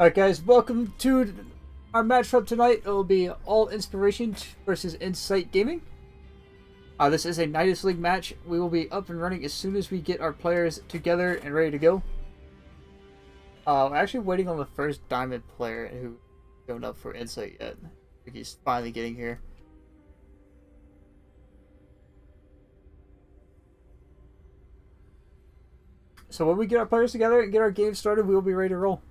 Alright guys, welcome to our matchup tonight. It will be All Inspiration versus Insight Gaming. This is a Nydus League match. We will be up and running as soon as we get our players together and ready to go. We're actually waiting on the first Diamond player who showed up for Insight yet. I think he's finally getting here. So when we get our players together and get our game started, we will be ready to roll.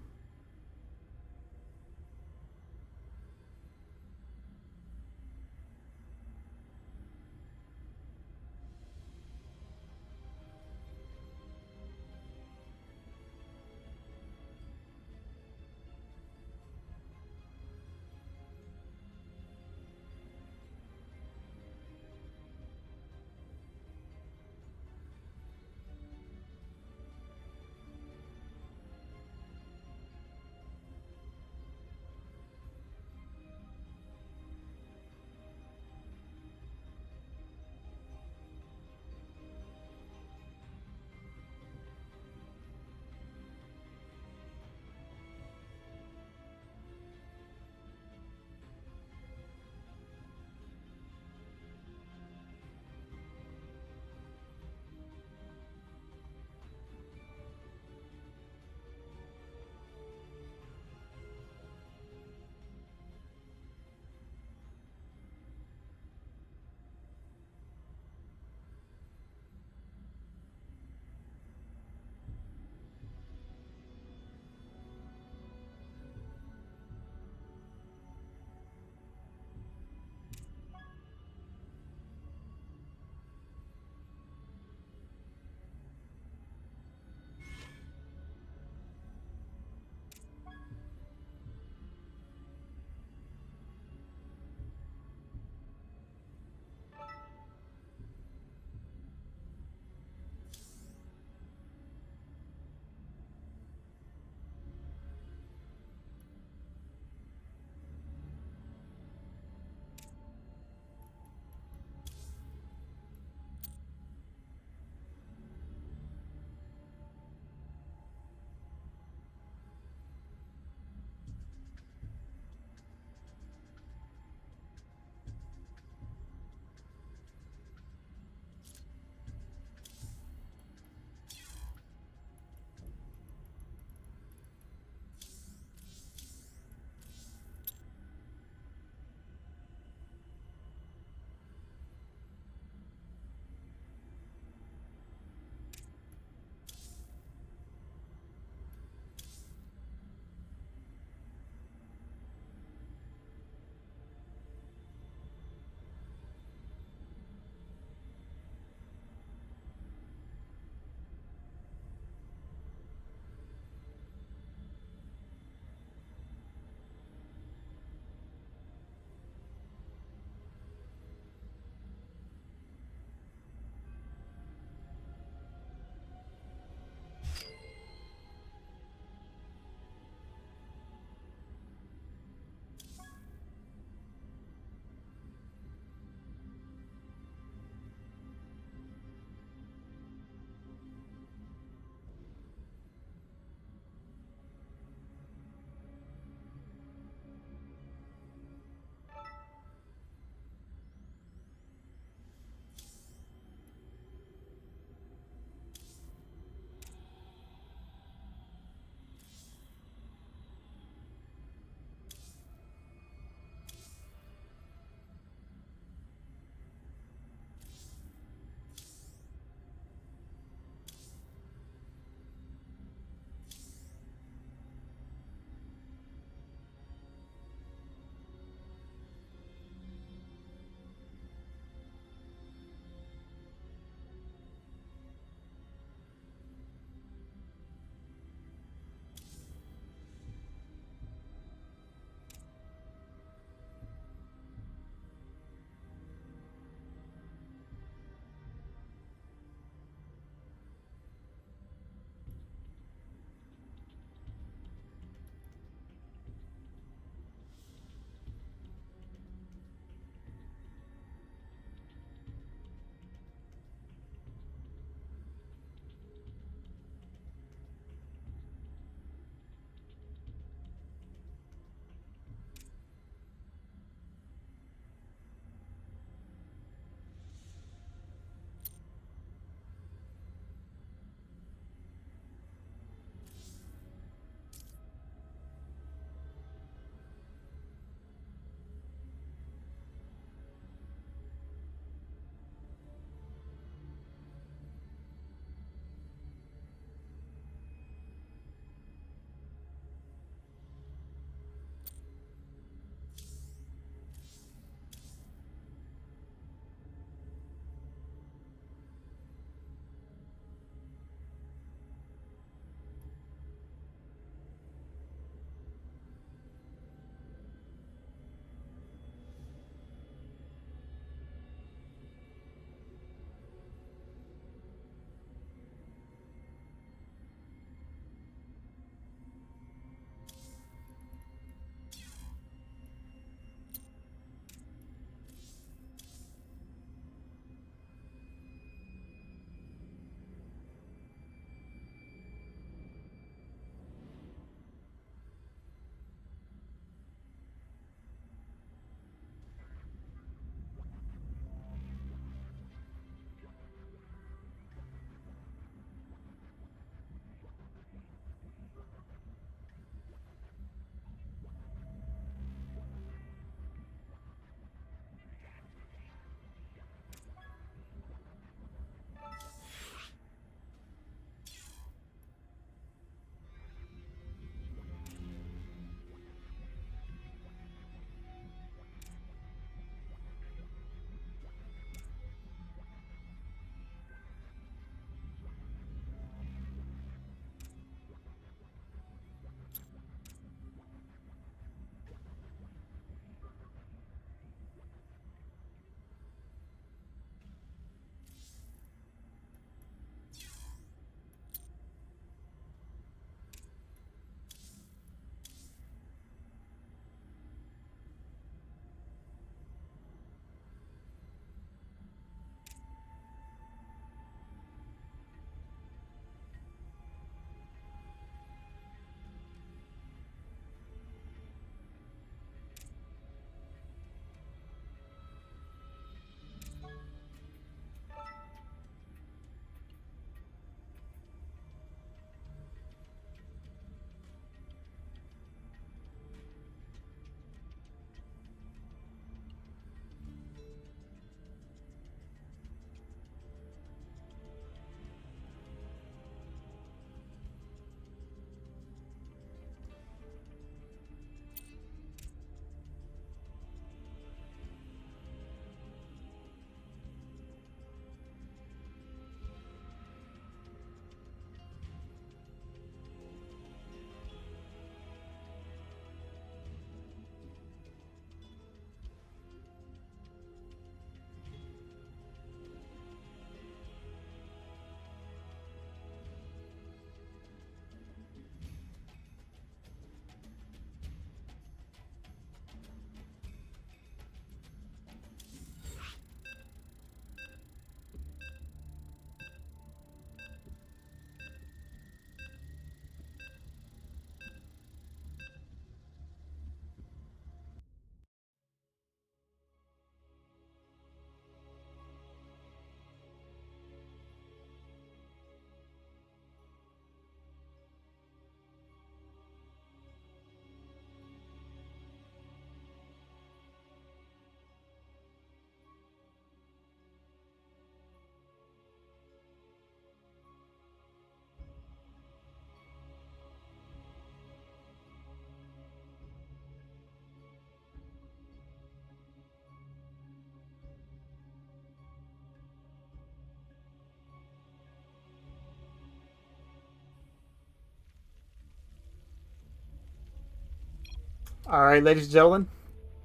Alright, ladies and gentlemen,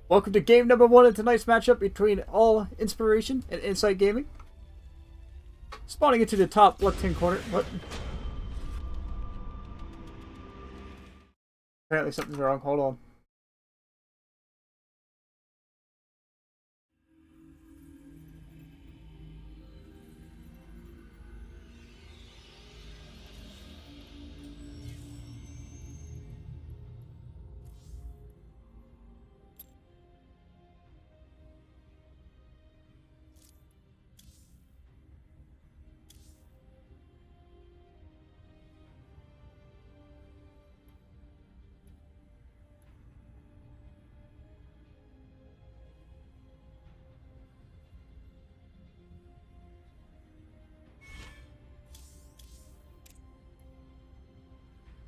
welcome to game number 1 in tonight's matchup between All Inspiration and Insight Gaming. Spawning into the top left-hand corner. What? Apparently something's wrong. Hold on.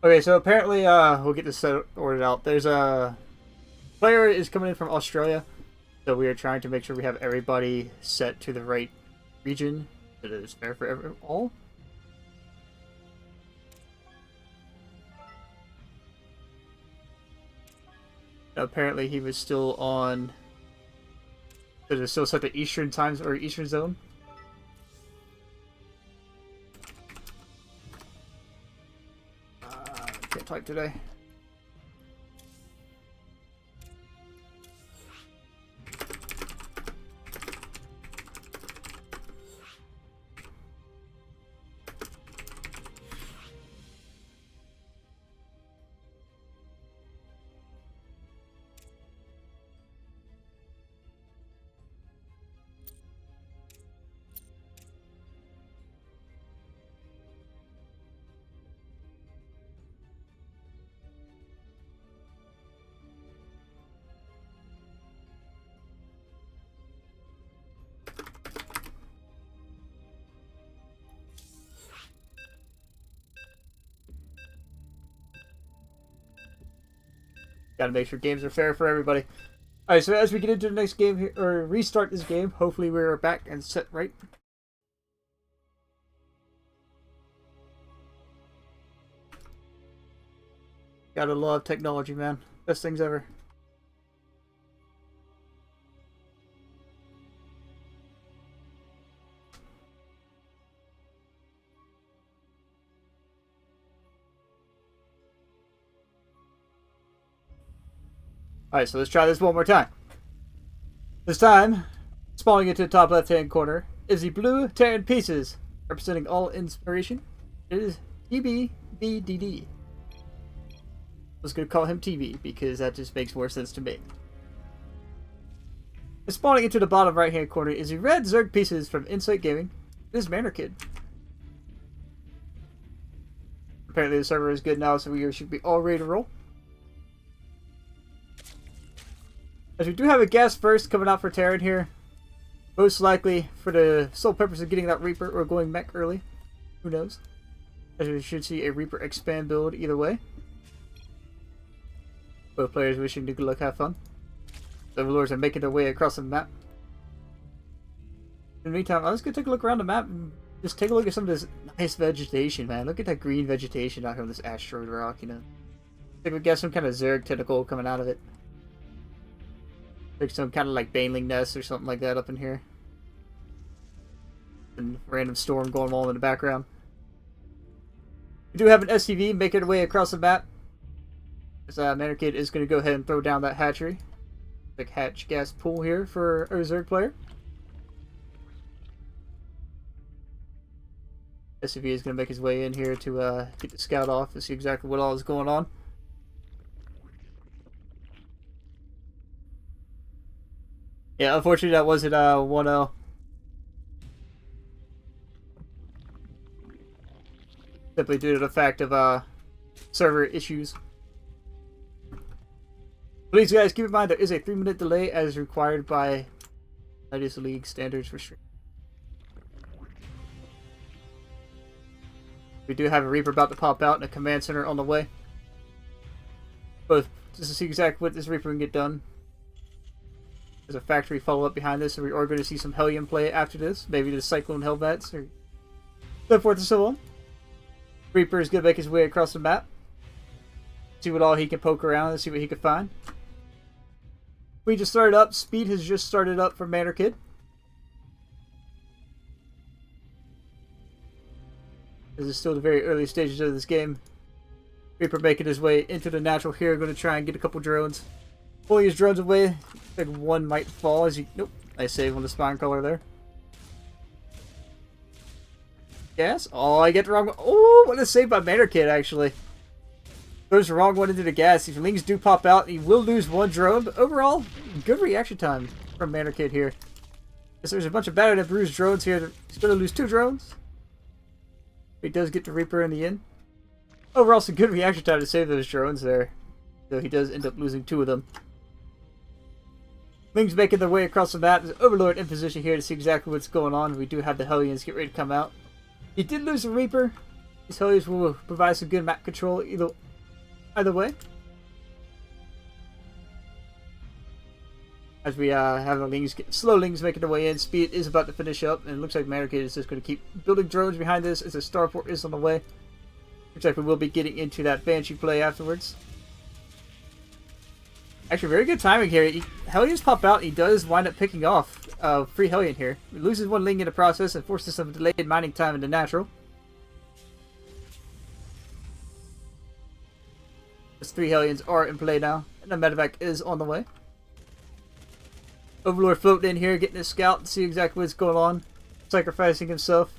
Okay, so apparently, we'll get this ordered out. There's a player is coming in from Australia, so we are trying to make sure we have everybody set to the right region that is fair for all. Apparently, he was still on. Is it still set to Eastern times or Eastern zone? Can't type today. Gotta make sure games are fair for everybody. Alright, so as we get into the next game here, or restart this game, hopefully we're back and set right. Gotta love technology, man. Best things ever. Alright, so let's try this one more time. This time, spawning into the top left-hand corner is the blue Terran pieces, representing All Inspiration. It is TBBDD. I was going to call him TV, because that just makes more sense to me. And spawning into the bottom right-hand corner is the red Zerg pieces from Insight Gaming. It is Manor Kid. Apparently the server is good now, so we should be all ready to roll. As we do have a guest first coming out for Terran here. Most likely for the sole purpose of getting that Reaper or going mech early. Who knows? As we should see a Reaper expand build either way. Both players wishing to good luck, have fun. The Overlords are making their way across the map. In the meantime, let's go take a look around the map and just take a look at some of this nice vegetation, man. Look at that green vegetation out here on this asteroid rock, you know. I think we got some kind of Zerg tentacle coming out of it. Like some kind of like baneling nest or something like that up in here. And random storm going on in the background. We do have an SCV making its way across the map. This Manor Kid is going to go ahead and throw down that hatchery. Big hatch gas pool here for our Zerg player. SCV is going to make his way in here to get the scout off to see exactly what all is going on. Yeah, unfortunately that wasn't 1-0. Simply due to the fact of server issues. Please guys, keep in mind there is a 3-minute delay as required by Nydus League standards for stream. We do have a Reaper about to pop out and a command center on the way. Both just to see exactly what this Reaper can get done. There's a factory follow-up behind this, so we are going to see some Hellion play after this. Maybe the Cyclone Hellbats, or so forth and so on. Reaper is going to make his way across the map. See what all he can poke around and see what he can find. We just started up. Speed has just started up for Manor Kid. This is still the very early stages of this game. Reaper making his way into the natural here. Going to try and get a couple drones. Pulling his drones away. I think one might fall as he... Nope. Nice save on the spine color there. Gas? Oh, I get the wrong one. Oh, what a save by Manor Kid, actually. Throws the wrong one into the gas. These lings do pop out. He will lose one drone, but overall, good reaction time from Manor Kid here. Because there's a bunch of battered and bruised drones here. He's going to lose 2 drones. He does get the Reaper in the end. Overall, some good reaction time to save those drones there. Though he does end up losing 2 of them. Lings making their way across the map. There's Overlord in position here to see exactly what's going on. We do have the Hellions get ready to come out. He did lose the Reaper. These Hellions will provide some good map control either way. As we have the slow lings making their way in. Speed is about to finish up, and it looks like Manor Kid is just going to keep building drones behind this as the starport is on the way. Looks like we will be getting into that Banshee play afterwards. Actually, very good timing here. Hellions pop out, and he does wind up picking off free Hellion here. He loses 1 ling in the process and forces some delayed mining time in the natural. Those 3 Hellions are in play now, and the medevac is on the way. Overlord floating in here, getting his scout to see exactly what's going on. Sacrificing himself.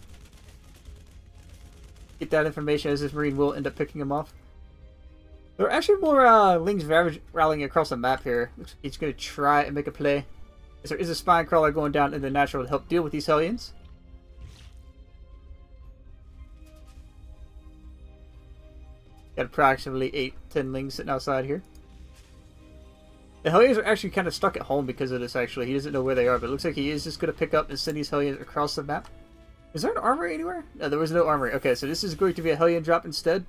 Get that information as this Marine will end up picking him off. There are actually more lings rallying across the map here. Looks like he's going to try and make a play. As there is a spine crawler going down in the natural to help deal with these Hellions. Got approximately 8-10 lings sitting outside here. The Hellions are actually kind of stuck at home because of this, actually. He doesn't know where they are, but it looks like he is just going to pick up and send these Hellions across the map. Is there an armory anywhere? No, there was no armory. Okay, so this is going to be a Hellion drop instead.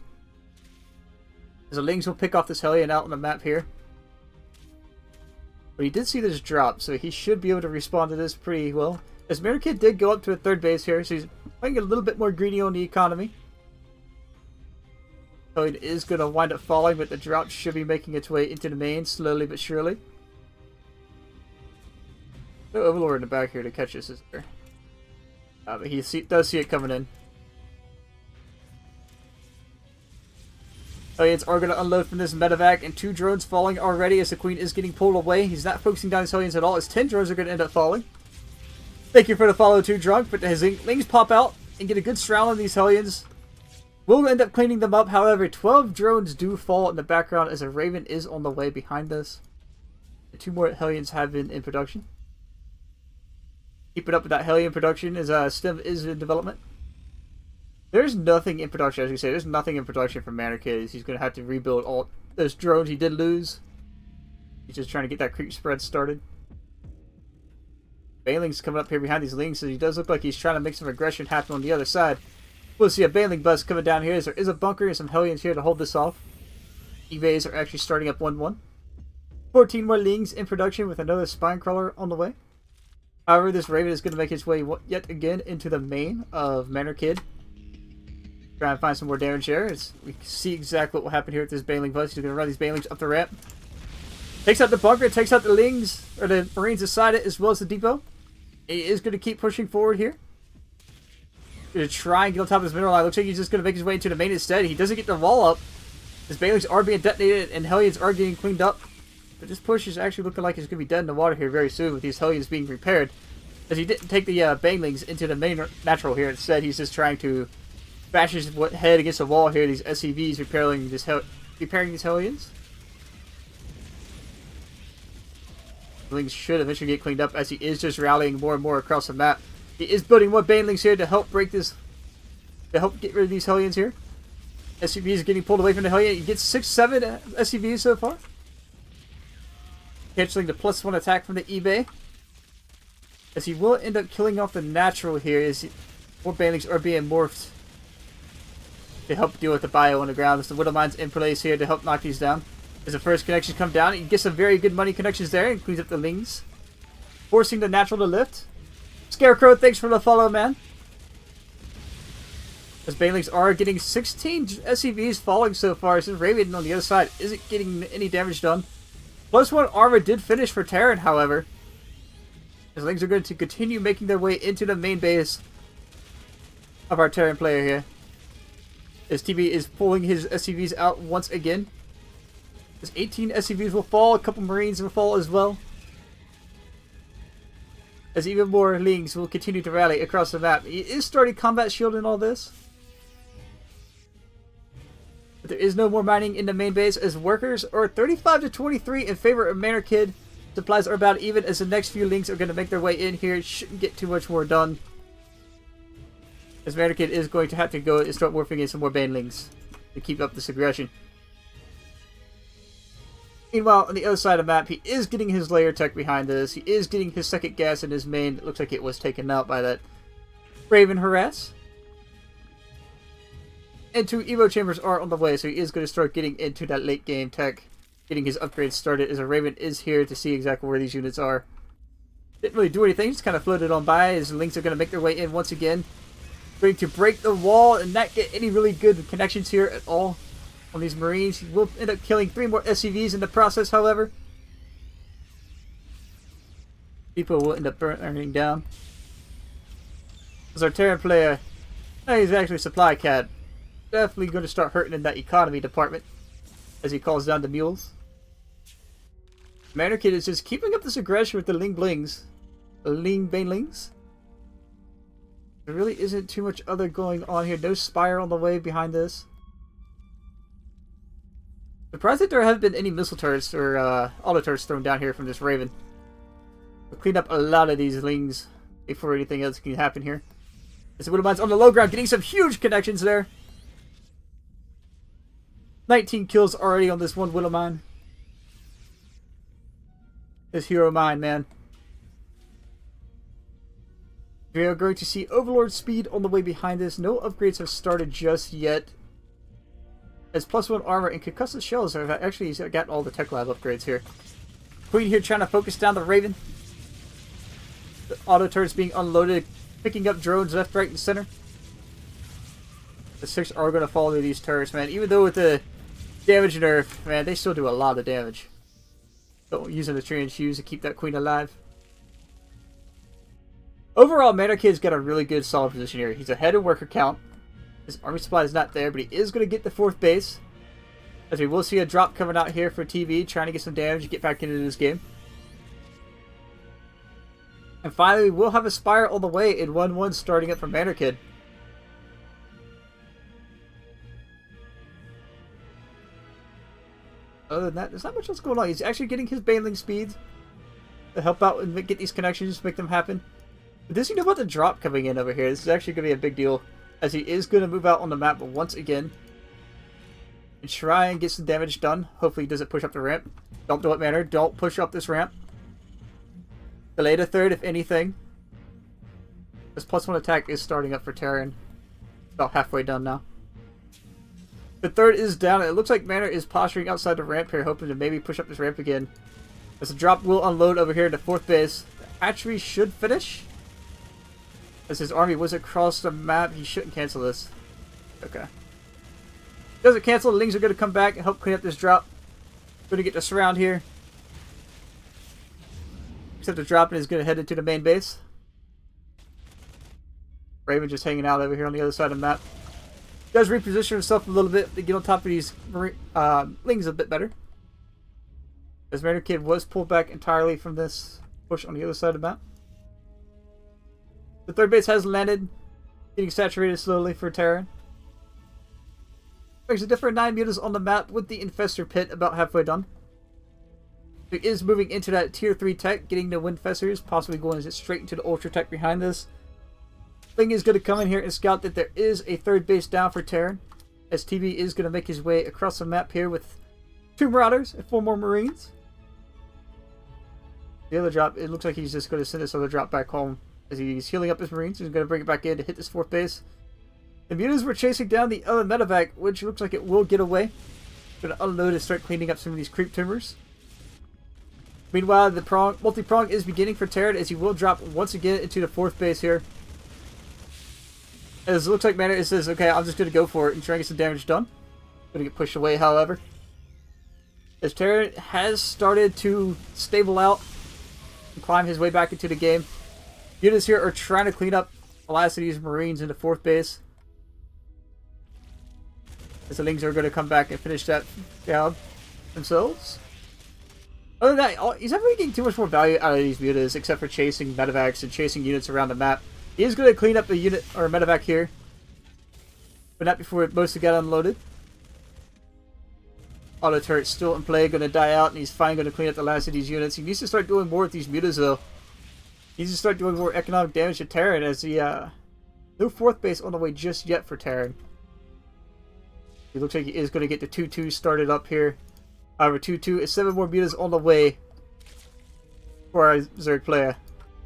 So Lings will pick off this Hellion out on the map here. But he did see this drop, so he should be able to respond to this pretty well. As Manor Kid did go up to a 3rd base here, so he's playing a little bit more greedy on the economy. Hellion is going to wind up falling, but the drop should be making its way into the main, slowly but surely. No Overlord in the back here to catch us, is there? But he does see it coming in. Hellions are going to unload from this medevac, and 2 drones falling already as the Queen is getting pulled away. He's not focusing down his Hellions at all, as 10 drones are going to end up falling. Thank you for the follow, 2 Drunk, but his Lings pop out and get a good straddle on these Hellions. We'll end up cleaning them up, however, 12 drones do fall in the background as a Raven is on the way behind us. And 2 more Hellions have been in production. Keep it up with that Hellion production as STEM is in development. There's nothing in production, as we say. There's nothing in production for Manor Kid. He's going to have to rebuild all those drones he did lose. He's just trying to get that creep spread started. Baneling's coming up here behind these Lings, so he does look like he's trying to make some aggression happen on the other side. We'll see a Baneling bus coming down here as there is a bunker and some Hellions here to hold this off. Evays are actually starting up 1-1. 14 more Lings in production with another spine crawler on the way. However, this Raven is going to make his way yet again into the main of Manor Kid. Try and find some more damage there. We see exactly what will happen here with this Baneling bus. He's going to run these Banelings up the ramp. Takes out the bunker, takes out the Lings, or the Marines inside it, as well as the depot. He is going to keep pushing forward here. Going to try and get on top of this mineral line. Looks like he's just going to make his way into the main instead. He doesn't get the wall up. His Banelings are being detonated and Hellions are getting cleaned up. But this push is actually looking like it's going to be dead in the water here very soon with these Hellions being repaired. As he didn't take the Banelings into the main natural here. Instead, he's just trying to bash his head against the wall here. These SCVs repairing these Hellions. Lings should eventually get cleaned up as he is just rallying more and more across the map. He is building more Banelings here to help break this, to help get rid of these Hellions here. SCVs are getting pulled away from the Hellion. He gets 6-7 SCVs so far. Canceling the +1 attack from the eBay. As he will end up killing off the natural here as more Banelings are being morphed to help deal with the bio on the ground. As the Widow Mine's in place here to help knock these down. As the first connections come down, he gets some very good money connections there and cleans up the Lings. Forcing the natural to lift. Scarecrow, thanks for the follow, man. As Banelings are getting 16 SCVs falling so far, since Raven on the other side isn't getting any damage done. +1 armor did finish for Terran, however. His Lings are going to continue making their way into the main base of our Terran player here. As TB is pulling his SCVs out once again. His 18 SCVs will fall, a couple Marines will fall as well. As even more Lings will continue to rally across the map. He is starting combat shield in all this. But there is no more mining in the main base as workers are 35 to 23 in favor of Manor Kid. Supplies are about even as the next few Lings are going to make their way in here. Shouldn't get too much more done. As Manor Kid is going to have to go and start morphing in some more Banelings to keep up this aggression. Meanwhile, on the other side of the map, he is getting his layer tech behind this. He is getting his second gas in his main. It looks like it was taken out by that Raven harass. And 2 Evo chambers are on the way, so he is going to start getting into that late game tech. Getting his upgrades started as a Raven is here to see exactly where these units are. Didn't really do anything, just kind of floated on by. His Lings are going to make their way in once again. Going to break the wall and not get any really good connections here at all on these Marines. He will end up killing 3 more SCVs in the process, however. People will end up burning down. As our Terran player, he's actually a supply cat. Definitely going to start hurting in that economy department as he calls down the mules. Manor Kid is just keeping up this aggression with the Ling Blings. The Ling Banelings. There really isn't too much other going on here. No Spire on the way behind this. Surprised that there haven't been any missile turrets or auto turrets thrown down here from this Raven. We'll clean up a lot of these Lings before anything else can happen here. As the Widowmine's on the low ground, getting some huge connections there. 19 kills already on this one Widowmine. This hero mine, man. We are going to see Overlord speed on the way behind this. No upgrades have started just yet. As +1 armor and concussive shells have actually got all the tech lab upgrades here. Queen here trying to focus down the Raven. The auto turrets being unloaded, picking up drones left, right, and center. The 6 are going to fall to these turrets, man. Even though with the damage nerf, man, they still do a lot of damage. So using the Trans Hughes to keep that Queen alive. Overall, Manor Kid's got a really good solid position here. He's ahead in worker count. His army supply is not there, but he is going to get the 4th base. As we will see a drop coming out here for TV, trying to get some damage to get back into this game. And finally, we will have a Spire all the way in 1-1 starting up for Manor Kid. Other than that, there's not much else going on. He's actually getting his Baneling speeds to help out and get these connections, make them happen. But this, you know about the drop coming in over here. This is actually going to be a big deal, as he is going to move out on the map once again and try and get some damage done. Hopefully he doesn't push up the ramp. Don't do it, Manor. Don't push up this ramp. Delay the 3rd, if anything. This +1 attack is starting up for Terran. About halfway done now. The 3rd is down. It looks like Manor is posturing outside the ramp here, hoping to maybe push up this ramp again. As the drop will unload over here at the 4th base. The hatchery should finish. As his army was across the map, he shouldn't cancel this. Okay. Doesn't cancel, the Lings are going to come back and help clean up this drop. Going to get the surround here. Except the drop is going to head into the main base. Raven just hanging out over here on the other side of the map. Does reposition himself a little bit to get on top of these Lings a bit better. As Manor Kid was pulled back entirely from this push on the other side of the map. The 3rd base has landed, getting saturated slowly for Terran. There's a different 9 mutas on the map with the Infestor Pit about halfway done. He is moving into that tier 3 tech, getting the Windfesters, possibly going straight into the Ultra Tech behind this. Ling is going to come in here and scout that there is a 3rd base down for Terran, as TB is going to make his way across the map here with 2 Marauders and 4 more Marines. The other drop, it looks like he's just going to send this other drop back home as he's healing up his Marines. He's going to bring it back in to hit this 4th base. The mutas were chasing down the other medevac, which looks like it will get away. Going to unload and start cleaning up some of these creep timbers. Meanwhile, the multi-prong is beginning for Terran as he will drop once again into the 4th base here. As it looks like Manor says, okay, I'm just going to go for it and try and get some damage done. Going to get pushed away, however. As Terran has started to stable out and climb his way back into the game. Units here are trying to clean up the last of these Marines into 4th base. As the Lings are going to come back and finish that job themselves. Other than that, he's not really getting too much more value out of these mutas, except for chasing medevacs and chasing units around the map. He is going to clean up a unit or a medevac here, but not before it mostly got unloaded. Auto turret's still in play, going to die out, and he's finally going to clean up the last of these units. He needs to start doing more with these mutas, though. He needs to start doing more economic damage to Terran, as the no 4th base on the way just yet for Terran. It looks like he is going to get the 2-2 started up here. However, 2-2 is 7 more mutas on the way for our Zerg player.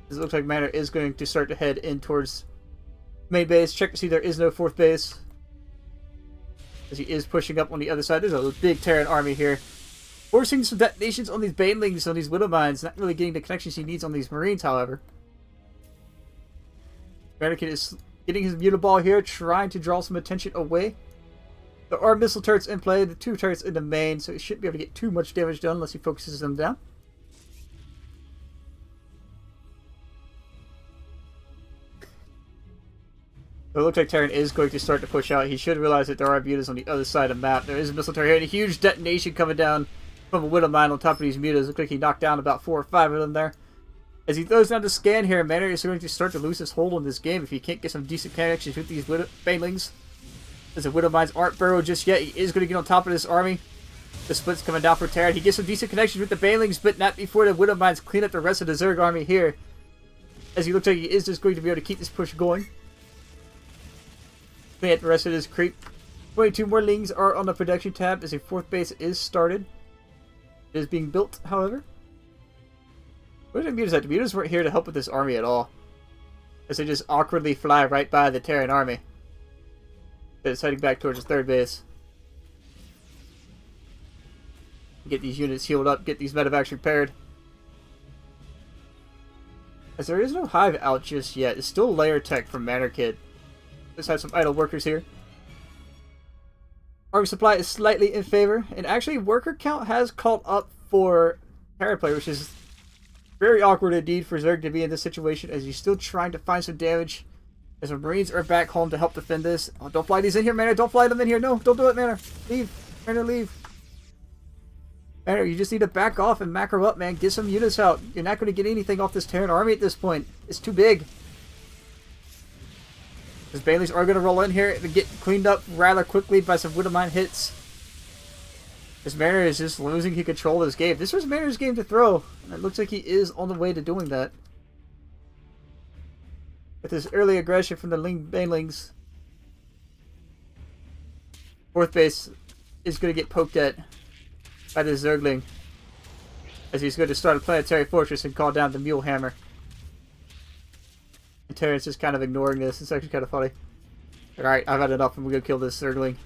It looks like Manor is going to start to head in towards main base. Check to see there is no 4th base, as he is pushing up on the other side. There's a big Terran army here. Forcing some detonations on these Banelings, on these Widow Mines. Not really getting the connections he needs on these Marines, however. Manor is getting his Mutaball here, trying to draw some attention away. There are missile turrets in play, the 2 turrets in the main, so he shouldn't be able to get too much damage done unless he focuses them down. So it looks like Terran is going to start to push out. He should realize that there are mutas on the other side of the map. There is a missile turret here, and a huge detonation coming down from a Widow Mine on top of these mutas. Looks like he knocked down about 4 or 5 of them there. As he throws down the scan here, Manor is going to start to lose his hold on this game if he can't get some decent connections with these Banelings. As the Widow Mines aren't burrowed just yet, he is going to get on top of this army. The split's coming down for Terran. He gets some decent connections with the Banelings, but not before the Widow Mines clean up the rest of the Zerg army here. As he looks like he is just going to be able to keep this push going. Clean up the rest of this creep. 22 more Lings are on the production tab as a 4th base is started. It is being built, however. Where are the mutas at? The mutas weren't here to help with this army at all, as they just awkwardly fly right by the Terran army. It's heading back towards his 3rd base. Get these units healed up, get these medevacs repaired. As there is no hive out just yet, it's still layer tech from Manor Kid. Let's have some idle workers here. Army supply is slightly in favor, and actually worker count has caught up for Terran player, which is very awkward indeed for Zerg to be in this situation, as he's still trying to find some damage. As the Marines are back home to help defend this. Oh, don't fly these in here, Manor. Don't fly them in here. No, don't do it, Manor. Leave. Manor, leave. Manor, you just need to back off and macro up, man. Get some units out. You're not going to get anything off this Terran army at this point. It's too big. Because Banelings are going to roll in here and get cleaned up rather quickly by some Widow Mine hits. This Manor is just losing control of this game. This was Manor's game to throw. And it looks like he is on the way to doing that. With this early aggression from the Banelings, 4th base is going to get poked at by the Zergling, as he's going to start a planetary fortress and call down the Mule Hammer. And Terran's just kind of ignoring this. It's actually kind of funny. Alright, I've had enough. I'm going to kill this Zergling.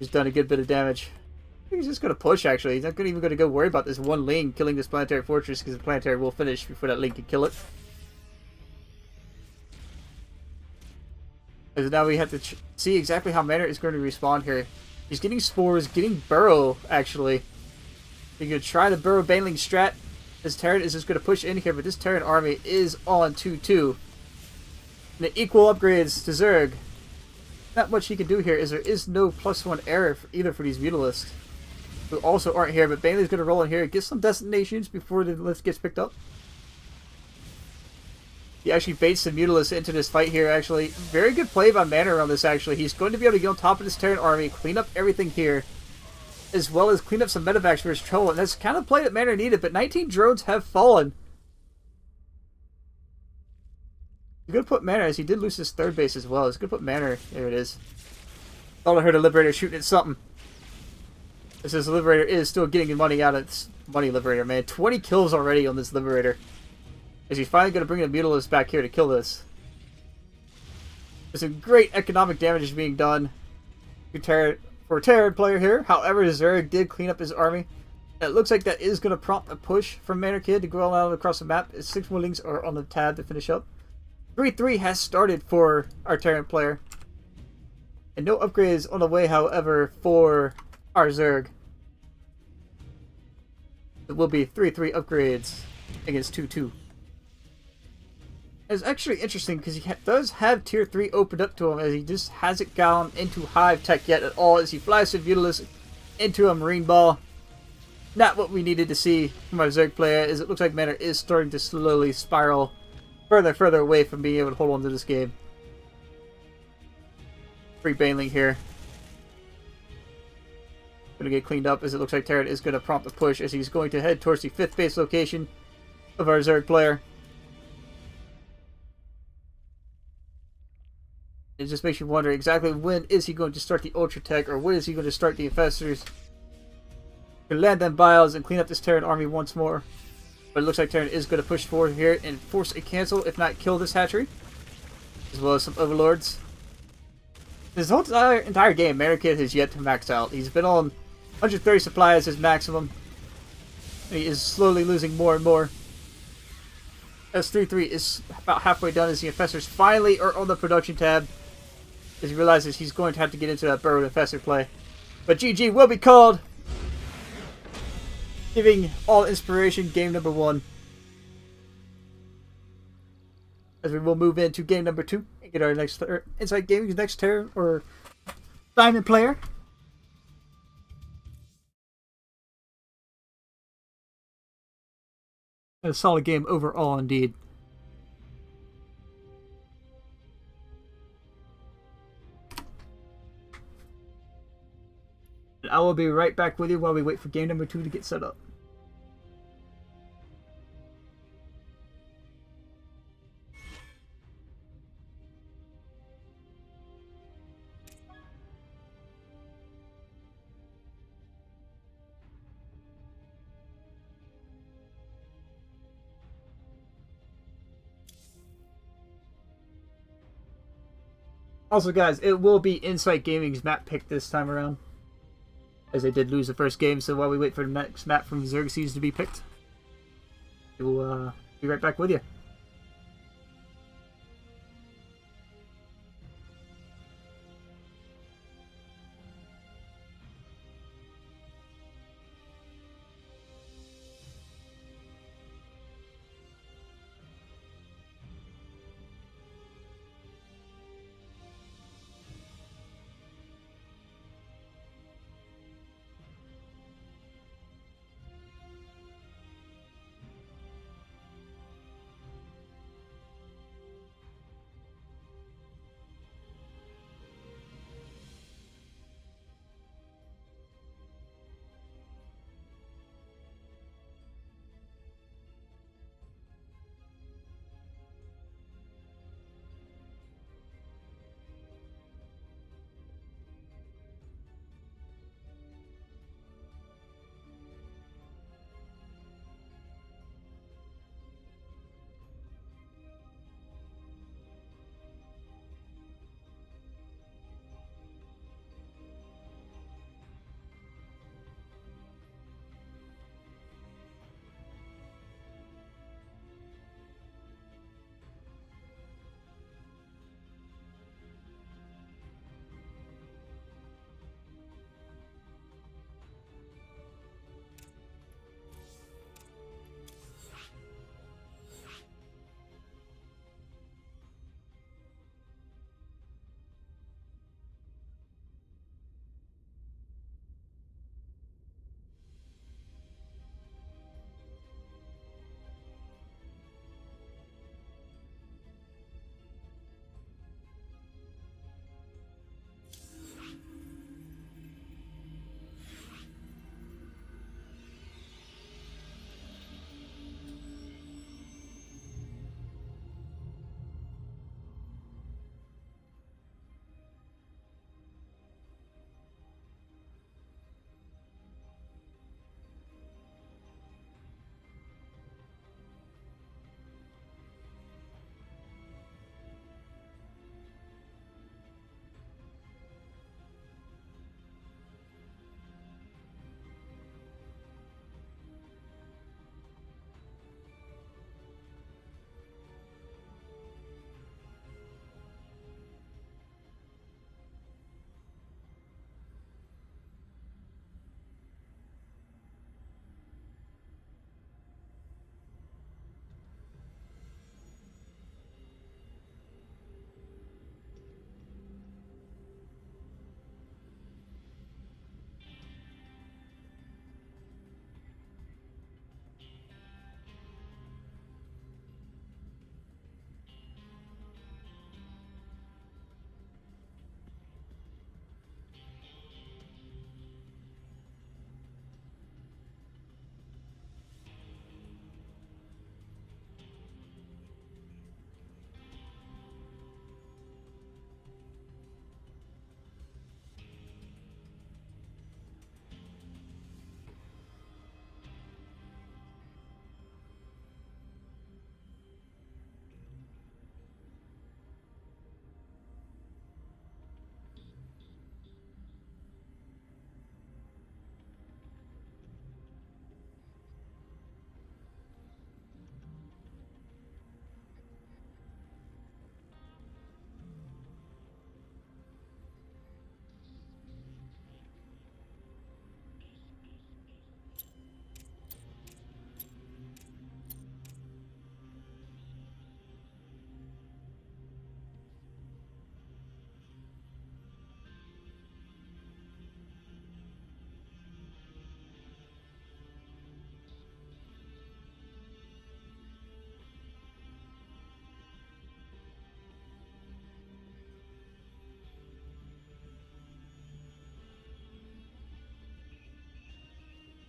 He's done a good bit of damage. I think he's just going to push, actually. He's not even going to go worry about this one Ling killing this planetary fortress, because the planetary will finish before that Ling can kill it. And now we have to see exactly how Manor is going to respond here. He's getting spores, getting burrow, actually. He's going to try to burrow Baneling strat. This Terran is just going to push in here, but this Terran army is on 2-2. And the equal upgrades to Zerg. Not much he can do here, as there is no +1 error either for these Mutalisks, who also aren't here. But Baneling's going to roll in here, get some destinations before the list gets picked up. He actually baits the Mutalisk into this fight here, actually. Very good play by Manor on this, actually. He's going to be able to get on top of this Terran army, clean up everything here, as well as clean up some medevacs for his troll. And that's kind of play that Manor needed, but 19 drones have fallen. He's going to put Manor, as he did lose his 3rd base as well. He's going to put Manor, there it is. Thought I heard a Liberator shooting at something. This Liberator is still getting money out of this money Liberator, man. 20 kills already on this Liberator. Is he finally going to bring the Mutalist back here to kill this? There's some great economic damage being done for a Terran player here. However, Zerg did clean up his army. And it looks like that is going to prompt a push from Manor Kid to go out across the map. 6 more Lings are on the tab to finish up. 3-3 has started for our Terran player. And no upgrades on the way, however, for our Zerg. It will be 3-3 upgrades against 2-2. It's actually interesting because he does have tier 3 opened up to him, as he just hasn't gone into Hive Tech yet at all, as he flies the Vitalist into a Marine Ball. Not what we needed to see from our Zerg player, as it looks like Manor is starting to slowly spiral further and further away from being able to hold on to this game. Free Baneling here. Gonna get cleaned up, as it looks like Terran is gonna prompt a push as he's going to head towards the 5th base location of our Zerg player. It just makes you wonder exactly when is he going to start the Ultra Tech, or when is he going to start the Infestors to land them bios and clean up this Terran army once more. But it looks like Terran is going to push forward here and force a cancel, if not kill this hatchery, as well as some Overlords. This whole entire game, Manor has yet to max out. He's been on 130 supply as his maximum. And he is slowly losing more and more. S3-3 is about halfway done as the Infestors finally are on the production tab, as he realizes he's going to have to get into that Burrowed Infestor play. But GG will be called, giving all inspiration game number 1. As we will move into game number 2 and get our next Insight Gaming's next Terran or Diamond player. A solid game overall indeed. And I will be right back with you while we wait for game number 2 to get set up. Also, guys, it will be Insight Gaming's map pick this time around, as they did lose the first game. So while we wait for the next map from Xerxes to be picked, we'll be right back with you.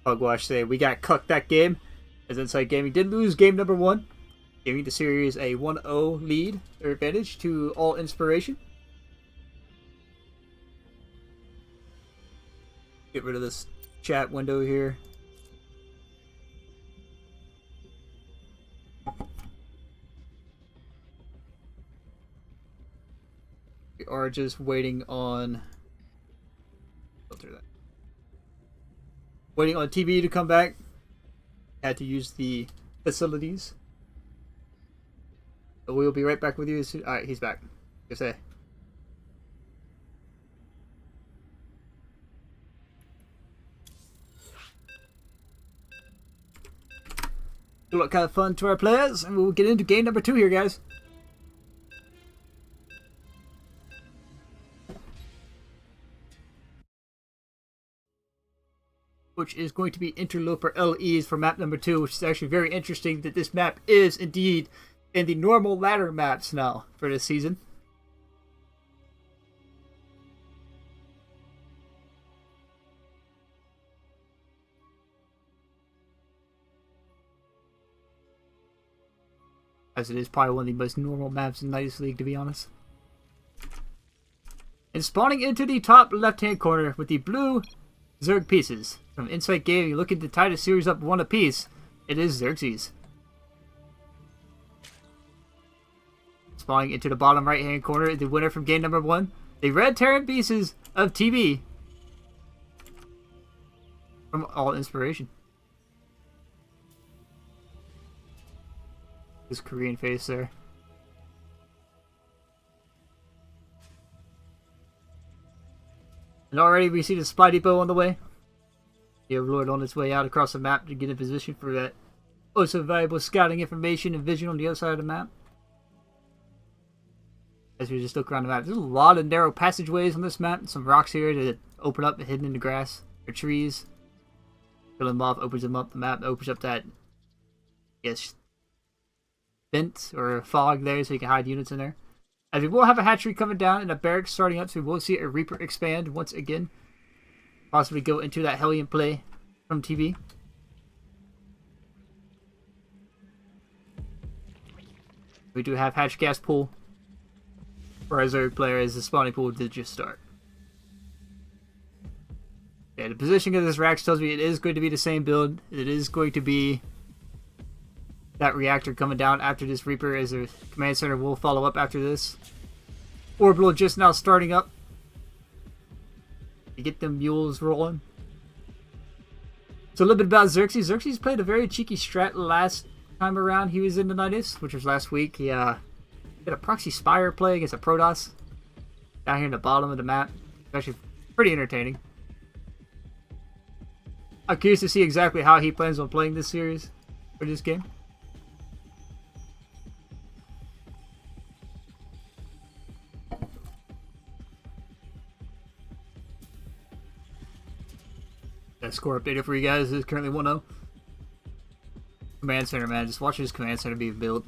Hogwash say we got cooked that game, as Insight Gaming did lose game number 1, giving the series a 1-0 lead or advantage to All Inspiration. Get rid of this chat window here. We are just waiting on filter that. Waiting on TV to come back. Had to use the facilities. But we'll be right back with you as soon. Alright, he's back. Just say. Do look kind of fun to our players, and we'll get into game number 2 here, guys. Which is going to be Interloper LEs for map number 2, which is actually very interesting that this map is indeed in the normal ladder maps now for this season. As it is probably one of the most normal maps in Nydus League, to be honest. And spawning into the top left-hand corner with the blue Zerg pieces. From Insight Gaming, looking to tie the series up 1 apiece. It is Xerxes. Spawning into the bottom right-hand corner, the winner from game number 1. The red Terran pieces of TV. From All Inspiration. His Korean face there. And already we see the supply depot on the way. The Overlord on its way out across the map to get in position for that also valuable scouting information and vision on the other side of the map. As we just look around the map, there's a lot of narrow passageways on this map. Some rocks here that open up and hidden in the grass or trees. Fill them off, opens them up. The map opens up that, yes, vent or fog there so you can hide units in there. As we will have a hatchery coming down and a barracks starting up, so we will see a Reaper expand once again. Possibly go into that Hellion play from TV. We do have hatch gas pool for our Zerg player as the spawning pool did just start. Yeah, the positioning of this Rax tells me it is going to be the same build. It is going to be that reactor coming down after this Reaper, as the command center will follow up after this. Orbital just now starting up to get them mules rolling. So a little bit about Xerxes. Xerxes played a very cheeky strat last time around he was in the Nydus, which was last week. He did a proxy spire play against a Protoss down here in the bottom of the map. It's actually pretty entertaining. I'm curious to see exactly how he plans on playing this series for this game. That score updated for you guys is currently 1-0. Command center, man. Just watching this command center be built.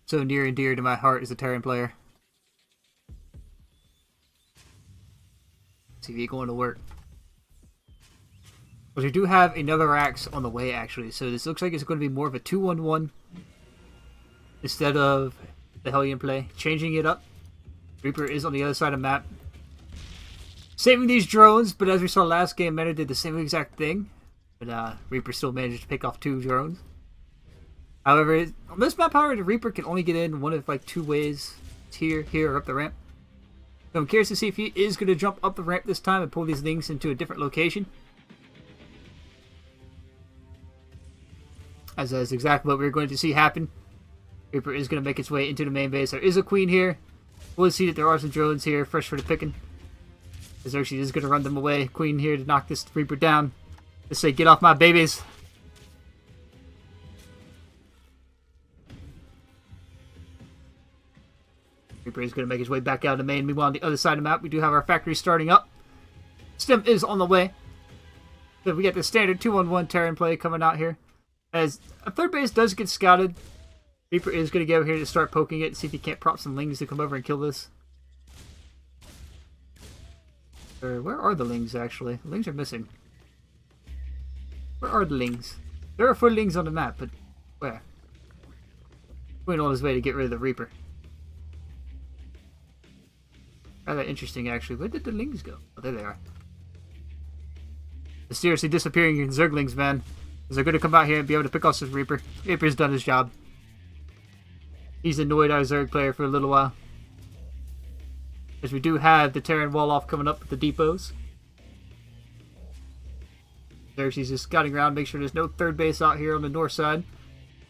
So near and dear to my heart as a Terran player. TV going to work. But we do have another axe on the way, actually. So this looks like it's going to be more of a 2-1-1 instead of the Hellion play. Changing it up. Reaper is on the other side of the map. Saving these drones, but as we saw last game, Meta did the same exact thing. But Reaper still managed to pick off 2 drones. However, on this map, however, the Reaper can only get in one of like 2 ways. It's here, or up the ramp. So I'm curious to see if he is going to jump up the ramp this time and pull these things into a different location. As that is exactly what we're going to see happen. Reaper is going to make its way into the main base. There is a queen here. We'll see that there are some drones here, fresh for the picking. Xerxes is going to run them away. Queen here to knock this Reaper down. Just say, get off my babies. Reaper is going to make his way back out of the main. Meanwhile, on the other side of the map, we do have our factory starting up. Stim is on the way. So we got the standard 2-1-1 Terran play coming out here. As a third base does get scouted, Reaper is going to go here to start poking it and see if he can't prop some lings to come over and kill this. Where are the lings, actually? The lings are missing. Where are the Lings? There are 4 Lings on the map, but where? Going on his way to get rid of the Reaper. Rather interesting, actually. Where did the Lings go? Oh, there they are. Mysteriously disappearing in Zerglings, man. Because they're going to come out here and be able to pick off this Reaper. Reaper's done his job. He's annoyed our Zerg player for a little while. As we do have the Terran wall-off coming up with the depots. Xerxes is scouting around, make sure there's no third base out here on the north side.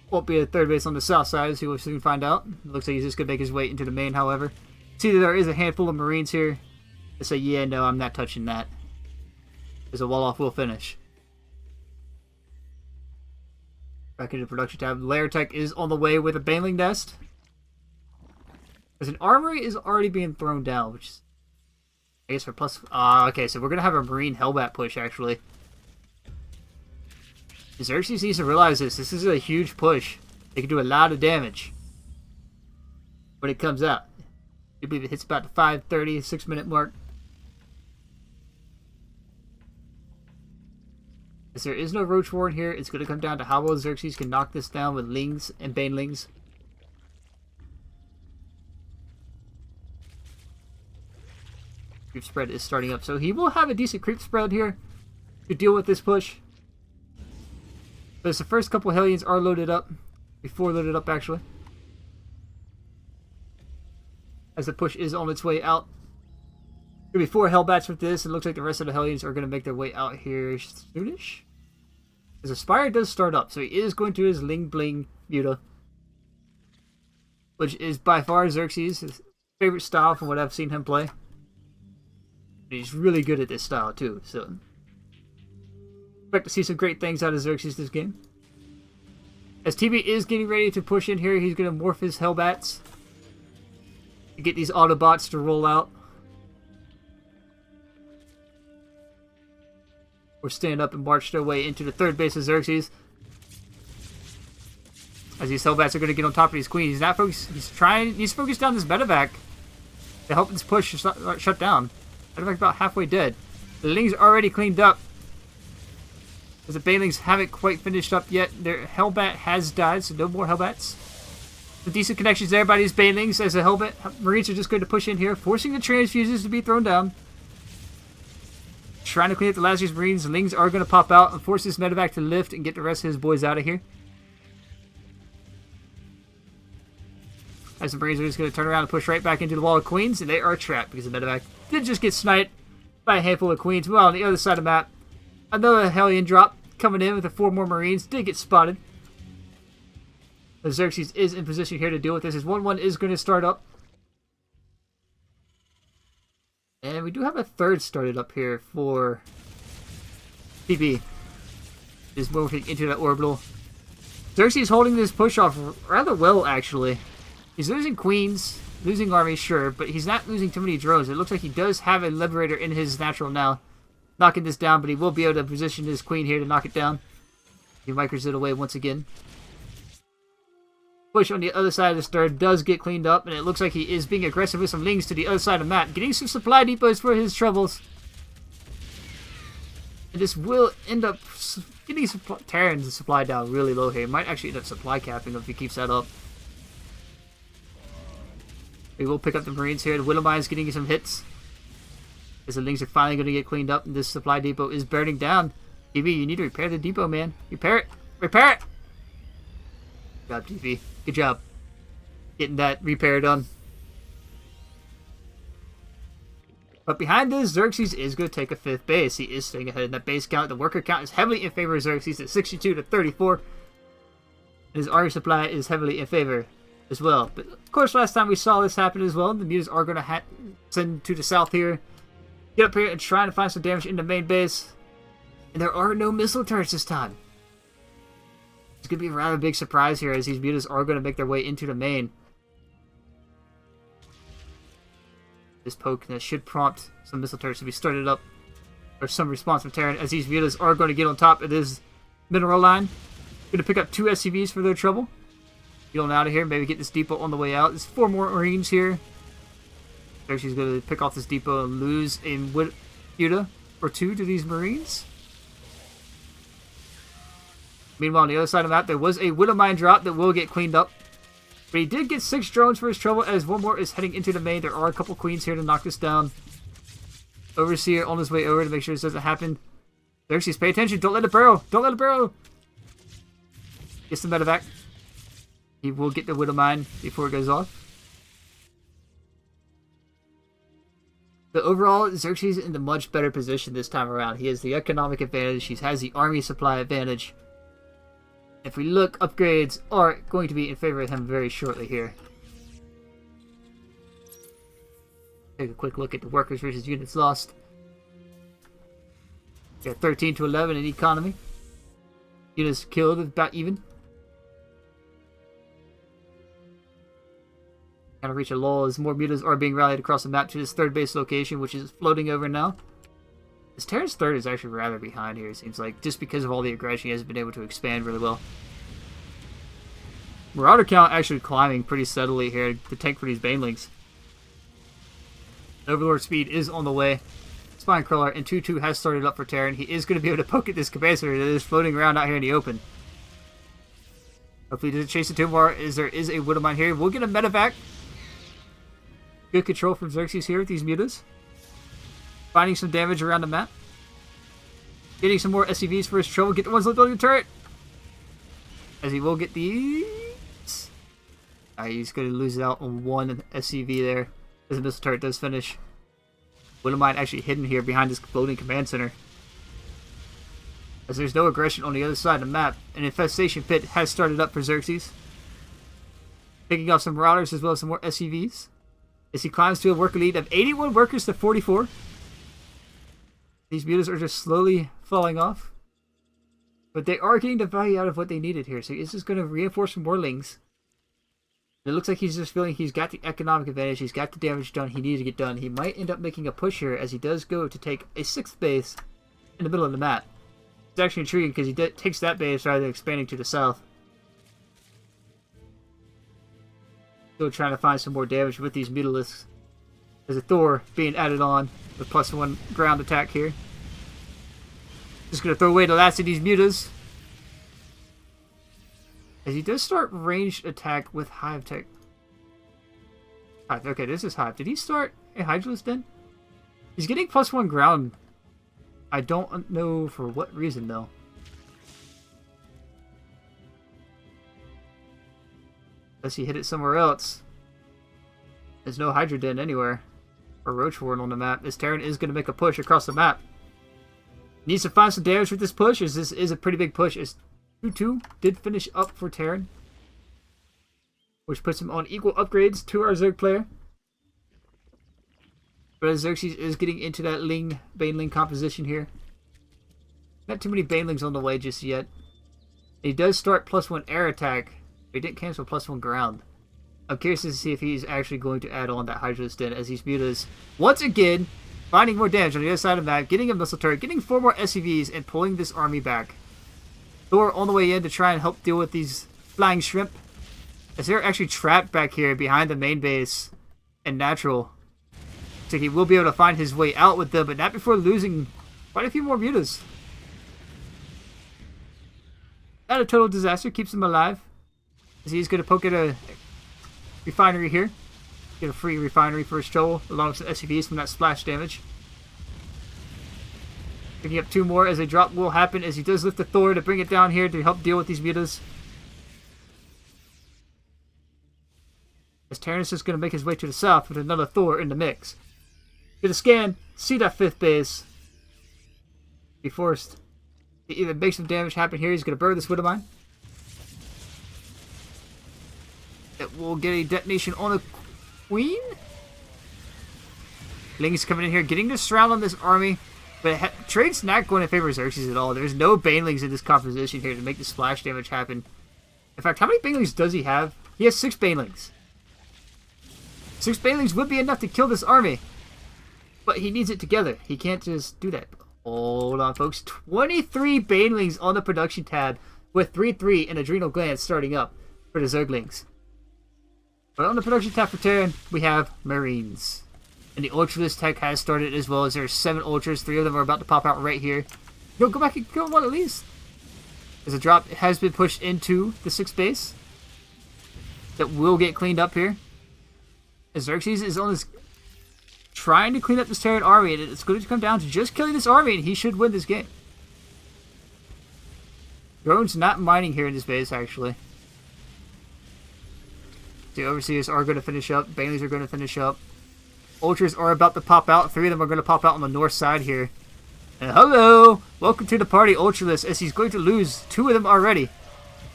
Won't be a third base on the south side, as he will soon find out. Looks like he's just going to make his way into the main, however. See that there is a handful of Marines here. I say, yeah, no, I'm not touching that. Because a wall-off will finish. Back into the production tab. Lair Tech is on the way with a Baneling Nest. Because an armory is already being thrown down, which is, I guess, for plus... okay, so we're going to have a Marine Hellbat push, actually. Xerxes needs to realize this. This is a huge push. They can do a lot of damage when it comes out. I believe it hits about the 5:30, 6-minute mark. As there is no Roach Warren here, it's going to come down to how well Xerxes can knock this down with Lings and Banelings. Creep spread is starting up, so he will have a decent creep spread here to deal with this push. But as the first couple Hellions are loaded up, before loaded up actually, as the push is on its way out. There will be 4 Hellbats with this, and it looks like the rest of the Hellions are going to make their way out here soonish. As the Spire does start up, so he is going to his Ling Bling Muta, which is by far Xerxes' his favorite style from what I've seen him play. He's really good at this style too, so expect to see some great things out of Xerxes this game. As TV is getting ready to push in here, he's going to morph his Hellbats to get these Autobots to roll out. Or stand up and march their way into the third base of Xerxes. As these Hellbats are going to get on top of these queens. He's not focused. He's focused down this medevac to help this push shut down. Medevac about halfway dead. The Lings are already cleaned up. As the Banelings haven't quite finished up yet. Their Hellbat has died, so no more Hellbats. Some decent connections there by these Banelings as the Hellbat Marines are just going to push in here, forcing the transfuses to be thrown down. Trying to clean up the last of these Marines. The Lings are going to pop out and force this medevac to lift and get the rest of his boys out of here. As the Marines are just going to turn around and push right back into the wall of Queens, and they are trapped because the medevac did just get sniped by a handful of Queens. Well, on the other side of the map, another Hellion drop coming in with the 4 more Marines. Did get spotted. The Xerxes is in position here to deal with this. His 1-1 is going to start up. And we do have a third started up here for TB. Just moving into that orbital. Xerxes holding this push off rather well, actually. He's losing Queens, losing armies, sure, but he's not losing too many drones. It looks like he does have a Liberator in his natural now. Knocking this down, but he will be able to position his Queen here to knock it down. He micros it away once again. Push on the other side of the third does get cleaned up, and it looks like he is being aggressive with some Lings to the other side of the map, getting some supply depots for his troubles. And this will end up getting Terran's supply down really low here. He might actually end up supply capping if he keeps that up. We will pick up the Marines here. The Widowmine is getting some hits. As the Lings are finally going to get cleaned up, and this supply depot is burning down. TV, you need to repair the depot, man. Repair it! Repair it! Good job, TV. Good job. Getting that repair done. But behind this, Xerxes is going to take a 5th base. He is staying ahead in that base count. The worker count is heavily in favor of Xerxes at 62 to 34. And his army supply is heavily in favor as well. But of course, last time we saw this happen as well. The Mutas are going to send to the south here. Get up here and try to find some damage in the main base. And there are no missile turrets this time. It's going to be a rather big surprise here as these Mutas are going to make their way into the main. This poke should prompt some missile turrets to be started up. Or some response from Terran as these Mutas are going to get on top of this mineral line. Going to pick up 2 SCVs for their trouble. Get on out of here. Maybe get this depot on the way out. There's 4 more Marines here. Xerxes is going to pick off this depot and lose a Muta or 2 to these Marines. Meanwhile, on the other side of the map, there was a Widow Mine drop that will get cleaned up. But he did get 6 drones for his trouble, as one more is heading into the main. There are a couple queens here to knock this down. Overseer on his way over to make sure this doesn't happen. Xerxes, pay attention. Don't let it burrow. Don't let it burrow. Gets the medevac. He will get the Widow Mine before it goes off. But overall, Xerxes is in a much better position this time around. He has the economic advantage. He has the army supply advantage. If we look, upgrades are going to be in favor of him very shortly here. Take a quick look at the workers versus units lost. Got 13 to 11 in economy. Units killed about even. Kind of reach a lull as more mutas are being rallied across the map to this third base location, which is floating over now. This Terran's third is actually rather behind here, it seems like, just because of all the aggression. He hasn't been able to expand really well. Marauder count actually climbing pretty steadily here to tank for these banelings. Overlord speed is on the way. Spinecrawler and 2-2 has started up for Terran. He is going to be able to poke at this capacitor that is floating around out here in the open. Hopefully he doesn't chase it too far, as there is a Widow Mine here. We'll get a medevac. Good control from Xerxes here with these mutas. Finding some damage around the map. Getting some more SCVs for his trouble. Get the ones building the turret. As he will get these. He's going to lose out on one SCV there. As the missile turret does finish. Widow Mine actually hidden here behind this floating command center. As there's no aggression on the other side of the map. An infestation pit has started up for Xerxes. Picking off some marauders as well as some more SCVs. As he climbs to a worker lead of 81 workers to 44. These mutas are just slowly falling off. But they are getting the value out of what they needed here. So he's just going to reinforce some more lings. It looks like he's just feeling he's got the economic advantage. He's got the damage done he needed to get done. He might end up making a push here as he does go to take a 6th base in the middle of the map. It's actually intriguing because he takes that base rather than expanding to the south. Still trying to find some more damage with these mutalisks. There's a Thor being added on with +1 ground attack here. Just going to throw away the last of these mutas. As he does start ranged attack with Hive Tech. Hive, okay, this is Hive. Did he start a Hydralisk Den? He's getting +1 ground. I don't know for what reason though. Unless he hit it somewhere else. There's no Hydra Den anywhere. Or Roach Warren on the map. This Terran is going to make a push across the map. Needs to find some damage with this push, as this is a pretty big push. As 2-2 did finish up for Terran. Which puts him on equal upgrades to our Zerg player. But Xerxes is getting into that Baneling composition here. Not too many Banelings on the way just yet. He does start +1 air attack. He didn't cancel +1 ground. I'm curious to see if he's actually going to add on that Hydralisk Den as these mutas, once again, finding more damage on the other side of the map, getting a missile turret, getting 4 more SCVs, and pulling this army back. Thor on the way in to try and help deal with these flying shrimp. As they're actually trapped back here behind the main base and natural. So he will be able to find his way out with them, but not before losing quite a few more mutas. Not a total disaster, keeps him alive. As he's going to poke at a refinery here. Get a free refinery for his trouble, along with some SCVs from that splash damage. Picking up 2 more as a drop will happen as he does lift the Thor to bring it down here to help deal with these mutas. As Terran's just going to make his way to the south with another Thor in the mix. Get a scan, see that 5th base. Be forced to either make some damage happen here. He's going to burn this Widow Mine. It will get a detonation on a Queen. Ling's coming in here, getting the surround on this army. But trade's not going in favor of Xerxes at all. There's no Banelings in this composition here to make the splash damage happen. In fact, how many Banelings does he have? He has 6 Banelings. 6 Banelings would be enough to kill this army. But he needs it together. He can't just do that. Hold on, folks. 23 Banelings on the production tab with 3-3 and Adrenal Glands starting up for the Zerglings. But on the production tab for Terran, we have Marines. And the Ultralist tech has started as well, as there are 7 Ultras. 3 of them are about to pop out right here. Yo, go back and kill one at least. As a drop has been pushed into the 6th base. That will get cleaned up here. As Xerxes is on this, trying to clean up this Terran army, and it's going to come down to just killing this army, and he should win this game. Drone's not mining here in this base, actually. The Overseers are going to finish up. Baneleys are going to finish up. Ultras are about to pop out. 3 of them are going to pop out on the north side here. And hello! Welcome to the party, Ultraless, as he's going to lose 2 of them already.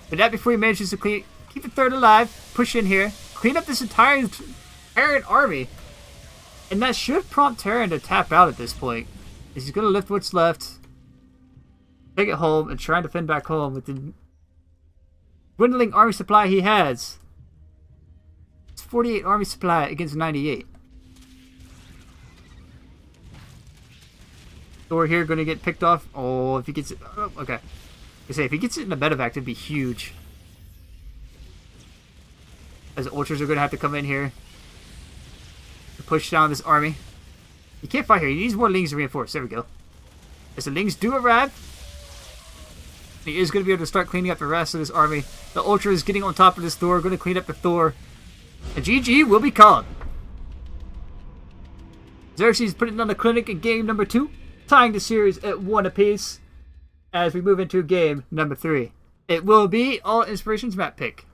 But that before he manages to keep the 3rd alive, push in here, clean up this entire Terran army. And that should prompt Terran to tap out at this point. As he's going to lift what's left, take it home, and try and defend back home with the dwindling army supply he has. It's 48 army supply against 98. Thor here going to get picked off. Oh, if he gets it... Oh, okay. I say, if he gets it in a medevac, it'd be huge. As the Ultras are going to have to come in here to push down this army. He can't fight here. He needs more Lings to reinforce. There we go. As the Lings do arrive, he is going to be able to start cleaning up the rest of this army. The Ultra is getting on top of this Thor, going to clean up the Thor. And GG will be called. Xerxes putting on the clinic in game number 2, tying the series at 1 apiece as we move into game number 3. It will be all Inspirations map pick.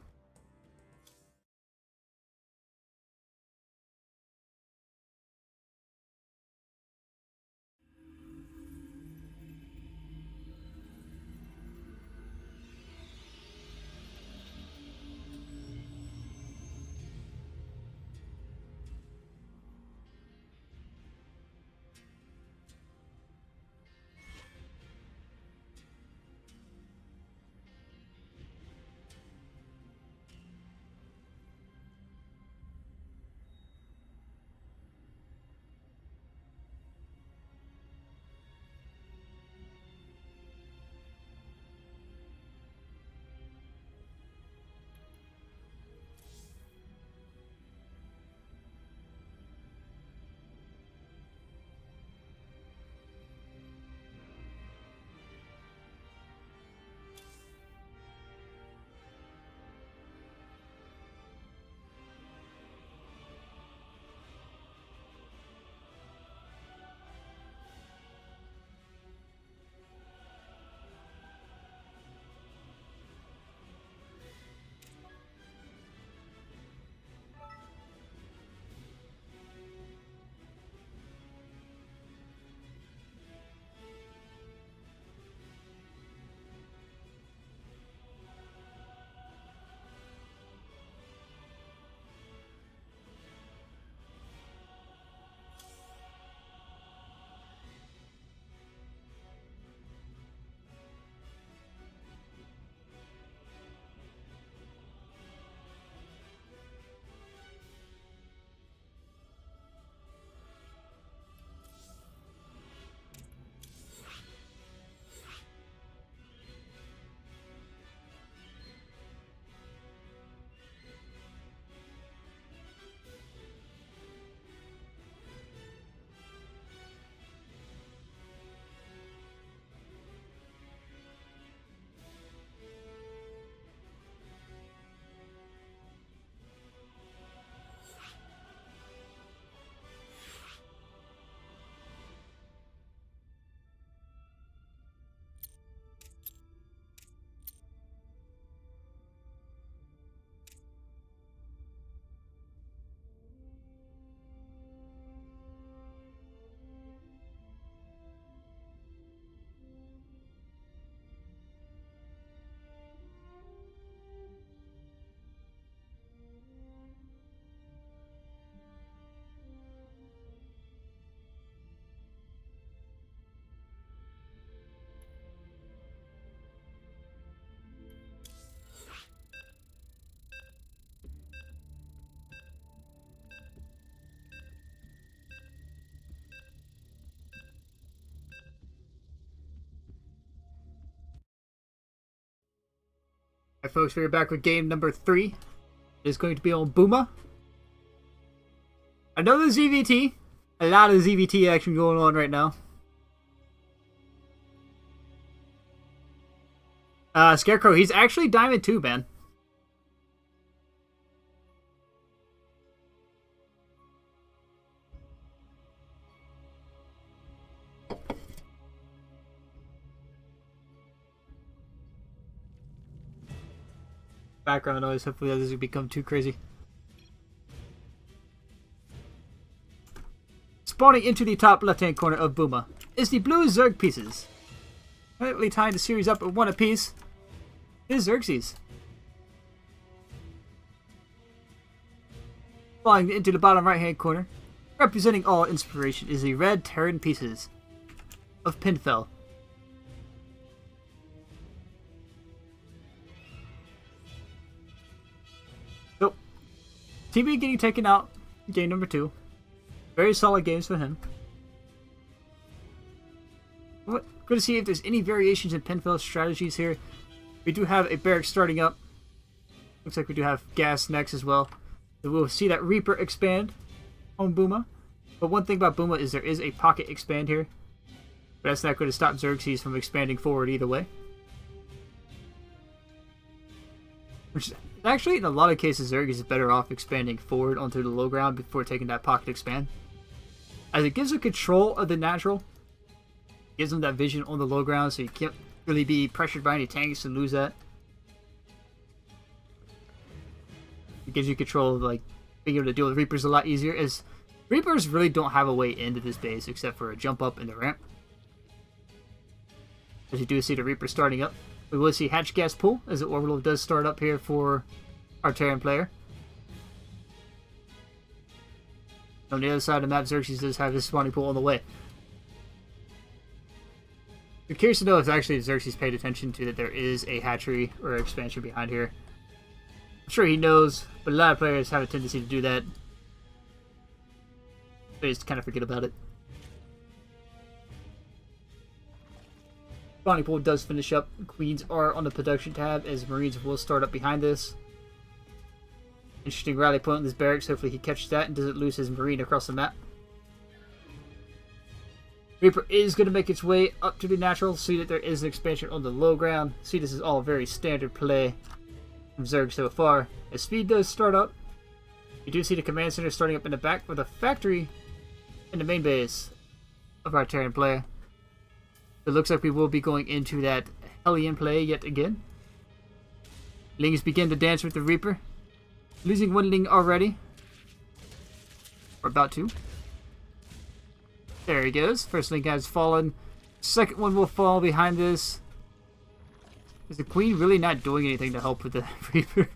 Alright folks, we're back with game number 3. It is going to be on Boomer. Another ZVT. A lot of ZVT action going on right now. Scarecrow, he's actually Diamond 2, man. Background noise, hopefully that doesn't become too crazy. Spawning into the top left-hand corner of Booma is the blue Zerg pieces. Tightly tying the series up at one apiece is Xerxes. Falling into the bottom right-hand corner, representing all inspiration, is the red Terran pieces of Pinfell. So, TB getting taken out, game number 2. Very solid games for him. Good to see if there's any variations in Pinfell strategies here. We do have a barrack starting up. Looks like we do have gas next as well. So we'll see that Reaper expand on Booma. But one thing about Booma is there is a pocket expand here. But that's not going to stop Xerxes from expanding forward either way. Which actually, in a lot of cases, Xerxes is better off expanding forward onto the low ground before taking that pocket expand. As it gives him control of the natural. Gives him that vision on the low ground so you can't really be pressured by any tanks and lose that. It gives you control of like being able to deal with Reapers a lot easier, as Reapers really don't have a way into this base except for a jump up in the ramp. As you do see the Reaper starting up. We will see Hatch Gas Pool as the Orbital does start up here for our Terran player. On the other side of the map, Xerxes does have his spawning pool on the way. I'm curious to know if actually Xerxes paid attention to that there is a hatchery or expansion behind here. I'm sure he knows, but a lot of players have a tendency to do that. They just kind of forget about it. Spawning pool does finish up. Queens are on the production tab as Marines will start up behind this. Interesting rally point on this barracks. Hopefully he catches that and doesn't lose his Marine across the map. Reaper is going to make its way up to the natural. See that there is an expansion on the low ground. See, this is all very standard play from Zerg so far. As speed does start up, you do see the command center starting up in the back with a factory in the main base of our Terran player. It looks like we will be going into that Hellion play yet again. Lings begin to dance with the Reaper. Losing one Ling already. We're about to. There he goes. First Ling has fallen. Second one will fall behind this. Is the Queen really not doing anything to help with the Reaper?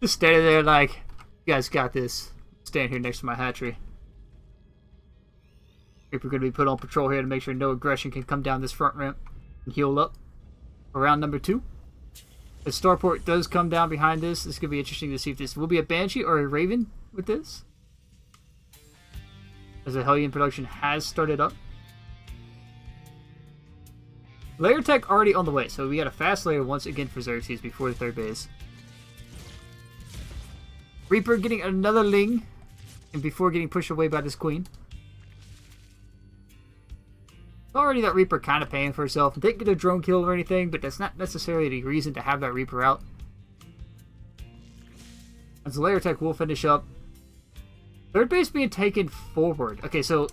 Just standing there like, you guys got this. Stand here next to my hatchery. Reaper going to be put on patrol here to make sure no aggression can come down this front ramp and heal up. Around number 2. The starport does come down behind this. This is going to be interesting to see if this will be a Banshee or a Raven with this. As the Hellion production has started up. Layer tech already on the way, so we got a fast layer once again for Xerxes before the third base. Reaper getting another Ling, and before getting pushed away by this Queen. Already that Reaper kind of paying for herself. Didn't get a drone kill or anything, but that's not necessarily the reason to have that Reaper out. As the layer tech will finish up. Third base being taken forward. Okay, so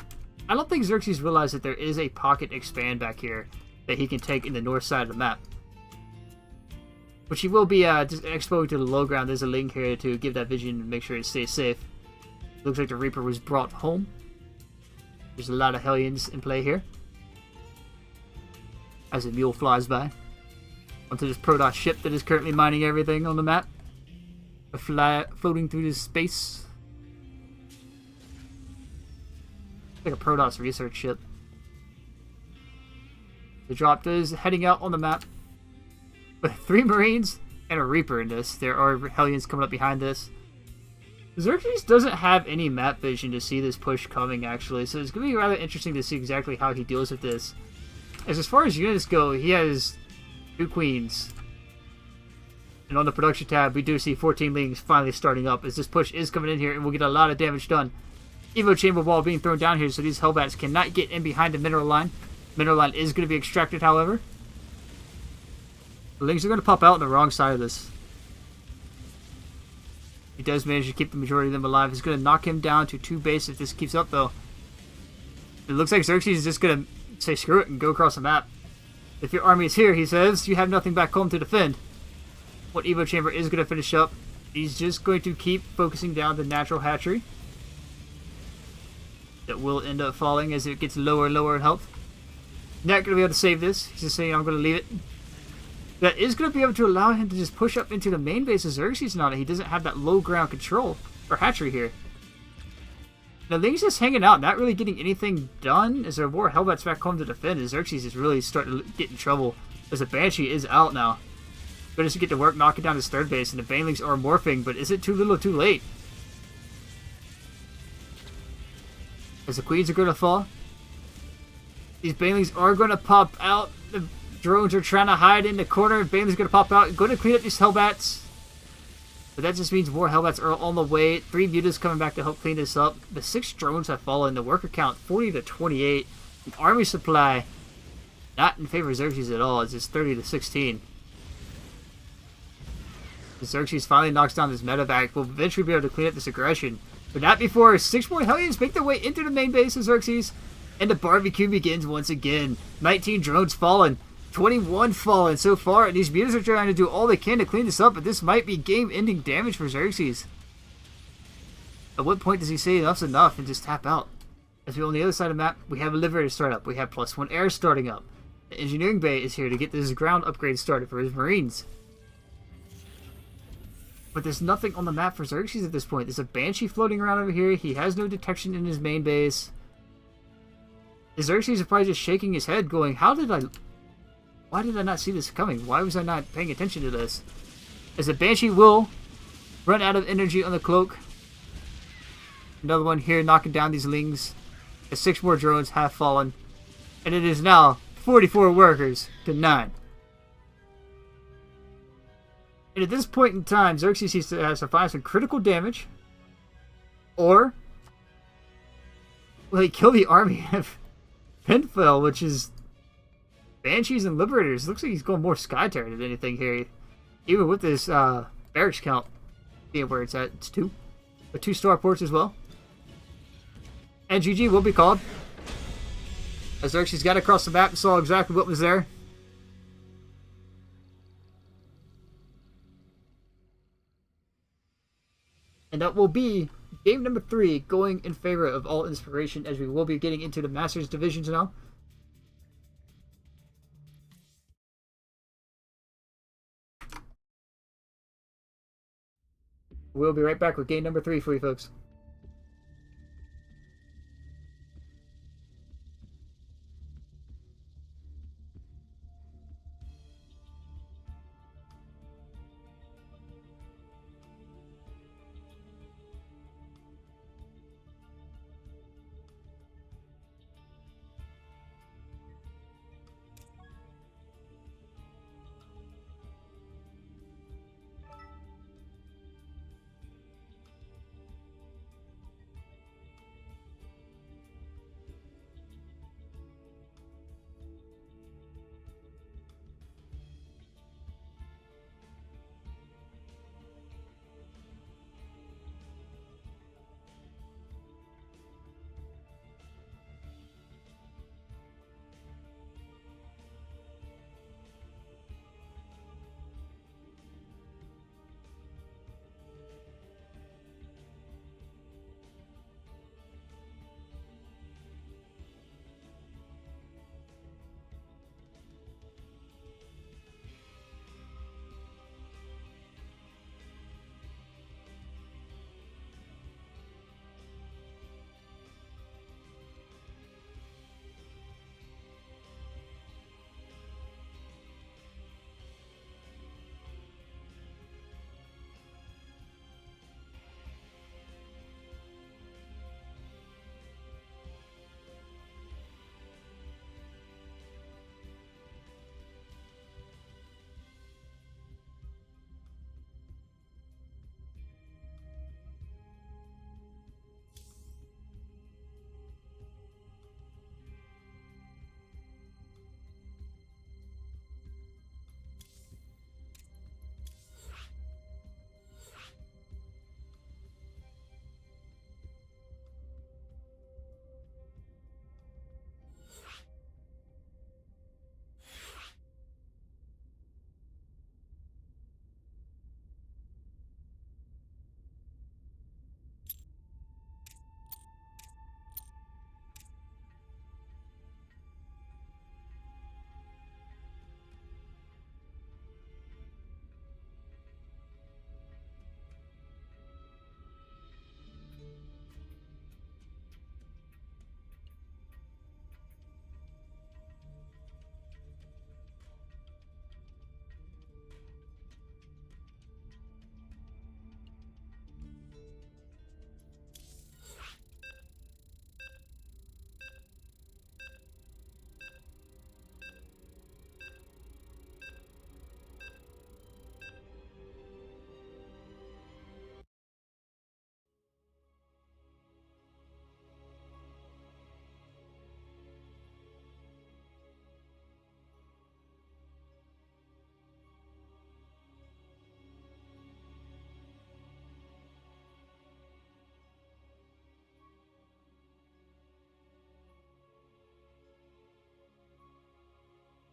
I don't think Xerxes realized that there is a pocket expand back here that he can take in the north side of the map. Which he will be just exposed to the low ground. There's a link here to give that vision and make sure it stays safe. Looks like the Reaper was brought home. There's a lot of Hellions in play here. As a mule flies by. Onto this Protoss ship that is currently mining everything on the map. Floating through this space. Like a Protoss research ship. The drop is heading out on the map with 3 Marines and a Reaper in this. There are Hellions coming up behind this. Xerxes doesn't have any map vision to see this push coming, actually, so it's going to be rather interesting to see exactly how he deals with this. As far as units go, he has 2 Queens. And on the production tab, we do see 14 Lings finally starting up as this push is coming in here and we'll get a lot of damage done. Evo Chamber Wall being thrown down here so these Hellbats cannot get in behind the mineral line. Mineral line is going to be extracted, however. The Lings are going to pop out on the wrong side of this. He does manage to keep the majority of them alive. He's going to knock him down to 2 base if this keeps up, though. It looks like Xerxes is just going to say screw it and go across the map. If your army is here, he says, you have nothing back home to defend. What Evo Chamber is going to finish up, he's just going to keep focusing down the natural hatchery. That will end up falling as it gets lower and lower in health. Not going to be able to save this. He's just saying, I'm going to leave it. That is going to be able to allow him to just push up into the main base of Xerxes now that he doesn't have that low ground control for hatchery here. Now, Ling's just hanging out, not really getting anything done as there are more Hellbats back home to defend, as Xerxes is really starting to get in trouble as the Banshee is out now. Going to get to work knocking down his 3rd base, and the Banelings are morphing, but is it too little too late? As the Queens are going to fall. These Banelings are going to pop out. The drones are trying to hide in the corner. Banelings going to pop out. Going to clean up these Hellbats. But that just means more Hellbats are on the way. 3 Mutas coming back to help clean this up. The 6 drones have fallen. The worker count 40 to 28. The army supply not in favor of Xerxes at all. It's just 30 to 16. Xerxes finally knocks down this medevac. Will eventually be able to clean up this aggression. But not before 6 more Hellions make their way into the main base of Xerxes. And the barbecue begins once again. 19 drones fallen. 21 fallen so far. And these mutas are trying to do all they can to clean this up. But this might be game-ending damage for Xerxes. At what point does he say enough's enough and just tap out? As we on the other side of the map, we have a Liberator start up. We have +1 air starting up. The engineering bay is here to get this ground upgrade started for his Marines. But there's nothing on the map for Xerxes at this point. There's a Banshee floating around over here. He has no detection in his main base. Xerxes is probably just shaking his head going, why did I not see this coming? Why was I not paying attention to this? As the Banshee will run out of energy on the cloak. Another one here knocking down these Lings. As 6 more drones have fallen. And it is now 44 workers to 9. And at this point in time, Xerxes has to find some critical damage. Or will he kill the army of Pinfell, which is Banshees and Liberators? Looks like he's going more Sky Terror than anything here. Even with this barracks count being where it's at. It's 2. But 2 starports as well. And GG will be called. As Xerxes got across the map and saw exactly what was there. And that will be game number 3 going in favor of All Inspiration, as we will be getting into the Masters divisions now. We'll be right back with game number 3 for you folks.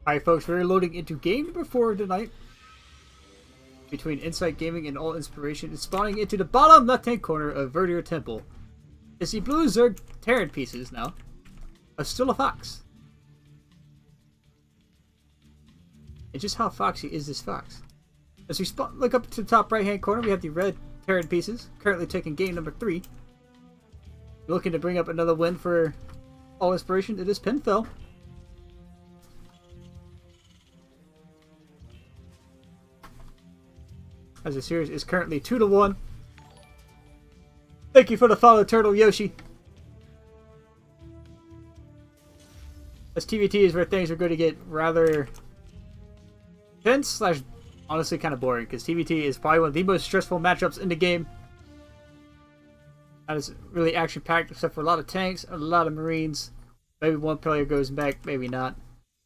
Alright folks, we're loading into game number 4 tonight. Between Insight Gaming and All Inspiration. It's spawning into the bottom left-hand corner of Verdure Temple. It's the blue Zerg Terran pieces now. Still a fox. And just how foxy is this fox? As we look up to the top right-hand corner, we have the red Terran pieces. Currently taking game number 3. Looking to bring up another win for All Inspiration. It is Pinfell. As the series is currently 2-1. Thank you for the follow, Turtle Yoshi. As TVT is where things are going to get rather tense slash honestly kind of boring, because TVT is probably one of the most stressful matchups in the game. That is really action packed, except for a lot of tanks and a lot of Marines. Maybe one player goes back, maybe not.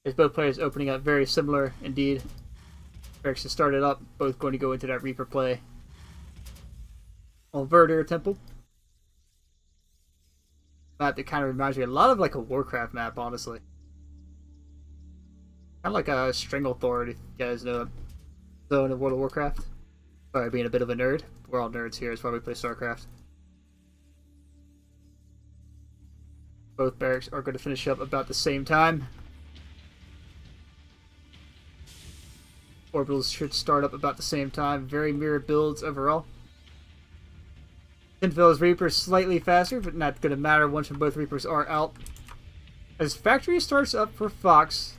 As both players opening up very similar indeed. Barracks to start it up, both going to go into that Reaper play on Verdure Temple. Map that kind of reminds me a lot of like a Warcraft map, honestly. Kind of like a Stranglethorn, if you guys know zone of World of Warcraft. Sorry, being a bit of a nerd. We're all nerds here, it's why we play StarCraft. Both barracks are going to finish up about the same time. Orbitals should start up about the same time. Very mirror builds overall. Pinfell's Reaper slightly faster, but not going to matter once both Reapers are out. As Factory starts up for Fox,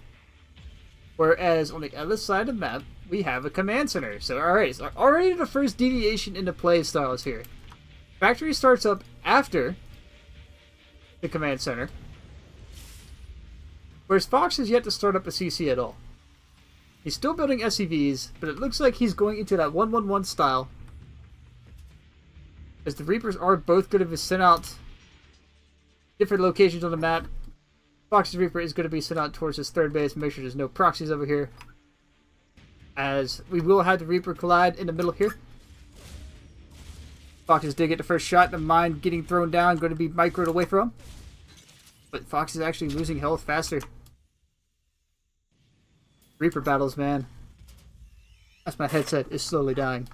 whereas on the other side of the map, we have a Command Center. So alright, so already the first deviation in the play styles here. Factory starts up after the Command Center, whereas Fox has yet to start up a CC at all. He's still building SCVs, but it looks like he's going into that 1-1-1 style. As the Reapers are both going to be sent out different locations on the map. Fox's Reaper is going to be sent out towards his third base. Make sure there's no proxies over here. As we will have the Reaper collide in the middle here. Foxes did get the first shot. The mine getting thrown down, going to be microed away from him. But Fox is actually losing health faster. Reaper battles, man. That's my headset is slowly dying.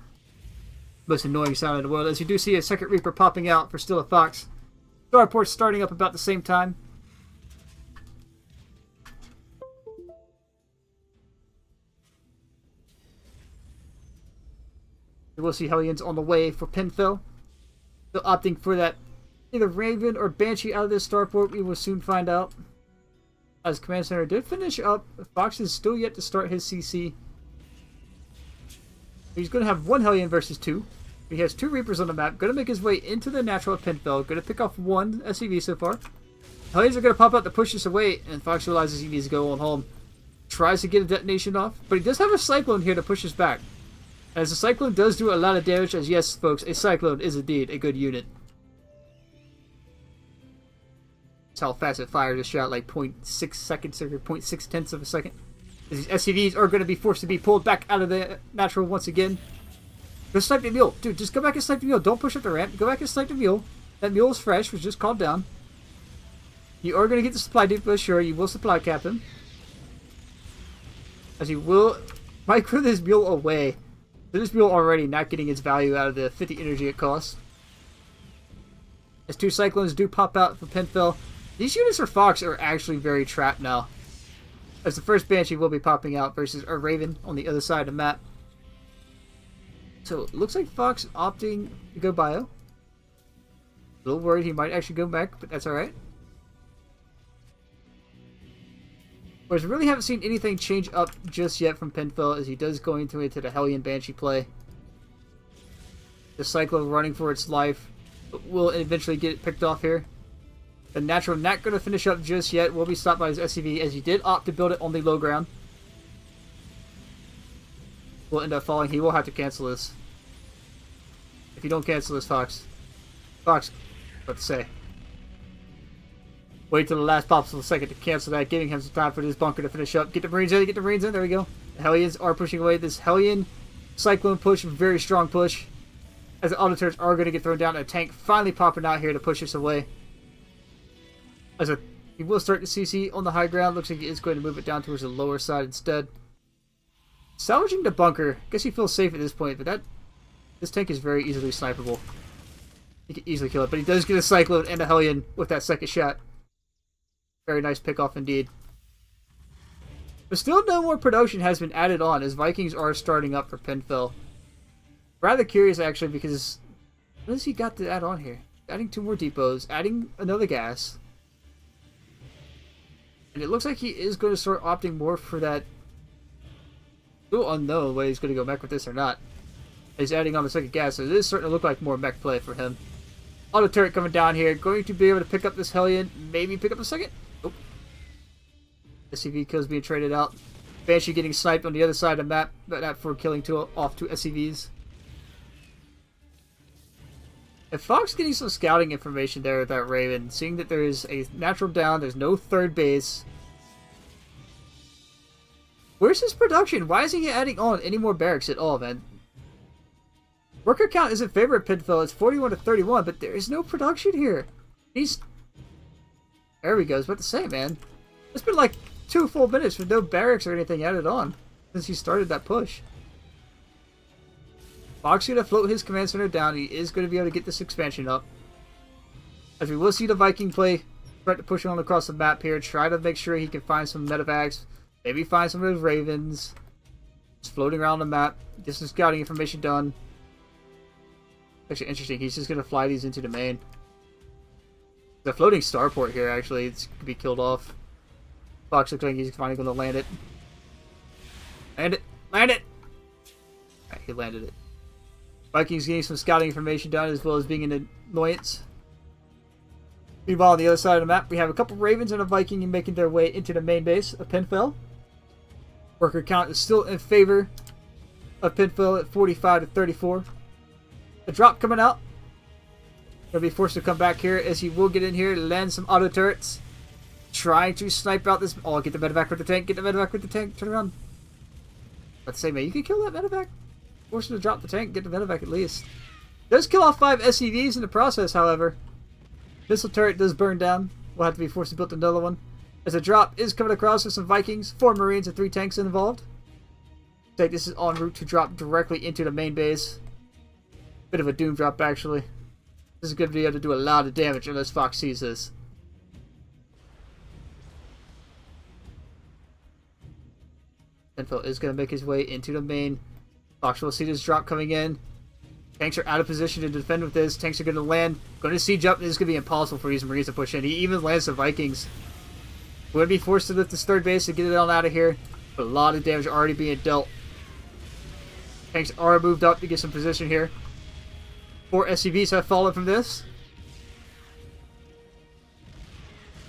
Most annoying sound in the world. As you do see a second Reaper popping out for still a Fox. Starport's starting up about the same time. We will see Hellions on the way for Pinfell. Still opting for that either Raven or Banshee out of this starport. We will soon find out. As Command Center did finish up, Fox is still yet to start his CC. He's going to have one Hellion versus 2. He has 2 Reapers on the map. Going to make his way into the natural Pinfell. Going to pick off 1 SCV so far. Hellions are going to pop out to push this away, and Fox realizes he needs to go on home. Tries to get a detonation off, but he does have a Cyclone here to push us back. As the Cyclone does do a lot of damage, as yes, folks, a Cyclone is indeed a good unit. That's how fast it fires a shot, like 0.6 seconds or 0.6 tenths of a second. These SCVs are going to be forced to be pulled back out of the natural once again. Go snipe the mule. Dude, just go back and snipe the mule. Don't push up the ramp. Go back and snipe the mule. That mule is fresh. Was just calmed down. You are going to get the supply depot, sure. You will supply cap him. As you will micro this mule away. So this mule already not getting its value out of the 50 energy it costs. As 2 Cyclones do pop out for Pinfell. These units for Fox are actually very trapped now. As the first Banshee will be popping out versus a Raven on the other side of the map. So it looks like Fox opting to go bio. A little worried he might actually go back, but that's alright. Whereas we really haven't seen anything change up just yet from Pinfell as he does go into the Hellion Banshee play. The Cyclone running for its life, but will eventually get picked off here. The natural not going to finish up just yet. Will be stopped by his SCV as he did opt to build it on the low ground. Will end up falling. He will have to cancel this. If you don't cancel this, Fox, what to say? Wait till the last possible second to cancel that, giving him some time for this bunker to finish up. Get the Marines in, get the Marines in. There we go. The Hellions are pushing away. This Hellion Cyclone push, very strong push. As the auto turrets are going to get thrown down. A tank finally popping out here to push us away. As a He will start the CC on the high ground. Looks like he is going to move it down towards the lower side instead. Salvaging the bunker. Guess he feels safe at this point, but this tank is very easily sniperable. He can easily kill it, but he does get a Cyclone and a Hellion with that second shot. Very nice pick-off indeed. But still no more production has been added on as Vikings are starting up for Pinfell. Rather curious actually because what has he got to add on here? Adding 2 more depots, adding another gas. And it looks like he is going to start opting more for that. Still unknown whether he's going to go mech with this or not. He's adding on the second gas, so it is starting to look like more mech play for him. Auto turret coming down here, going to be able to pick up this Hellion, maybe pick up the second. Nope. SCV kills being traded out. Banshee getting sniped on the other side of the map, but not for killing off 2 SCVs. And Fox getting some scouting information there with that Raven, seeing that there is a natural down, there's no third base. Where's his production? Why isn't he adding on any more barracks at all, man? Worker count is in favor of Pinfell. It's 41 to 31, but there is no production here. There we go. I was about to say, man. It's been like 2 full minutes with no barracks or anything added on since he started that push. Fox going to float his command center down. He is going to be able to get this expansion up. As we will see the Viking play, start to push on across the map here. Try to make sure he can find some medevacs. Maybe find some of those Ravens. Just floating around the map. Get some scouting information done. Actually interesting. He's just going to fly these into the main. The floating starport here, actually, it's going to be killed off. Fox looks like he's finally going to land it. Land it! Land it! Alright, he landed it. Vikings getting some scouting information done as well as being an annoyance. Meanwhile, on the other side of the map, we have a couple Ravens and a Viking making their way into the main base of Pinfell. Worker count is still in favor of Pinfell at 45 to 34. The drop coming out. He'll be forced to come back here as he will get in here, land some auto turrets. Trying to snipe out this. Oh, get the medevac with the tank. Get the medevac with the tank. Turn around. Let's say, man, you can kill that medevac. Force him to drop the tank. Get the medevac at least. Does kill off 5 SCVs in the process, however. Missile turret does burn down. We'll have to be forced to build another one. As a drop is coming across with some Vikings, 4 Marines and 3 tanks involved. Take this is en route to drop directly into the main base. Bit of a doom drop, actually. This is going to be able to do a lot of damage unless Fox sees this. Pinfell is going to make his way into the main. Fox will see this drop coming in. Tanks are out of position to defend with this. Tanks are going to land. Going to siege up. This is going to be impossible for these Marines to push in. He even lands the Vikings. We're going to be forced to lift this third base to get it on out of here. But a lot of damage already being dealt. Tanks are moved up to get some position here. 4 SCVs have fallen from this.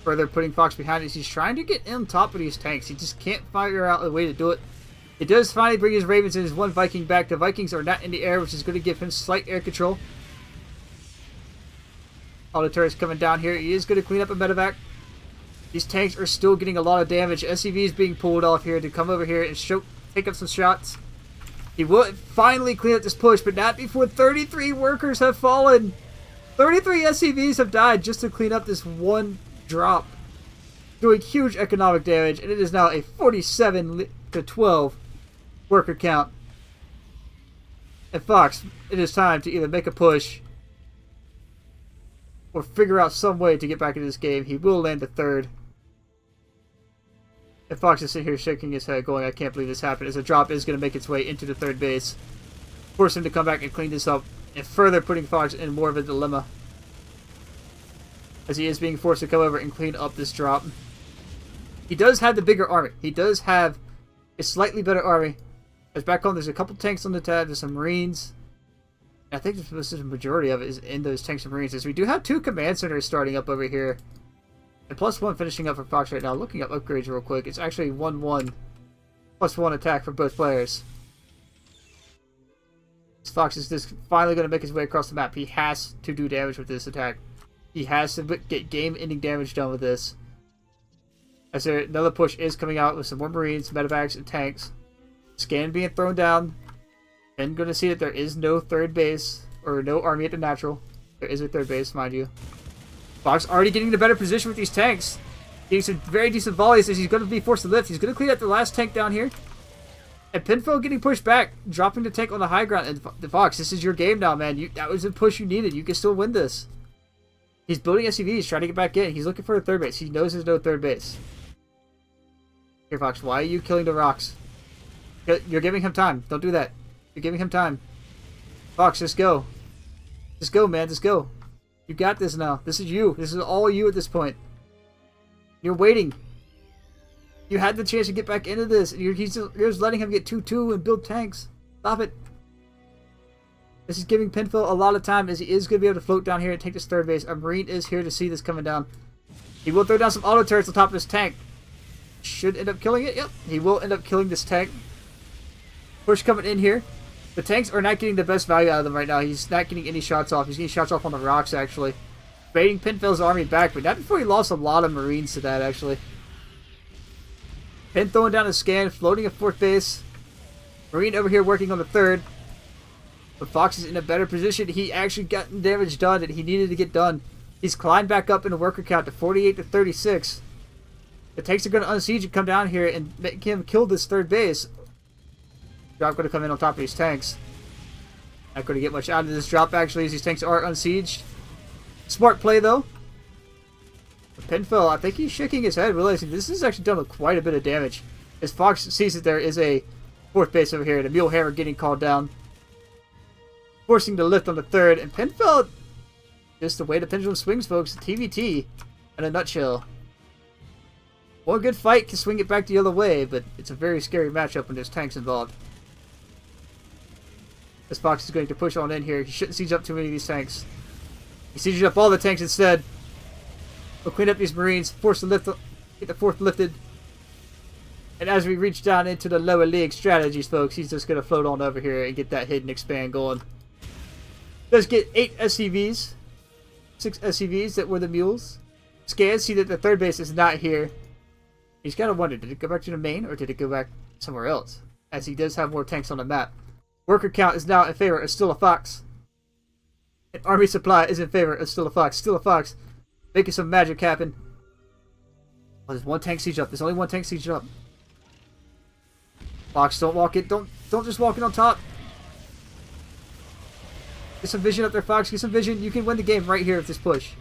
Further putting Fox behind us. He's trying to get on top of these tanks. He just can't figure out a way to do it. It does finally bring his Ravens and his 1 Viking back. The Vikings are not in the air, which is going to give him slight air control. All the turrets coming down here. He is going to clean up a medevac. These tanks are still getting a lot of damage. SCVs being pulled off here to come over here and take up some shots. He will finally clean up this push, but not before 33 workers have fallen. 33 SCVs have died just to clean up this 1 drop. Doing huge economic damage, and it is now a 47 to 12 worker count. And Fox, it is time to either make a push or figure out some way to get back into this game. He will land the 3rd. And Fox is sitting here shaking his head going, I can't believe this happened, as a drop is going to make its way into the 3rd base. Force him to come back and clean this up, and further putting Fox in more of a dilemma, as he is being forced to come over and clean up this drop. He does have the bigger army. He does have a slightly better army. As back home, there's a couple tanks on the tab, there's some Marines. And I think the majority of it is in those tanks and Marines, as we do have 2 command centers starting up over here. And +1 finishing up for Fox right now. Looking up upgrades real quick. It's actually 1-1. +1 attack for both players. Fox is just finally going to make his way across the map. He has to do damage with this attack. He has to get game-ending damage done with this. As another push is coming out with some more Marines, medevacs, and tanks. Scan being thrown down. And going to see that there is no 3rd base, or no army at the natural. There is a 3rd base, mind you. Fox already getting in a better position with these tanks. Getting some very decent volleys as he's going to be forced to lift. He's going to clean up the last tank down here. And Pinfo getting pushed back, dropping the tank on the high ground. And the Fox, this is your game now, man. That was the push you needed. You can still win this. He's building SCVs, trying to get back in. He's looking for a third base. He knows there's no third base. Here, Fox, why are you killing the rocks? You're giving him time. Don't do that. You're giving him time. Fox, just go. Just go, man. Just go. You got this now. This is you. This is all you at this point. You're waiting. You had the chance to get back into this. You're just letting him get 2-2 and build tanks. Stop it. This is giving Pinfo a lot of time as he is going to be able to float down here and take this third base. A Marine is here to see this coming down. He will throw down some auto turrets on top of this tank. Should end up killing it. Yep. He will end up killing this tank. Push coming in here. The tanks are not getting the best value out of them right now. He's not getting any shots off. He's getting shots off on the rocks, actually. Baiting Pinfill's army back, but not before he lost a lot of Marines to that, actually. Pin throwing down a scan, floating a fourth base. Marine over here working on the third. But Fox is in a better position. He actually got damage done that he needed to get done. He's climbed back up in the worker count to 48 to 36. The tanks are going to unsiege and come down here and make him kill this third base. Drop going to come in on top of these tanks. Not going to get much out of this drop, actually, as these tanks are unsieged. Smart play, though. Pinfo, I think he's shaking his head, realizing this has actually done quite a bit of damage. As Fox sees that there is a fourth base over here, the Mule Hammer getting called down. Forcing the lift on the third, and Pinfo, just the way the pendulum swings, folks. TVT in a nutshell. One good fight can swing it back the other way, but it's a very scary matchup when there's tanks involved. This Fox is going to push on in here. He shouldn't siege up too many of these tanks. He sieges up all the tanks instead. We'll clean up these Marines, force the lift, get the fourth lifted. And as we reach down into the lower league strategies, folks, he's just going to float on over here and get that hit and expand going. Does get 8 SCVs. 6 SCVs that were the mules. Scan, see that the third base is not here. He's got to wonder, did it go back to the main or did it go back somewhere else? As he does have more tanks on the map. Worker count is now in favor of Still a Fox. And army supply is in favor of Still a Fox. Still a Fox making some magic happen. Oh, there's one tank siege up. There's only one tank siege up. Fox, don't walk it. Don't just walk it on top. Get some vision up there, Fox. Get some vision. You can win the game right here with this push.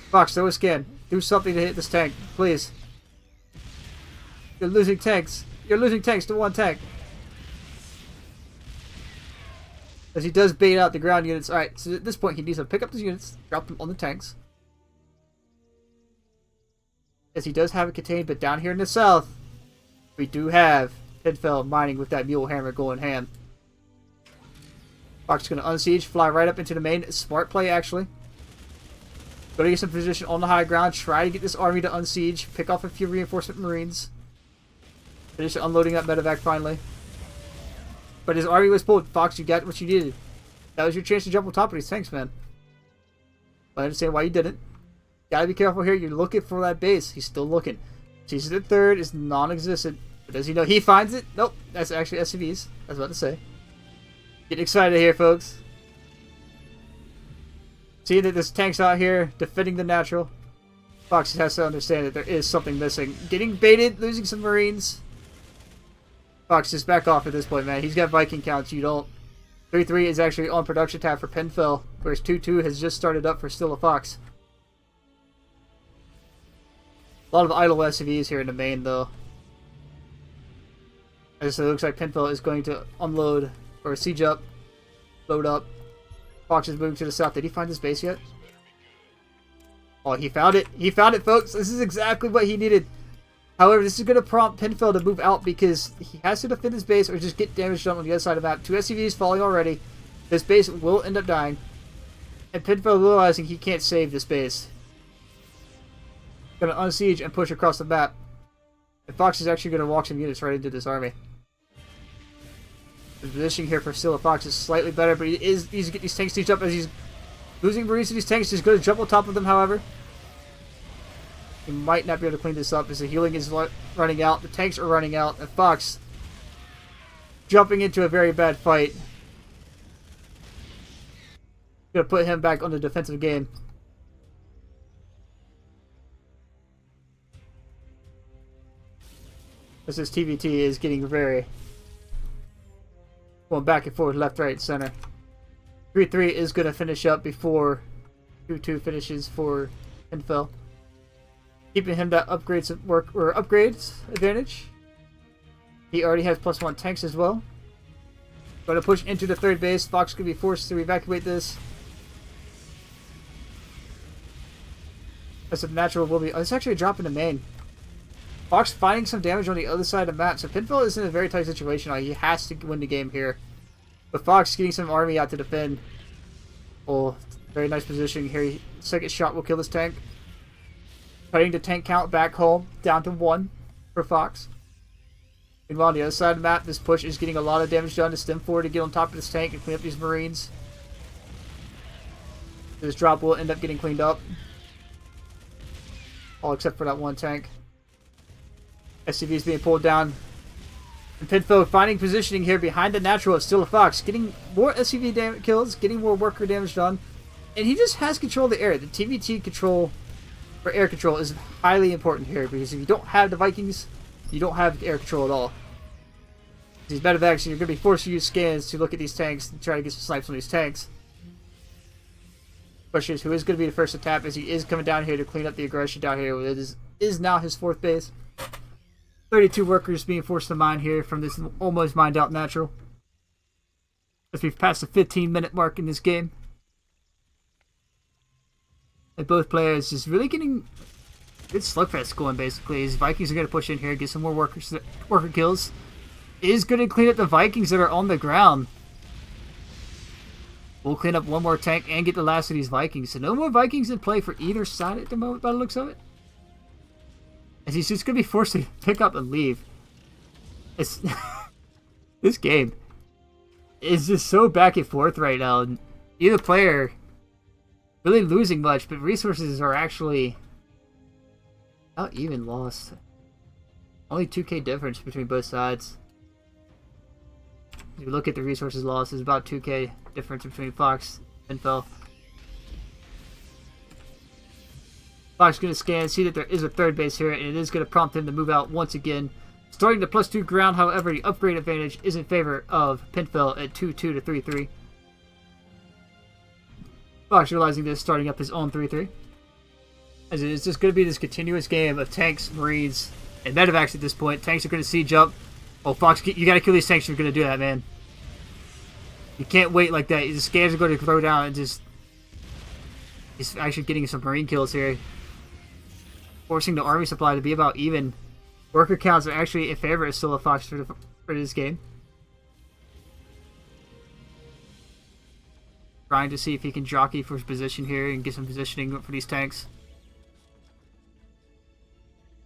Fox, throw a scan. Do something to hit this tank, please. You're losing tanks. You're losing tanks to one tank. As he does bait out the ground units. Alright, so at this point he needs to pick up these units, drop them on the tanks. As he does have it contained, but down here in the south, we do have Pinfell mining with that Mule Hammer going ham. Fox is going to unsiege, fly right up into the main. Smart play, actually. Go to get some position on the high ground, try to get this army to unsiege, pick off a few reinforcement Marines. Finish unloading that medevac finally. But his army was pulled. Fox, you got what you needed. That was your chance to jump on top of these tanks, man. But I understand why you didn't. Gotta be careful here. You're looking for that base. He's still looking. Season the third is non-existent. But does he know he finds it? Nope. That's actually SCVs. I was about to say. Getting excited here, folks. Seeing that there's tanks out here defending the natural. Fox has to understand that there is something missing. Getting baited, losing some Marines. Fox, just back off at this point, man. He's got Viking counts. You don't. 3-3 is actually on production tab for Pinfell, whereas 2-2 has just started up for Still a Fox. A lot of idle SCVs here in the main, though. As it looks like Pinfell is going to unload, or siege up, load up. Fox is moving to the south. Did he find his base yet? Oh, he found it. He found it, folks. This is exactly what he needed. However, this is going to prompt Pinfell to move out because he has to defend his base or just get damage done on the other side of the map. 2 SCVs falling already. This base will end up dying. And Pinfell realizing he can't save this base. Going to unsiege and push across the map. And Fox is actually going to walk some units right into this army. The positioning here for Still a Fox is slightly better, but he needs to get these tanks sieged up as he's losing Marines to these tanks. He's going to jump on top of them, however. He might not be able to clean this up as the healing is running out. The tanks are running out. And Fox jumping into a very bad fight. Gonna put him back on the defensive game. As this TVT is getting very... going back and forth, left, right, center. 3-3 is going to finish up before 2-2 finishes for Infel. Keeping him that upgrades advantage. He already has +1 tanks as well. Going to push into the third base. Fox going to be forced to evacuate this. As a natural will be... Oh, it's actually a drop in the main. Fox finding some damage on the other side of the map. So Pinfell is in a very tight situation. He has to win the game here. But Fox getting some army out to defend. Oh, very nice position here. Second shot will kill this tank. Cutting the tank count back home down to 1 for Fox. Meanwhile, on the other side of the map, this push is getting a lot of damage done to stem forward to get on top of this tank and clean up these Marines. This drop will end up getting cleaned up. All except for that one tank. SCV is being pulled down. And Pinfo finding positioning here behind the natural of still a Fox. Getting more SCV kills, getting more worker damage done. And he just has control of the air. The TVT control for air control is highly important here. Because if you don't have the Vikings, you don't have air control at all. These medevacs, you're going to be forced to use scans to look at these tanks and try to get some snipes on these tanks. Question is, who is going to be the first to tap as he is coming down here to clean up the aggression down here. It is now his 4th base. 32 workers being forced to mine here from this almost mined out natural. As we've passed the 15-minute mark in this game. And both players just really getting good slugfest going basically. As Vikings are going to push in here, get some more worker kills. Is going to clean up the Vikings that are on the ground. We'll clean up one more tank and get the last of these Vikings. So no more Vikings in play for either side at the moment by the looks of it. As he's just going to be forced to pick up and leave. It's this game is just so back and forth right now. Either player really losing much, but resources are actually not even lost. Only 2k difference between both sides. If you look at the resources lost, there's about 2k difference between Fox and Pinfell. Fox is going to scan, see that there is a third base here, and it is going to prompt him to move out once again. Starting the +2 ground, however, the upgrade advantage is in favor of Pinfell at 2-2 to 3-3. Fox realizing this, starting up his own 3-3. As it is just going to be this continuous game of tanks, Marines, and medevacs at this point. Tanks are going to siege up. Oh, Fox, you got to kill these tanks if you're going to do that, man. You can't wait like that. The scans are going to throw down and just... He's actually getting some Marine kills here. Forcing the army supply to be about even. Worker counts are actually in favor of Scylla Fox for this game. Trying to see if he can jockey for his position here and get some positioning for these tanks.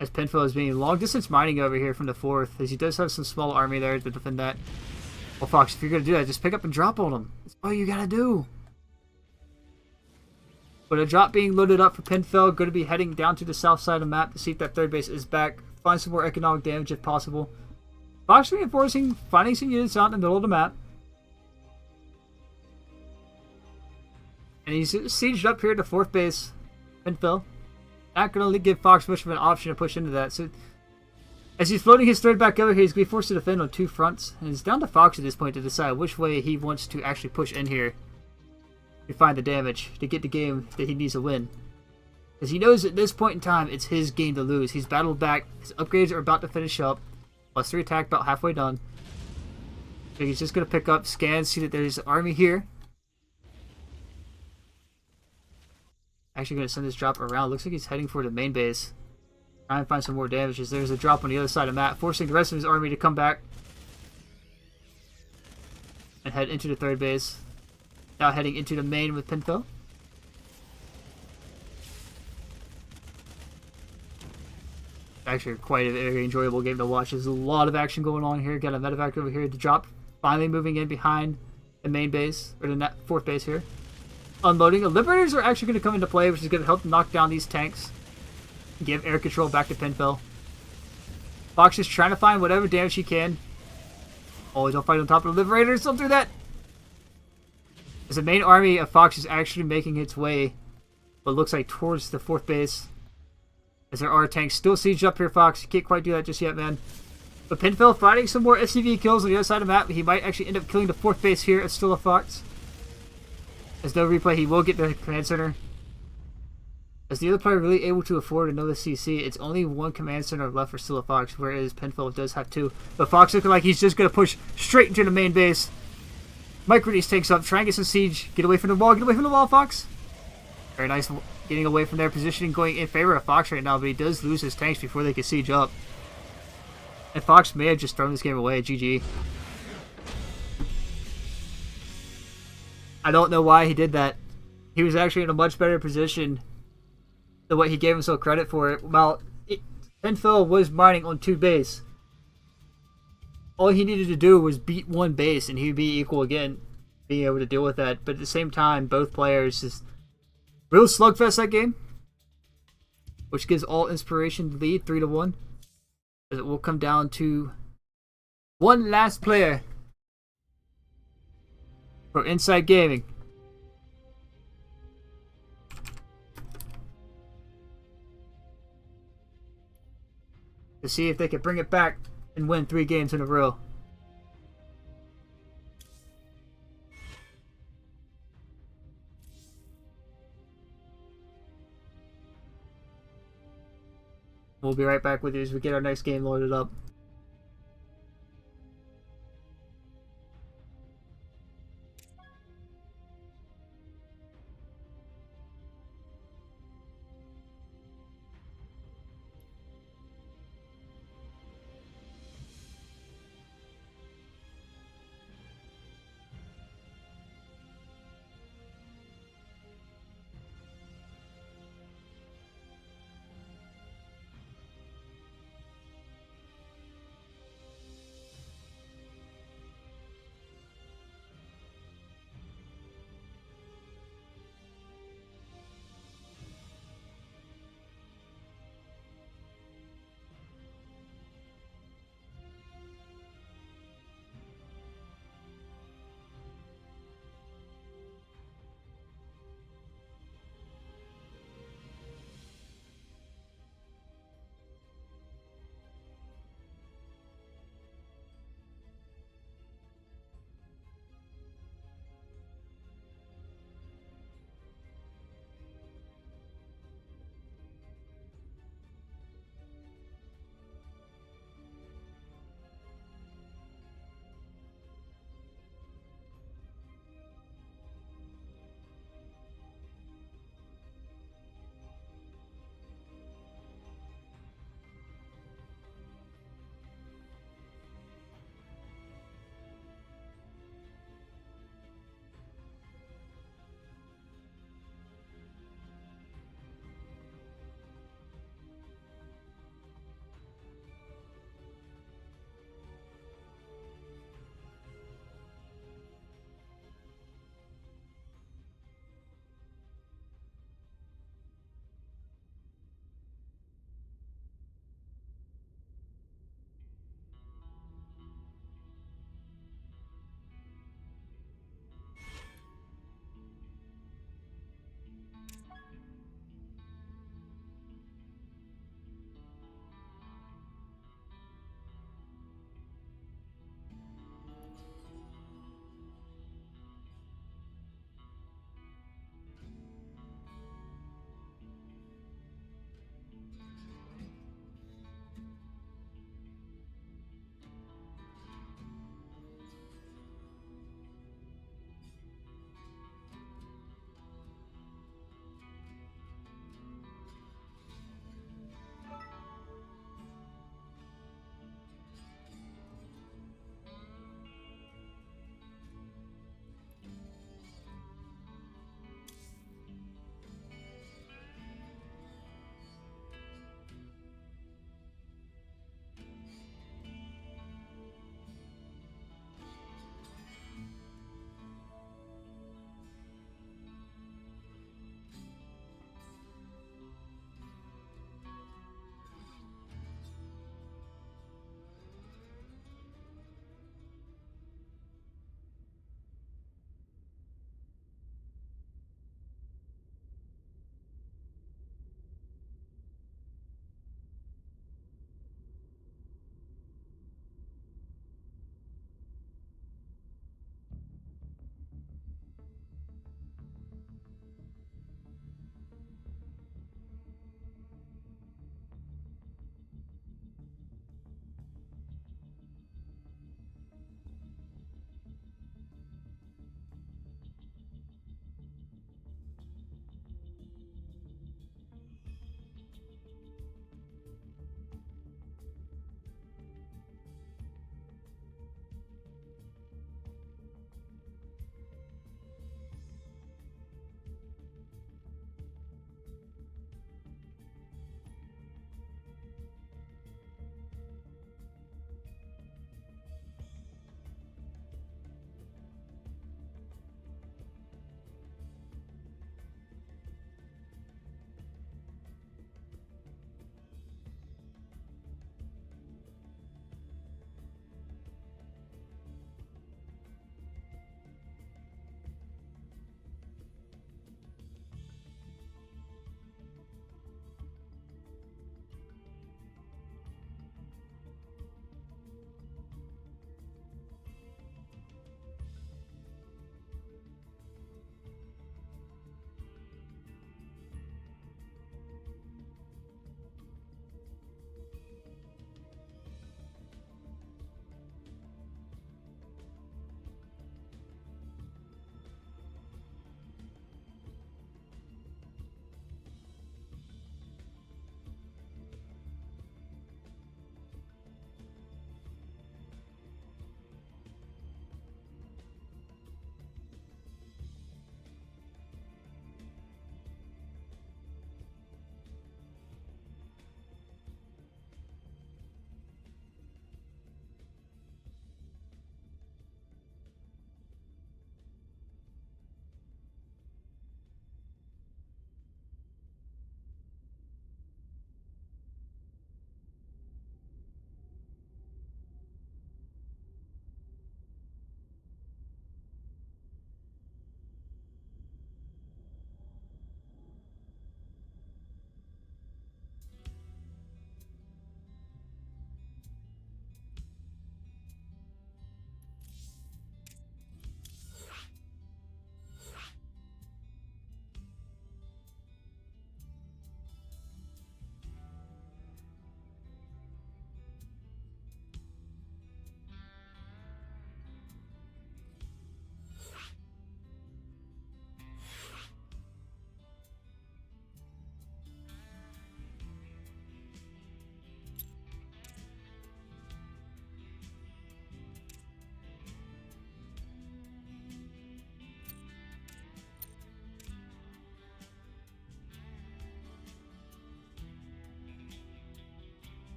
As Pinfo is being long distance mining over here from the 4th, as he does have some small army there to defend that. Well, Fox, if you're going to do that, just pick up and drop on him. That's all you got to do. But a drop being loaded up for Pinfell, going to be heading down to the south side of the map to see if that third base is back. Find some more economic damage if possible. Fox reinforcing, finding some units out in the middle of the map. And he's sieged up here at the 4th base, Pinfell. Not going to give Fox much of an option to push into that. So, as he's floating his third back over here, he's going to be forced to defend on 2 fronts. And it's down to Fox at this point to decide which way he wants to actually push in here to find the damage, to get the game that he needs to win. Because he knows at this point in time, it's his game to lose. He's battled back. His upgrades are about to finish up. +3 attack about halfway done. So he's just going to pick up, scan, see that there's an army here. Actually going to send this drop around. Looks like he's heading for the main base. Try and find some more damages. There's a drop on the other side of the map, forcing the rest of his army to come back and head into the third base. Now heading into the main with Pinfo. Actually, quite a very enjoyable game to watch. There's a lot of action going on here. Got a medevac over here. The drop finally moving in behind the main base, or the 4th base here. Unloading. The Liberators are actually going to come into play, which is going to help knock down these tanks. Give air control back to Pinfell. Fox is trying to find whatever damage he can. Always don't fight on top of the Liberators. Don't do that. As the main army of Fox is actually making its way, what looks like towards the 4th base. As there are tanks still sieged up here, Fox. You can't quite do that just yet, man. But Pinfell finding some more SCV kills on the other side of the map. He might actually end up killing the 4th base here. It's still a Fox. As no replay, he will get the command center. Is the other player really able to afford another CC? It's only 1 command center left for Stilla Fox, whereas Pinfell does have 2. But Fox looking like he's just going to push straight into the main base. Micronese takes up, try and get some siege. Get away from the wall, Fox. Very nice getting away from their positioning, going in favor of Fox right now, but he does lose his tanks before they can siege up. And Fox may have just thrown this game away. GG. I don't know why he did that. He was actually in a much better position than what he gave himself credit for. While Pinfell was mining on 2 base, all he needed to do was beat 1 base and he'd be equal again, being able to deal with that. But at the same time, both players just real slugfest that game, which gives all inspiration the lead 3-1. As it will come down to one last player for Inside Gaming. To see if they can bring it back and win 3 games in a row. We'll be right back with you as we get our next game loaded up.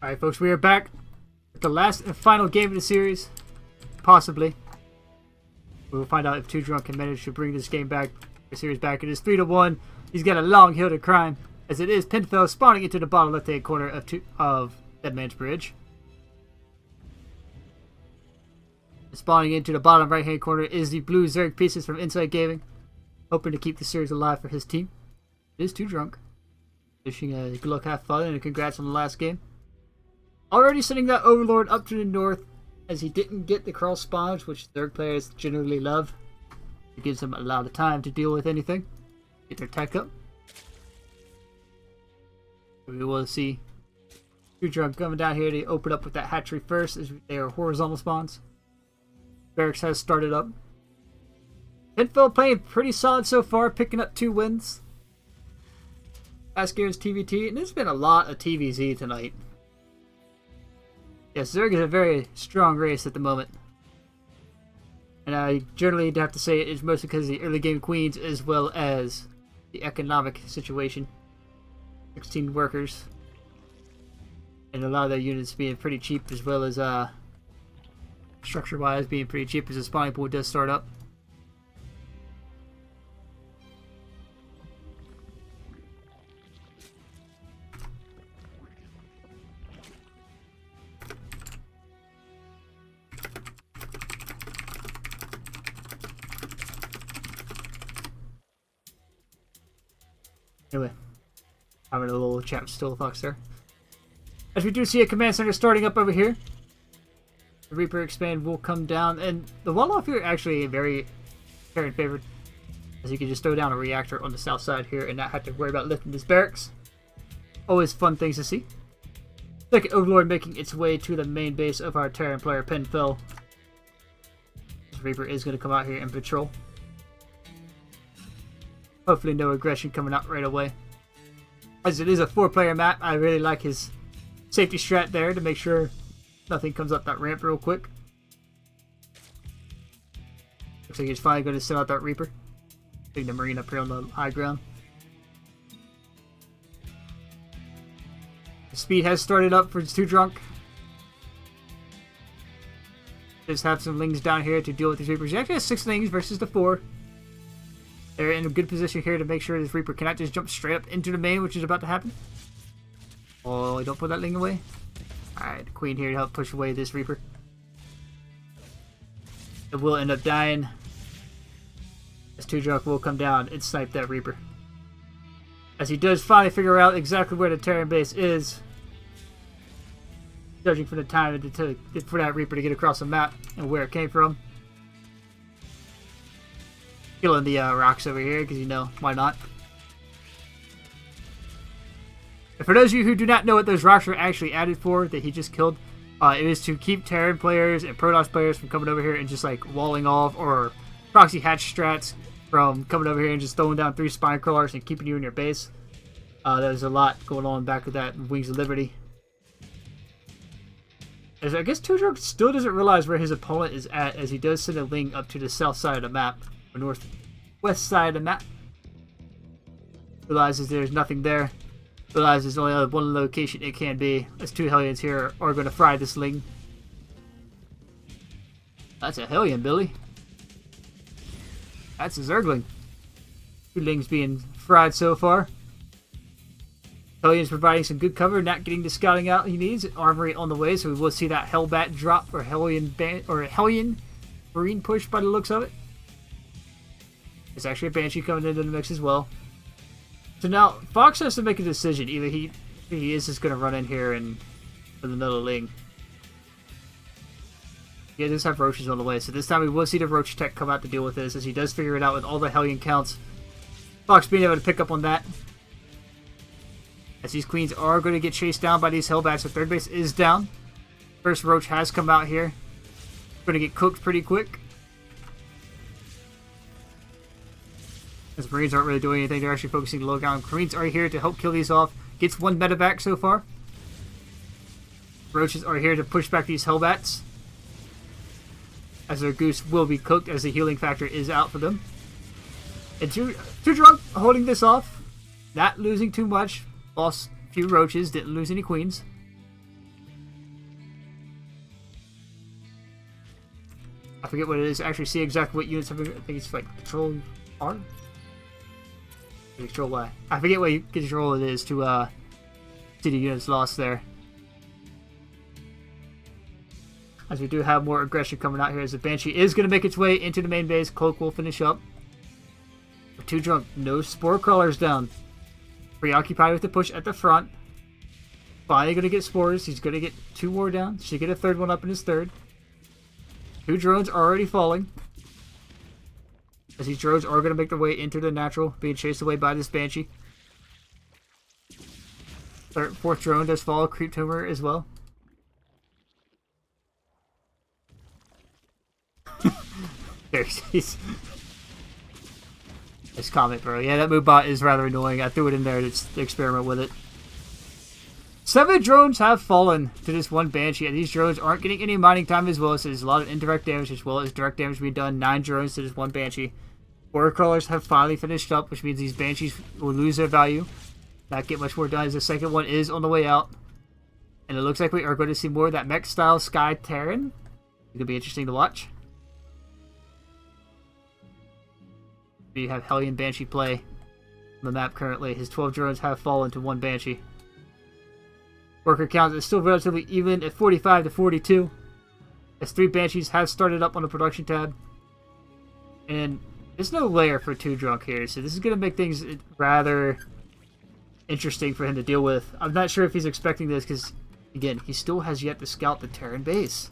Alright, folks, we are back with the last and final game of the series. Possibly. We will find out if Too Drunk can manage to bring this game back, the series back. It is 3-1. He's got a long hill to climb, as it is Pinfell spawning into the bottom left-hand corner of Dead Man's Bridge. Spawning into the bottom right-hand corner is the blue Zerg pieces from Insight Gaming, hoping to keep the series alive for his team. It is Too Drunk. Wishing a good luck, have fun, and a congrats on the last game. Already sending that Overlord up to the north, as he didn't get the cross spawns, which Zerg players generally love. It gives them a lot of time to deal with anything. Get their tech up. We will see Too Drunk coming down here to open up with that hatchery first, as they are horizontal spawns. Barracks has started up. Pinfell playing pretty solid so far, picking up 2 wins. Last game's TVT, and there's been a lot of TVZ tonight. Yes, Zerg is a very strong race at the moment. And I generally have to say it is mostly because of the early game queens as well as the economic situation. 16 workers. And a lot of their units being pretty cheap, as well as structure-wise being pretty cheap as the spawning pool does start up. Anyway, having a little chat with Still Fox there. As we do see a command center starting up over here. The Reaper expand will come down, and the wall off here actually very Terran favored, as you can just throw down a reactor on the south side here and not have to worry about lifting this barracks. Always fun things to see. Second Overlord making its way to the main base of our Terran player Pinfell. This Reaper is going to come out here and patrol. Hopefully no aggression coming out right away. As it is a 4-player map, I really like his safety strat there to make sure nothing comes up that ramp real quick. Looks like he's finally going to send out that Reaper. Taking the Marine up here on the high ground. The speed has started up for Too Drunk. Just have some Lings down here to deal with these Reapers. He actually has 6 Lings versus the 4. They're in a good position here to make sure this Reaper cannot just jump straight up into the main, which is about to happen. Oh, don't put that Ling away. Alright, the Queen here to help push away this Reaper. It will end up dying. As Too Drunk will come down and snipe that Reaper. As he does finally figure out exactly where the Terran base is. Judging from the time for that Reaper to get across the map and where it came from. Killing the rocks over here, because you know, why not? And for those of you who do not know what those rocks were actually added for, that he just killed, it is to keep Terran players and Protoss players from coming over here and just like walling off, or proxy hatch strats from coming over here and just throwing down 3 spine crawlers and keeping you in your base. There's a lot going on back with that Wings of Liberty. As I guess Too Drunk still doesn't realize where his opponent is at, as he does send a Ling up to the south side of the map. Or northwest side of the map. Realizes there's nothing there. Realizes there's only one location it can be. As 2 Hellions here are going to fry this Ling. That's a Hellion, Billy. That's a Zergling. 2 Lings being fried so far. Hellion's providing some good cover, not getting the scouting out he needs. Armory on the way, so we will see that Hellbat drop or Hellion Marine push by the looks of it. There's actually a Banshee coming into the mix as well. So now, Fox has to make a decision. Either he is just going to run in here and with another Ling. He does have Roaches on the way, so this time we will see the Roach tech come out to deal with this, as he does figure it out with all the Hellion counts. Fox being able to pick up on that. As these Queens are going to get chased down by these Hellbats, the third base is down. First Roach has come out here. Going to get cooked pretty quick. As Marines aren't really doing anything, they're actually focusing low ground. Marines are here to help kill these off. Gets 1 medevac so far. Roaches are here to push back these Hellbats, as their Goose will be cooked, as the healing factor is out for them. And Too Drunk holding this off. Not losing too much. Lost a few Roaches, didn't lose any Queens. forget what it is. Actually, see exactly what units. I think it's like Control R, Control Y. I forget what control it is to see the units lost there. As we do have more aggression coming out here, as the Banshee is going to make its way into the main base. Cloak will finish up. We're too drunk. No Spore Crawlers down. Preoccupied with the push at the front. Finally going to get spores. He's going to get 2 more down. Should get a 3rd one up in his 3rd. 2 drones are already falling. As these drones are going to make their way into the natural, being chased away by this Banshee. 4th drone does fall. Creep tumor as well. There he's. Nice comment, bro. Yeah, that move bot is rather annoying. I threw it in there to experiment with it. 7 drones have fallen to this one Banshee, and these drones aren't getting any mining time as well, so there's a lot of indirect damage as well as direct damage being done. 9 drones to this one Banshee. 4 crawlers have finally finished up, which means these Banshees will lose their value. Not get much more done, as the second one is on the way out. And it looks like we are going to see more of that mech-style Sky Terran. It's going to be interesting to watch. You have Hellion Banshee play on the map currently. His 12 drones have fallen to 1 Banshee. Worker count is still relatively even at 45 to 42. As 3 Banshees have started up on the production tab. And there's no layer for 2 drunk here, so this is going to make things rather interesting for him to deal with. I'm not sure if he's expecting this because, again, he still has yet to scout the Terran base.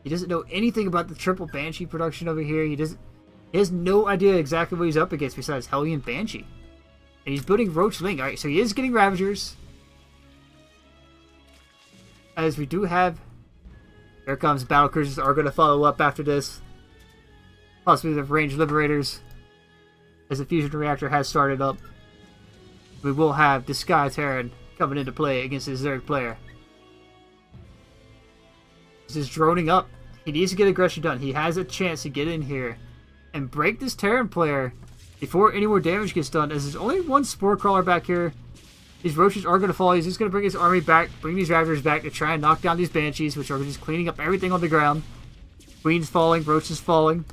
He doesn't know anything about the triple Banshee production over here. He has no idea exactly what he's up against besides Hellion Banshee. And he's building Roach Link. Alright, so he is getting Ravagers. As we do have... Here comes Battle Cruisers are going to follow up after this. Possibly the Range Liberators. As the Fusion Reactor has started up. We will have the Sky Terran coming into play against his Zerg player. This is droning up. He needs to get aggression done. He has a chance to get in here and break this Terran player before any more damage gets done, as there's only 1 Spore Crawler back here. These Roaches are going to fall. He's just going to bring his army back, bring these Raptors back to try and knock down these Banshees, which are just cleaning up everything on the ground. Queen's falling, Roaches falling.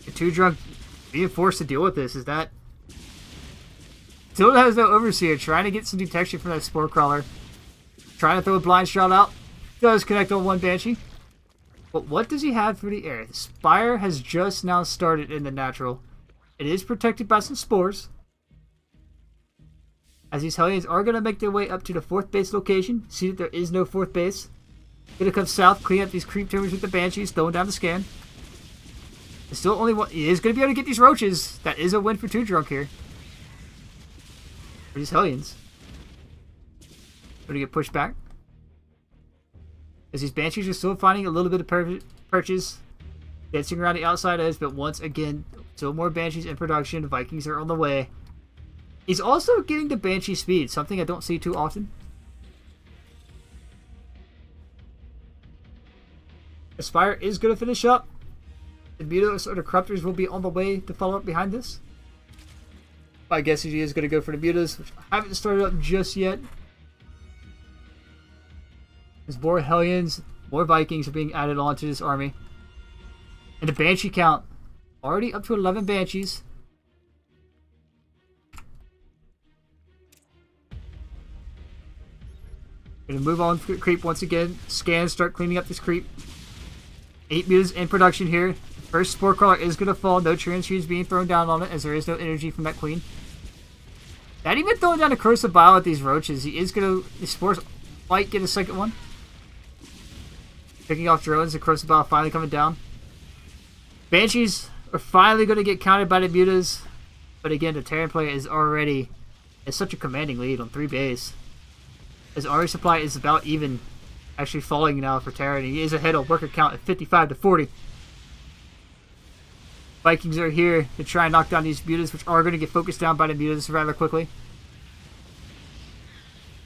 The 2 drunk being forced to deal with this. Is that... Still has no Overseer, trying to get some detection from that Spore Crawler. Trying to throw a blind shot out. Does connect on 1 Banshee. But what does he have for the air? The Spire has just now started in the natural. It is protected by some spores. As these Hellions are going to make their way up to the 4th base location. See that there is no 4th base. Going to come south, clean up these creep tumors with the Banshees, throwing down the scan. There's still only 1. He is going to be able to get these Roaches. That is a win for 2 drunk here. For these Hellions. Going to get pushed back. As these Banshees are still finding a little bit of purchase. Dancing around the outside edge, but once again, still more Banshees in production. Vikings are on the way. He's also getting the Banshee speed, something I don't see too often. Aspire is going to finish up. The Nydus or the Corruptors will be on the way to follow up behind this. I guess he is going to go for the Nydus, which I haven't started up just yet. There's more Hellions, more Vikings are being added on to this army. And the Banshee count, already up to 11 Banshees. Gonna move on to creep once again. Scan, start cleaning up this creep. 8 Nydus in production here. First Spore Crawler is gonna fall. No transfusions being thrown down on it as there is no energy from that Queen. Not even throwing down a Corrosive Bile at these Roaches. He is gonna... The Spores might get a second one. Picking off drones. The Corrosive Bile finally coming down. Banshees are finally gonna get counted by the Nydus. But again, the Terran player is already at such a commanding lead on 3 base. His army supply is about even, actually falling now for Terran. He is ahead on worker count at 55 to 40. Vikings are here to try and knock down these Nydus, which are going to get focused down by the Nydus rather quickly.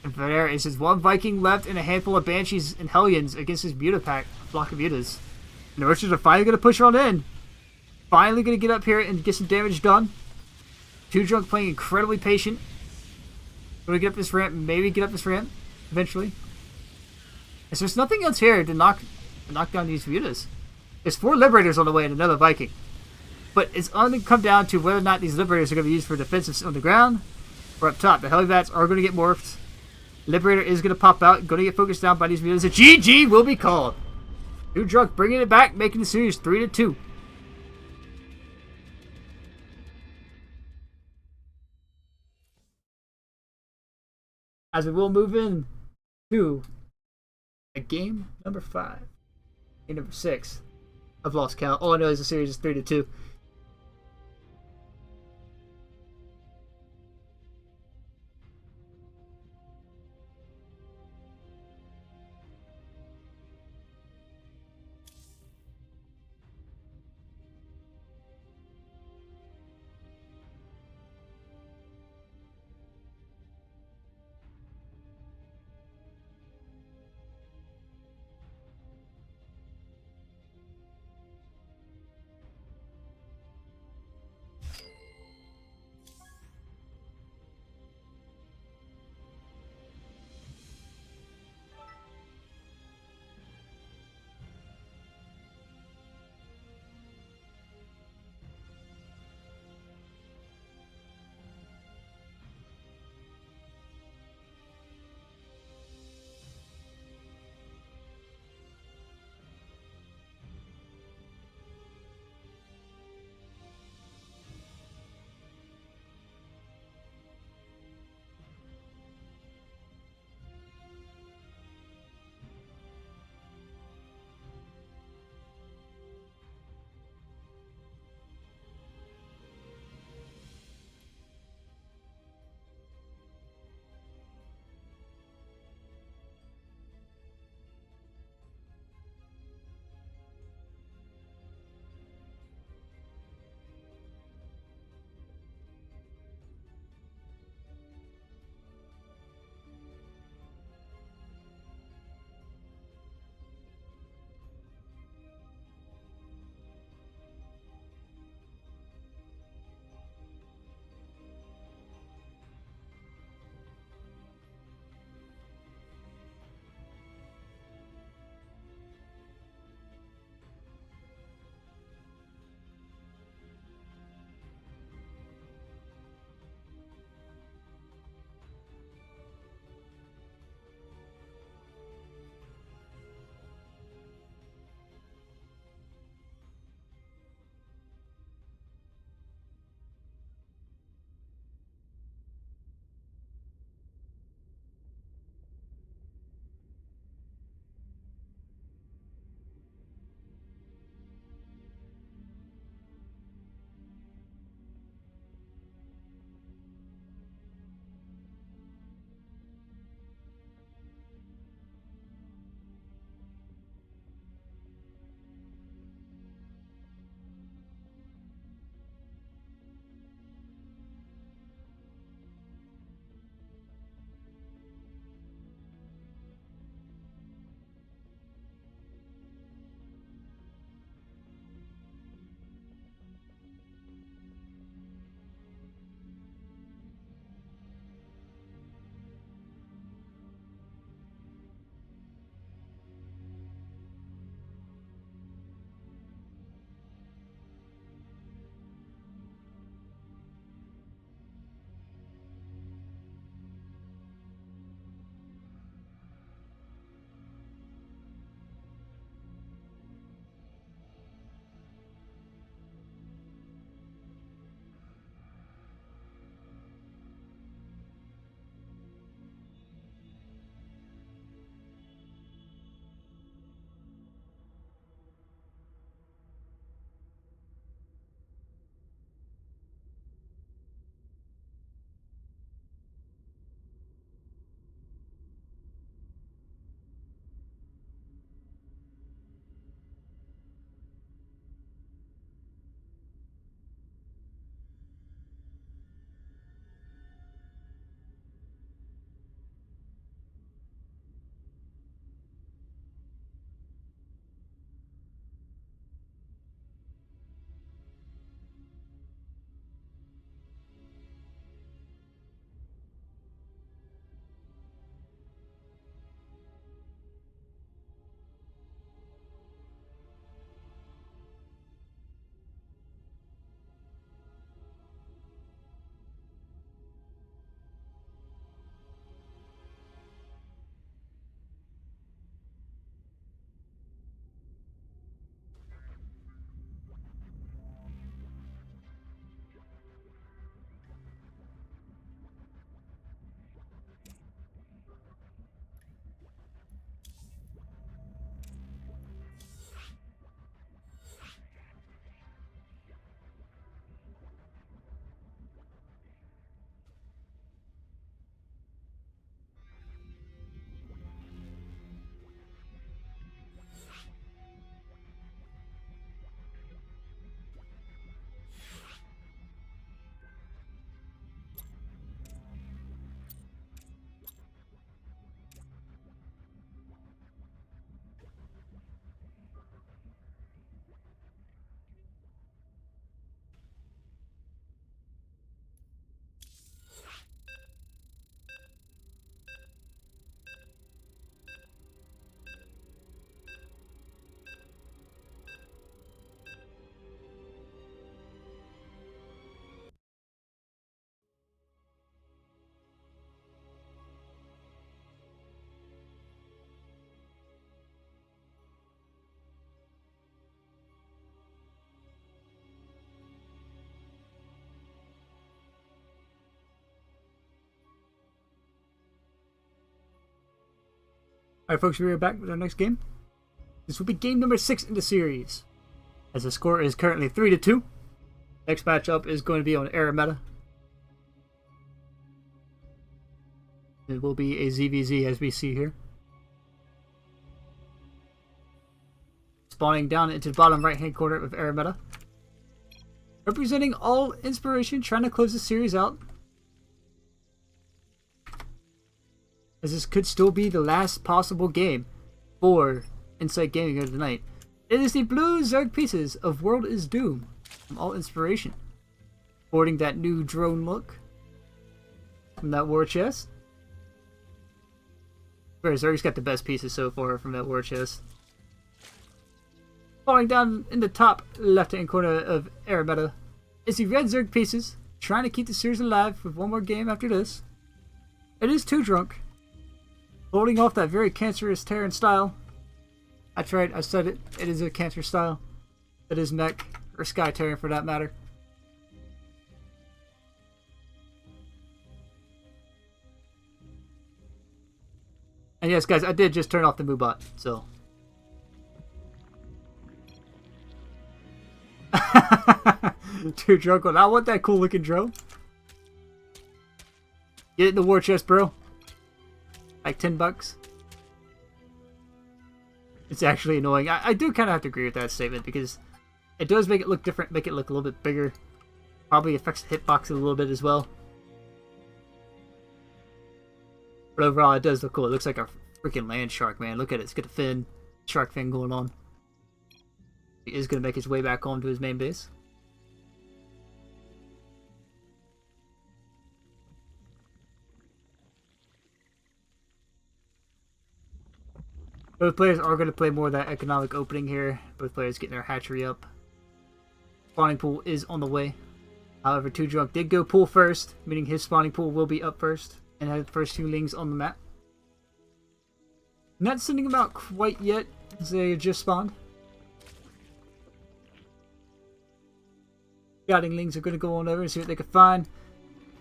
And there is just 1 Viking left and a handful of Banshees and Hellions against his Mutapack, block of Nydus. And the Roaches are finally going to push on in. Finally going to get up here and get some damage done. 2 drunk playing incredibly patient. Going to get up this ramp, maybe get up this ramp eventually. So there's nothing else here to knock down these Mutas. There's 4 Liberators on the way and another Viking. But it's going to come down to whether or not these Liberators are going to be used for defensive on the ground or up top. The Helibats are going to get morphed. Liberator is going to pop out, going to get focused down by these Mutas. A GG will be called. New Drunk bringing it back, making the series 3-2. As we will move in to a game number 5. Game number 6. I've lost count. All I know is the series is 3-2. Alright folks, we are back with our next game. This will be game number 6 in the series. As the score is currently 3-2. Next matchup is going to be on Arameta. It will be a ZVZ as we see here. Spawning down into the bottom right hand corner of Arameta. Representing all inspiration, trying to close the series out. As this could still be the last possible game for Insight Gaming of the night. It is the blue Zerg pieces of World is Doom from All Inspiration. Sporting that new drone look from that war chest. Where Zerg's got the best pieces so far from that war chest. Falling down in the top left hand corner of Arameta is the red Zerg pieces, trying to keep the series alive with one more game after this. It is Too Drunk, holding off that very cancerous Terran style. I tried, I said it, it is a cancer style. It is mech, or Sky Terran for that matter. And yes guys, I did just turn off the Moobot, so. Too drunk on. I want that cool looking drone. Get it in the war chest, bro. Like $10. It's actually annoying. I do kind of have to agree with that statement because it does make it look different, make it look a little bit bigger. Probably affects the hitbox a little bit as well. But overall, it does look cool. It looks like a freaking land shark, man. Look at it. It's got a fin, shark fin going on. He is going to make his way back home to his main base. Both players are going to play more of that economic opening here. Both players getting their hatchery up. Spawning pool is on the way. However, Too Drunk did go pool first, meaning his spawning pool will be up first and have the first 2 lings on the map. Not sending them out quite yet, as they just spawned. Scouting lings are going to go on over and see what they can find.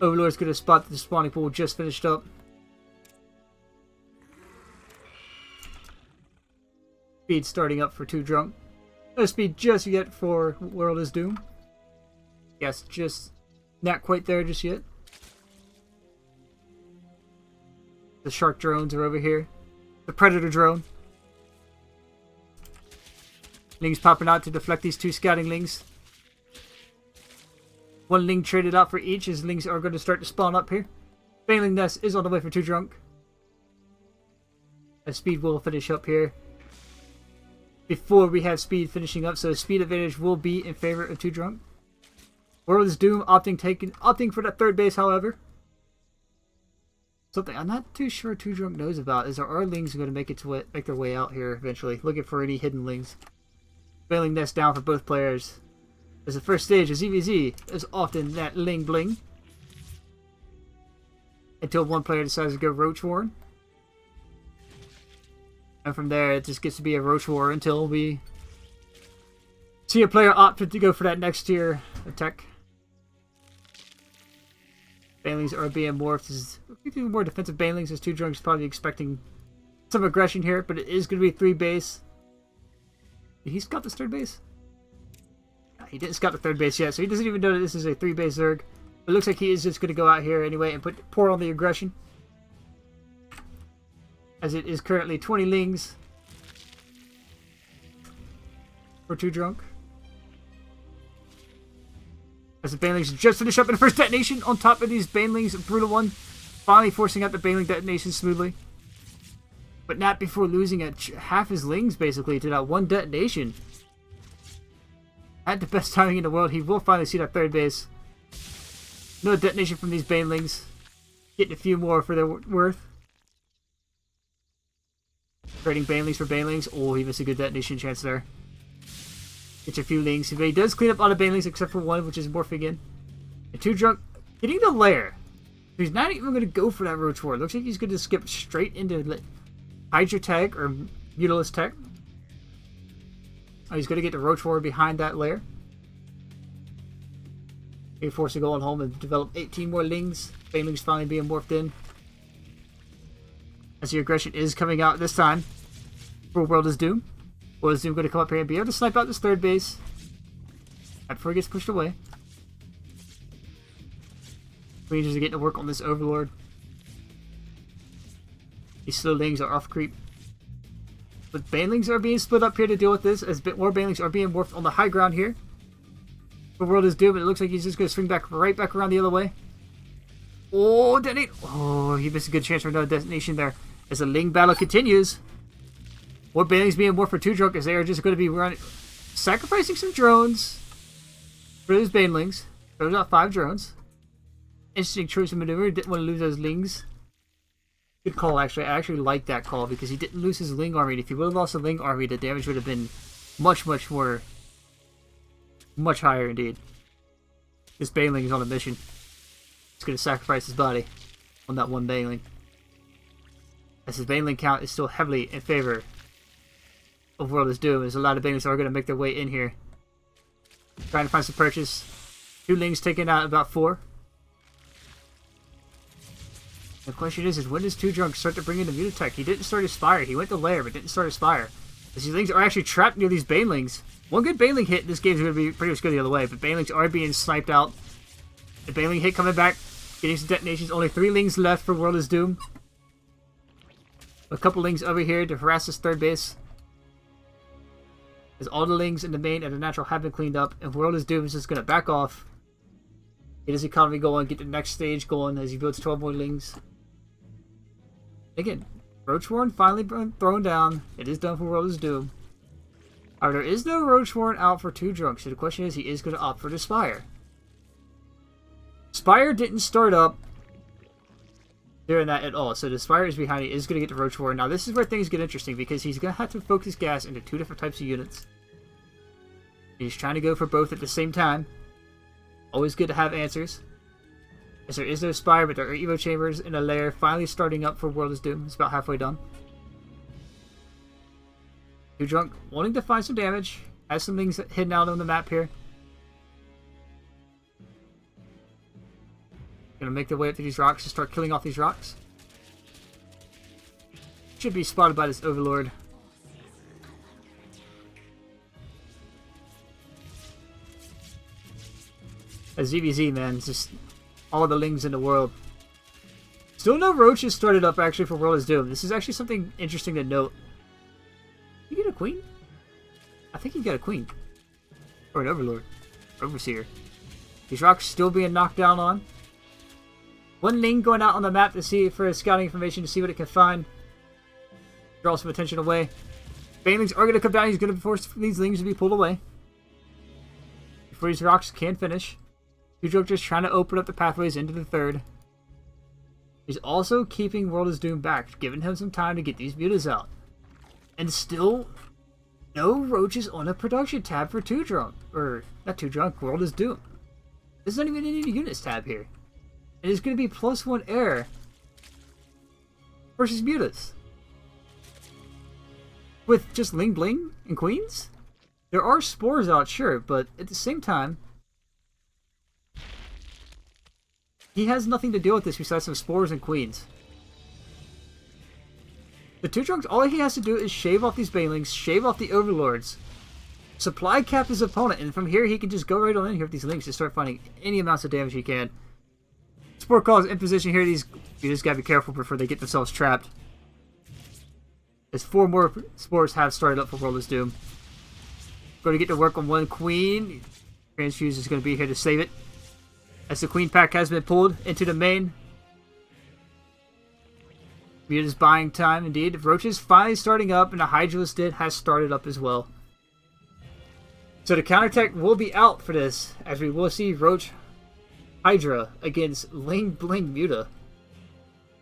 Overlord's going to spot that the spawning pool just finished up. Speed starting up for Too Drunk. No speed just yet for World is Doom. Yes, just not quite there just yet. The shark drones are over here. The predator drone. Lings popping out to deflect these 2 scouting lings. 1 ling traded out for each as lings are going to start to spawn up here. Failing Nest is on the way for Too Drunk. As speed will finish up here before we have speed finishing up, so speed advantage will be in favor of Too Drunk. World is Doom opting for that 3rd base, however. Something I'm not too sure Too Drunk knows about is our lings going to make their way out here eventually, looking for any hidden lings. Failing Nest down for both players. As the first stage of ZVZ is often that ling bling. Until one player decides to go Roach Warren. And from there, it just gets to be a Roach War until we see a player opt to go for that next tier attack. Banelings are being morphed as more defensive Banelings, as Too Drunk is probably expecting some aggression here, but it is going to be 3 base. Did he scout this 3rd base? No, he didn't scout the 3rd base yet, so he doesn't even know that this is a 3 base Zerg. It looks like he is just going to go out here anyway and pour on the aggression. As it is currently 20 lings for Too Drunk. As the Banelings just finish up in the first detonation on top of these Banelings, Brutal One finally forcing out the Baneling detonation smoothly. But not before losing half his lings basically to that 1 detonation. At the best timing in the world, he will finally see that 3rd base. No detonation from these Banelings. Getting a few more for their worth. Trading Banelings for Banelings. Oh, he missed a good detonation chance there. Gets a few lings. But he does clean up all the Banelings except for 1, which is morphing in. And Too Drunk getting the lair. He's not even going to go for that Roach War. Looks like he's going to skip straight into Hydra Tech or Mutalisk Tech. Oh, he's going to get the Roach War behind that lair. He's forced to go on home and develop 18 more lings. Banelings finally being morphed in. As the aggression is coming out this time for World is Doom. World is Doom going to come up here and be able to snipe out this third base before he gets pushed away. Rangers are getting to work on this Overlord. These slowlings are off creep. But banelings are being split up here to deal with this, as a bit more banelings are being morphed on the high ground here. The World is Doom, but it looks like he's just going to swing back right back around the other way. Oh, detonate! Oh, he missed a good chance for another detonation there. As the Ling battle continues, more banelings being morphed for 2 drunk, as they are just going to be sacrificing some drones for those banelings. Throws out 5 drones. Interesting choice of maneuver. Didn't want to lose those Lings. Good call, actually. I actually like that call because he didn't lose his Ling army. If he would have lost the Ling army, the damage would have been much higher indeed. This Baneling is on a mission. He's going to sacrifice his body on that one Baneling. As his Baneling count is still heavily in favor of World is Doom. There's a lot of Banelings that are going to make their way in here. Trying to find some purchase. 2 Lings taking out about 4. The question is when does 2 Drunk start to bring in the Mutatech? He didn't start his Spire. He went to Lair, but didn't start his Spire. These Lings are actually trapped near these Banelings. One good Baneling hit, this game's going to be pretty much good the other way, but Banelings are being sniped out. The Baneling hit coming back, getting some detonations. Only 3 Lings left for World is Doom. A couple Lings over here to harass this third base. As all the Lings in the main and the natural have been cleaned up, and World is Doom is just going to back off. Get his economy going, get the next stage going as he builds 12 more Lings. Again, Roach Warren finally thrown down. It is done for World is Doom. However, there is no Roach Warren out for 2 Drunk, so the question is he is going to opt for the Spire. Spire didn't start up during that at all, so the Spire is behind. He is going to get the Roach Warren. Now this is where things get interesting because he's going to have to focus gas into 2 different types of units. He's trying to go for both at the same time. Always good to have answers. As there is no Spire, but there are Evo Chambers in a lair finally starting up for World is Doom. It's about halfway done. 2 Drunk wanting to find some damage. Has some things hidden out on the map here. Gonna make their way up to these rocks to start killing off these rocks. Should be spotted by this Overlord. A ZVZ, man, it's just all the Lings in the world. Still no Roaches started up actually for World is Doom. This is actually something interesting to note. You get a Queen? I think you got a Queen. Or an Overlord. Overseer. These rocks still being knocked down on. One Ling going out on the map to see for scouting information to see what it can find. Draw some attention away. Banelings are going to come down. He's going to force these Lings to be pulled away before these rocks can finish. 2 Drunk just trying to open up the pathways into the third. He's also keeping World is Doom back, giving him some time to get these mutas out. And still, no Roaches on a production tab for 2 Drunk. Or, not 2 Drunk, World is Doom. There's not even any units tab here. And it's going to be +1 air versus mutas. With just Ling Bling and Queens? There are spores out, sure, but at the same time, he has nothing to deal with this besides some spores and Queens. The 2 Drunks, all he has to do is shave off these Banelings, shave off the Overlords, supply cap his opponent, and from here he can just go right on in here with these Lings and start finding any amounts of damage he can. Spore Call is in position here. You just gotta be careful before they get themselves trapped. As 4 more spores have started up for World is Doom. Going to get to work on one Queen. Transfuse is going to be here to save it. As the Queen pack has been pulled into the main. Muta is buying time indeed. Roaches finally starting up, and the Hydralisk has started up as well. So the counterattack will be out for this, as we will see Roach Hydra against Ling Bling Muta.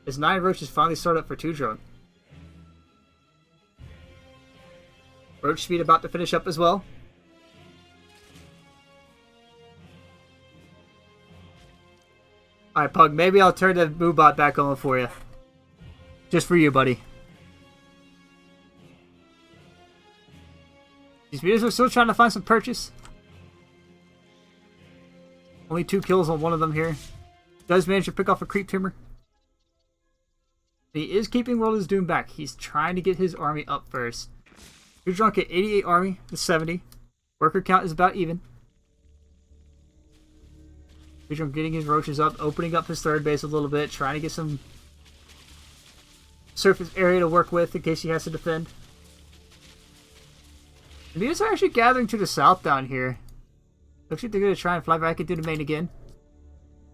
As 9 Roaches finally start up for 2 Drunk. Roach speed about to finish up as well. Alright, Pug, maybe I'll turn the Moobot back on for you. Just for you, buddy. These mutas are still trying to find some purchase. Only 2 kills on one of them here. Does manage to pick off a creep tumor. He is keeping World is Doom back. He's trying to get his army up first. Two Drunk at 88 army to 70. Worker count is about even. Two Drunk getting his roaches up, opening up his third base a little bit, trying to get some surface area to work with in case he has to defend. The Nydus are actually gathering to the south down here. Looks like they're going to try and fly back into the main again.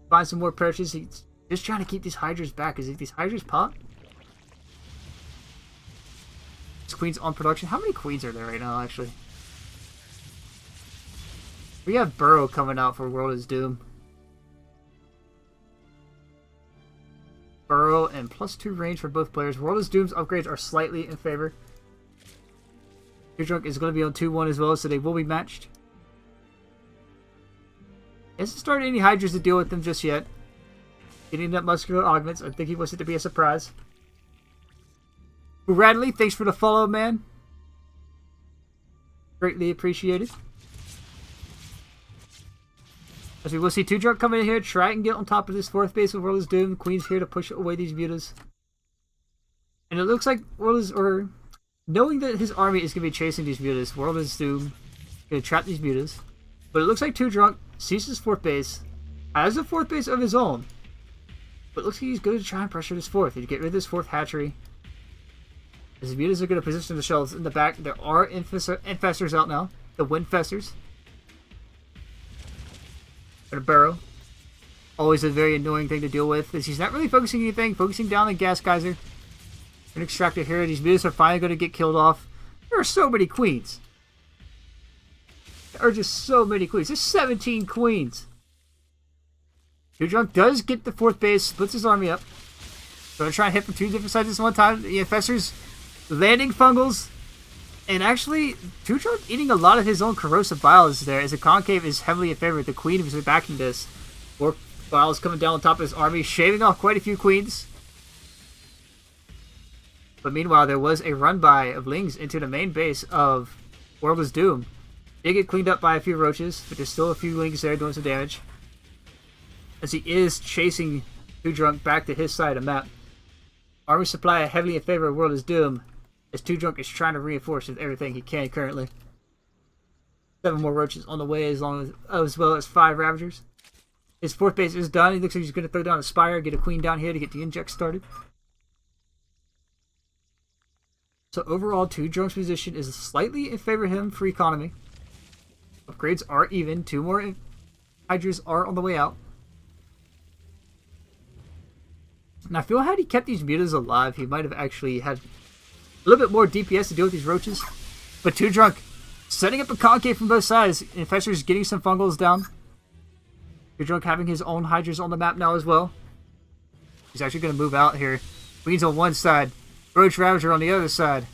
Find some more perches. He's just trying to keep these Hydras back. Is it these Hydras pop? This Queen's on production. How many Queens are there right now, actually? We have Burrow coming out for World is Doom. Burrow and +2 range for both players. World is Doom's upgrades are slightly in favor. Two Drunk is going to be on 2-1 as well, so they will be matched. He hasn't started any Hydras to deal with them just yet. Getting that muscular augments. I think he wants it to be a surprise. Radley, thanks for the follow, man. Greatly appreciated. As we will see Two Drunk coming in here, try and get on top of this fourth base with World is Doom. The Queen's here to push away these mutas. And it looks like World is, or knowing that his army is going to be chasing these mutas, World is Doom going to trap these mutas. But it looks like Two Drunk sees his fourth base, has a fourth base of his own. But it looks like he's going to try and pressure this fourth, and get rid of this fourth hatchery. As the mutas are going to position themselves in the back, there are infestors out now. The Windfesters. Or Burrow. Always a very annoying thing to deal with. Is he's not really focusing anything, focusing down the Gas Geyser. An extractor here. These mutas are finally going to get killed off. There are so many queens. There are just so many queens. There's 17 queens. Two Drunk does get the fourth base, splits his army up. Going to try and hit from two different sides this one time. The Infestors landing fungals. And actually, Two Drunk eating a lot of his own corrosive biles there, as the Concave is heavily in favor. The Queen is backing this. More biles coming down on top of his army, shaving off quite a few queens. But meanwhile, there was a run-by of Lings into the main base of World is Doom. They get cleaned up by a few roaches, but there's still a few Lings there doing some damage. As he is chasing Two Drunk back to his side of the map. Army supply heavily in favor of World is Doom, as Two Drunk is trying to reinforce with everything he can currently. 7 more roaches on the way, as well as 5 Ravagers. His fourth base is done. He looks like he's going to throw down a Spire, get a Queen down here to get the inject started. So overall, Two Drunk's position is slightly in favor of him for economy. Upgrades are even. 2 more Hydras are on the way out. And I feel had he kept these mutas alive, he might have actually had a little bit more DPS to deal with these roaches. But Two Drunk setting up a concave from both sides. Infestors getting some fungals down. Two Drunk having his own Hydras on the map now as well. He's actually going to move out here. Queens on one side. Roach Ravager on the other side.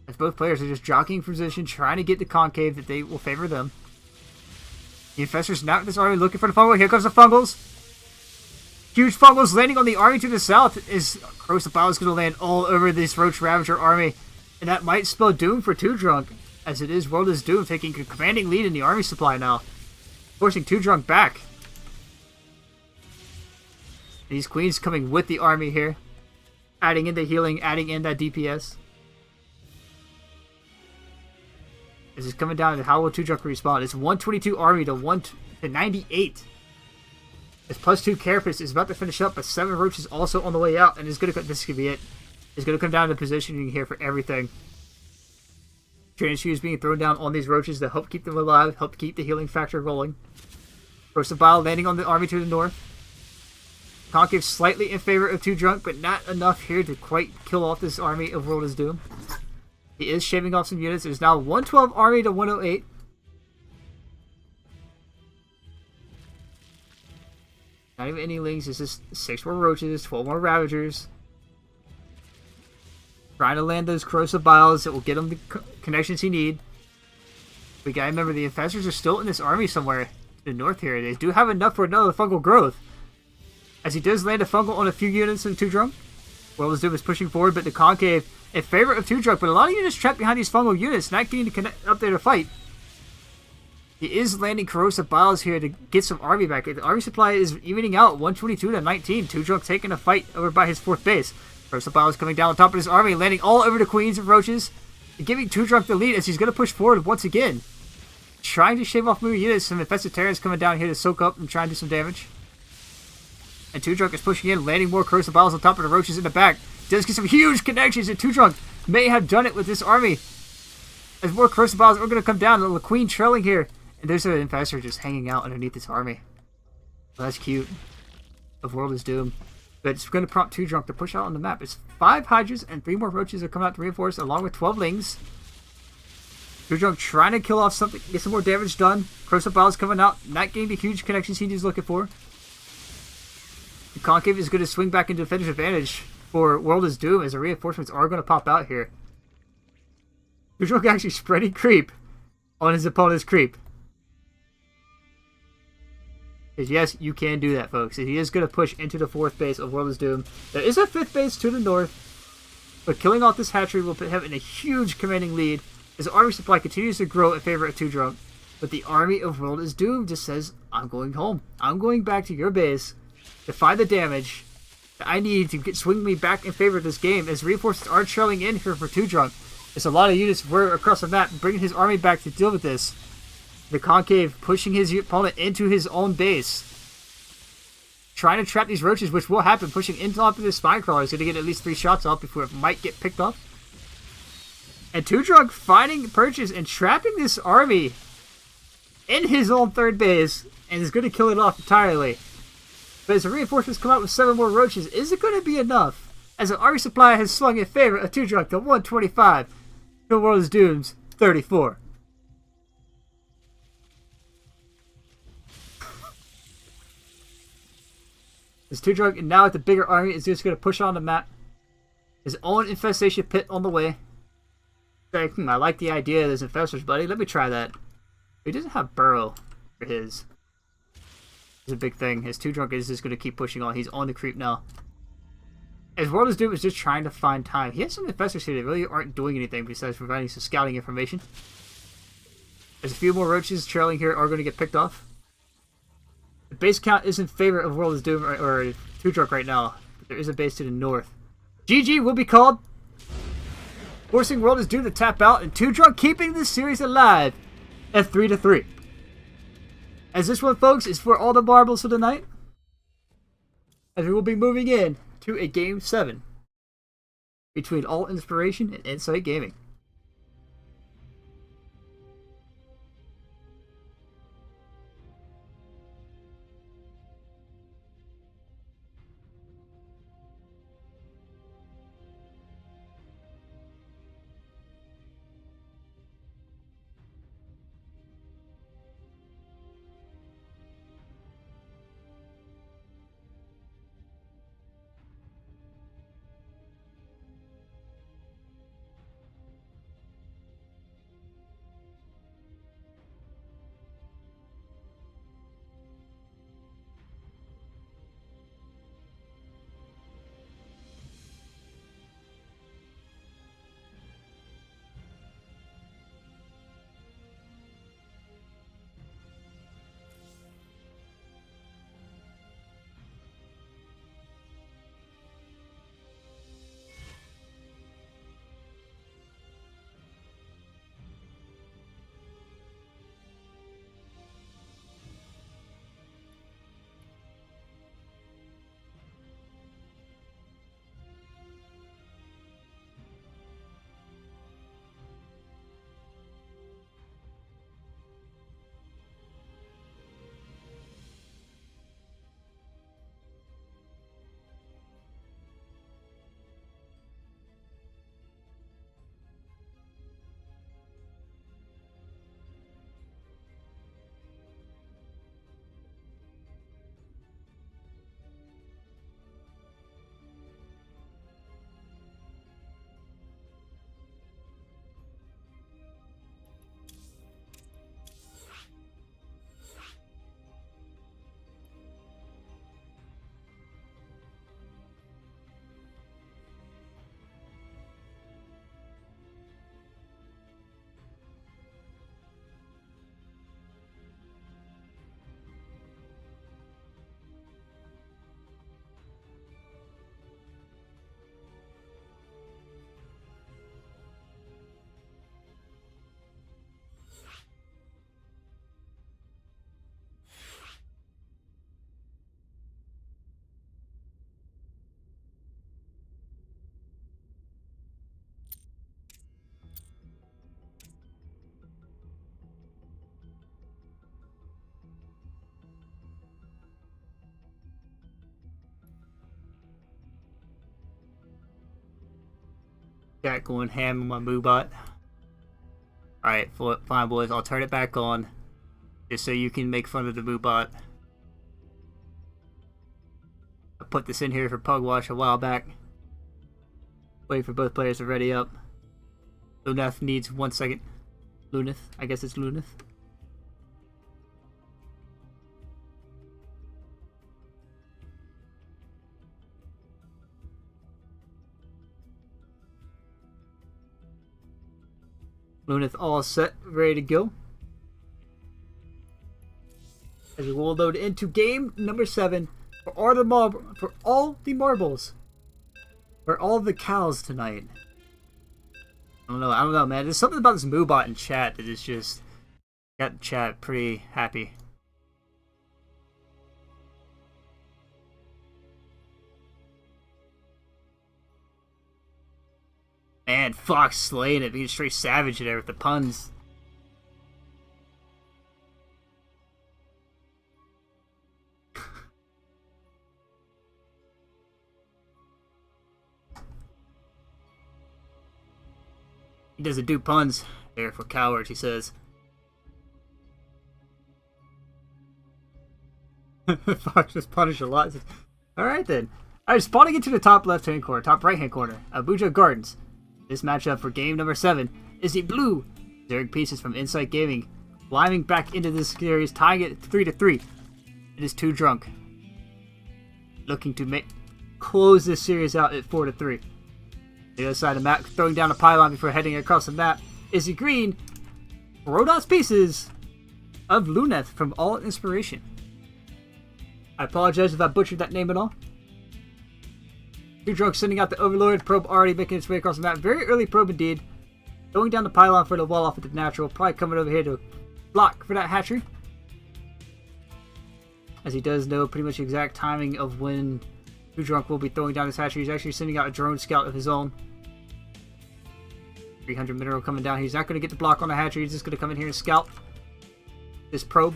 As both players are just jockeying for position, trying to get the concave that they will favor them. The Infestors now this army looking for the fungal. Here comes the fungals. Huge fungals landing on the army to the south. Is Corrosive Bile is going to land all over this Roach Ravager army. And that might spell doom for Two Drunk, as it is World is Doom taking a commanding lead in the army supply now. Forcing Two Drunk back. These Queens coming with the army here. Adding in the healing, adding in that DPS. This is coming down to how will Two Drunk respawn. It's 122 army to 98. This +2 Carapace is about to finish up, but 7 Roaches also on the way out, and it's gonna this could be it. It's gonna come down to positioning here for everything. Training shoes being thrown down on these Roaches to help keep them alive, help keep the healing factor rolling. Corrosive Bile landing on the army to the north. Concave slightly in favor of Two Drunk, but not enough here to quite kill off this army of World is Doom. He is shaving off some units. There's now 112 army to 108. Not even any Lings. It's just 6 more Roaches, 12 more Ravagers. Trying to land those Corrosive Biles that will get him the connections he need. We gotta remember the Infestors are still in this army somewhere to the north here. They do have enough for another fungal growth. As he does land a fungal on a few units in Two Drunk. World is Doom is pushing forward, but the Concave in favor of Two Drunk. But a lot of units trapped behind these fungal units, not getting to connect up there to fight. He is landing corrosive biles here to get some army back. The army supply is evening out 122 to 19. Two Drunk taking a fight over by his 4th base. Corrosive biles coming down on top of his army, landing all over the Queens of Roaches, and giving Two Drunk the lead as he's going to push forward once again. Trying to shave off moving units. Some infested Terrans coming down here to soak up and try and do some damage. And Two Drunk is pushing in, landing more corrosive biles on top of the Roaches in the back. Does get some huge connections, and Two Drunk may have done it with this army. As more corrosive biles are going to come down, the Queen trailing here. And there's an infestor just hanging out underneath this army. Well, that's cute. Of World is Doom. But it's going to prompt Two Drunk to push out on the map. It's 5 Hydras and 3 more Roaches are coming out to reinforce, along with 12 Lings. Two Drunk trying to kill off something, get some more damage done. Corrosive biles coming out, not getting the huge connections he was looking for. The Concave is going to swing back into defender's advantage for World is Doom, as the reinforcements are going to pop out here. Two Drunk actually spreading creep on his opponent's creep. Because yes, you can do that, folks. And he is going to push into the 4th base of World is Doom. There is a 5th base to the north, but killing off this hatchery will put him in a huge commanding lead as the army supply continues to grow in favor of Two Drunk. But the army of World is Doom just says, I'm going home. I'm going back to your base to find the damage that I need to swing me back in favor of this game, as reinforcements are trailing in here for Two Drunk. There's a lot of units across the map bringing his army back to deal with this. The Concave pushing his opponent into his own base. Trying to trap these Roaches, which will happen. Pushing into top of this Spine Crawler is going to get at least 3 shots off before it might get picked up. And Two Drunk finding purchase and trapping this army in his own 3rd base. And is going to kill it off entirely. But as the reinforcements come out with 7 more Roaches, is it going to be enough? As the army supply has swung in favor of Two Drunk to 125. The World is Doom's 34. This Two Drunk, and now with the bigger army, is just going to push on the map. His own infestation pit on the way. Like, I like the idea of this infestors, buddy. Let me try that. He doesn't have burrow for his. It's a big thing. His Two Drunk is just going to keep pushing on. He's on the creep now. As World is Doom is just trying to find time. He has some infestors here that really aren't doing anything besides providing some scouting information. There's a few more Roaches trailing here are going to get picked off. The base count is in favor of World is Doom or Two Drunk right now. But there is a base to the north. GG will be called, forcing World is Doom to tap out, and Two Drunk keeping this series alive at 3-3. As this one, folks, is for all the marbles of the night, as we will be moving in to a Game 7 between All Inspiration and Insight Gaming. Chat going ham on my Moobot. Alright, fine boys, I'll turn it back on. Just so you can make fun of the Moobot. I put this in here for Pugwash a while back. Waiting for both players to ready up. Luneth needs 1 second. Luneth, I guess it's Luneth. Luneth all set, ready to go. As we will load into game number 7 for all the marbles. For all the cows tonight. I don't know, man. There's something about this Moobot in chat that is just got the chat pretty happy. Man, Fox slaying it, being straight savage there with the puns. He doesn't do puns. There for cowards, he says. Fox was punished a lot. Alright then. Alright, spawning into the top left-hand corner, top right-hand corner, Abuja Gardens. This matchup for game number 7 is the blue Zerg Pieces from Insight Gaming, climbing back into this series, tying it 3-3. It is Too Drunk, looking to close this series out at 4-3. The other side of the map, throwing down a pylon before heading across the map, is the green Rhodos Pieces of Luneth from All Inspiration. I apologize if I butchered that name at all. Too Drunk sending out the Overlord. Probe already making its way across the map. Very early probe indeed. Going down the pylon for the wall off with the natural. Probably coming over here to block for that hatchery. As he does know pretty much the exact timing of when Too Drunk will be throwing down this hatchery. He's actually sending out a drone scout of his own. 300 mineral coming down. He's not going to get the block on the hatchery. He's just going to come in here and scout this probe.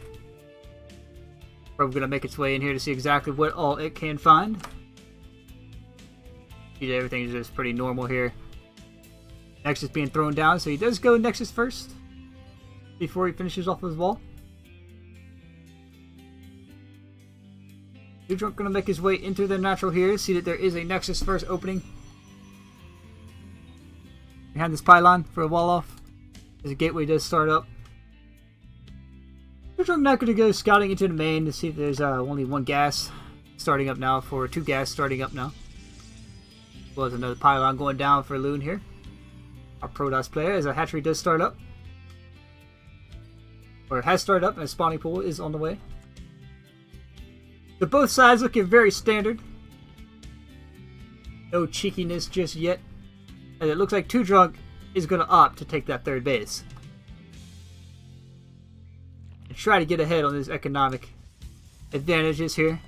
Probe going to make its way in here to see exactly what all it can find. Everything is just pretty normal here. Nexus being thrown down, so he does go Nexus first before he finishes off his wall. Too Drunk going to make his way into the natural here. See that there is a Nexus first opening behind this pylon for a wall off. As a gateway does start up. Too Drunk not going to go scouting into the main to see if there's only one gas starting up now, for 2 gas starting up now. Well, there's another pylon going down for Loon here. Our Protoss player, as a hatchery does start up. Or it has started up, and a spawning pool is on the way. So both sides looking very standard. No cheekiness just yet. And it looks like Too Drunk is going to opt to take that 3rd base. And try to get ahead on his economic advantages here.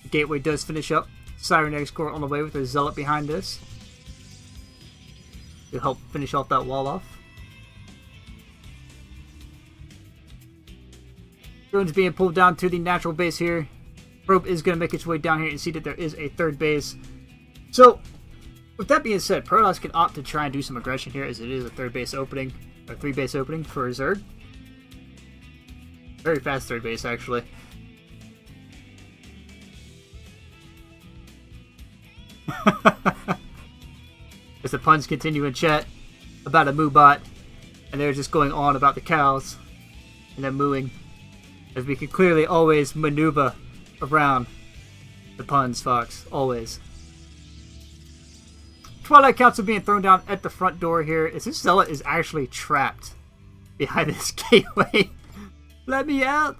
The gateway does finish up. Siren Escort on the way with a Zealot behind this to help finish off that wall off. Drone's being pulled down to the natural base here. Probe is going to make its way down here and see that there is a 3rd base. So, with that being said, Protoss can opt to try and do some aggression here, as it is a 3rd base opening, or 3 base opening for Zerg. Very fast 3rd base, actually. As the puns continue in chat about a Moobot, and they're just going on about the cows and them mooing, as we can clearly always maneuver around the puns, Fox, always. Twilight Council being thrown down at the front door here, as this Zealot is actually trapped behind this gateway. Let me out!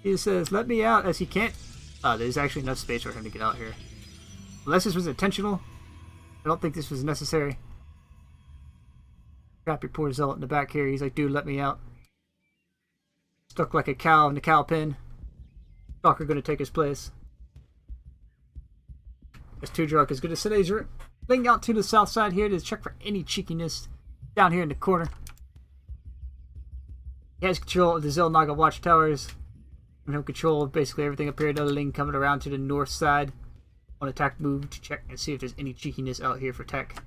He says, let me out, as he can't. There's actually enough space for him to get out here. Unless this was intentional, I don't think this was necessary. Trap your poor Zealot in the back here. He's like, dude, let me out. Stuck like a cow in the cow pen. Stalker going to take his place. As Too Drunk is going to send a link out to the south side here to check for any cheekiness down here in the corner. He has control of the Zelnaga watchtowers. And he'll control basically everything up here. Another link coming around to the north side on attack move to check and see if there's any cheekiness out here for tech.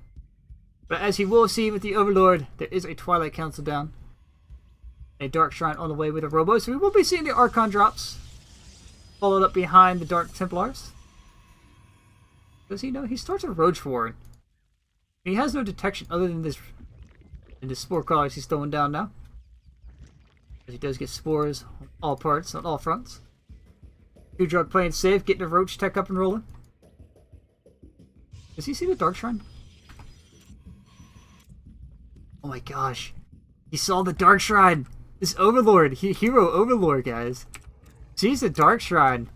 But as you will see with the Overlord, there is a Twilight Council down. A Dark Shrine on the way with a Robo, so we will be seeing the Archon drops. Followed up behind the Dark Templars. Does he know? He starts a Roach Ward. He has no detection other than this and the Spore Collars he's throwing down now. As he does get spores on all parts, on all fronts. Two Drug playing safe, getting the Roach tech up and rolling. Does he see the Dark Shrine? Oh my gosh. He saw the Dark Shrine! This Overlord, Hero Overlord, guys. Sees the Dark Shrine.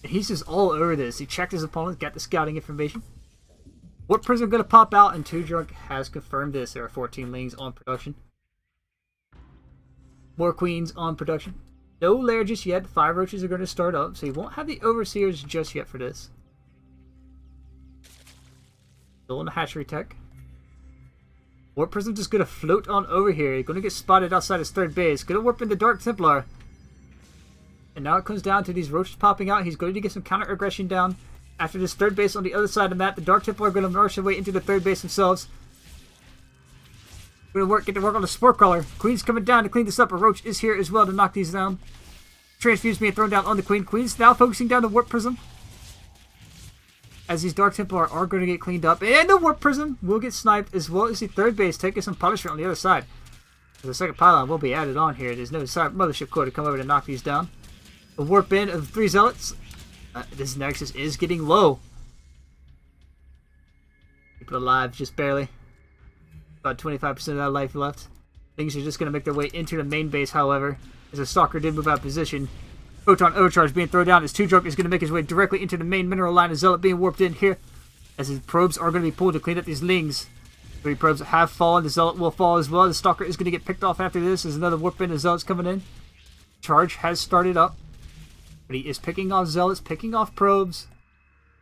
And he's just all over this. He checked his opponent, got the scouting information. What Prism gonna pop out? And Two Drunk has confirmed this. There are 14 Lings on production. More Queens on production. No Lair just yet. 5 Roaches are going to start up, so you won't have the Overseers just yet for this. Still in the hatchery tech. Warp Prism just going to float on over here. He's going to get spotted outside his third base. Going to warp into Dark Templar. And now it comes down to these Roaches popping out. He's going to get some counter aggression down. After this third base on the other side of the map, the Dark Templar are going to march their way into the third base themselves. Going to get to work on the Spore Crawler. Queen's coming down to clean this up. A Roach is here as well to knock these down. Transfuse being thrown down on the Queen. Queen's now focusing down the Warp Prism. As these Dark Templar are going to get cleaned up. And the Warp Prism will get sniped, as well as the third base taking some punishment on the other side. The second pylon will be added on here. There's no Mothership Core to come over to knock these down. A Warp in of 3 Zealots. This Nexus is getting low. Keep it alive just barely. About 25% of that life left. Things are just going to make their way into the main base, however. As a Stalker did move out of position. Photon Overcharge being thrown down as Two Drunk is going to make his way directly into the main mineral line. A Zealot being warped in here. As his probes are going to be pulled to clean up these Lings. 3 probes have fallen. The Zealot will fall as well. The Stalker is going to get picked off after this. There's another warp in. The Zealot's coming in. Charge has started up. But he is picking off Zealots, picking off probes.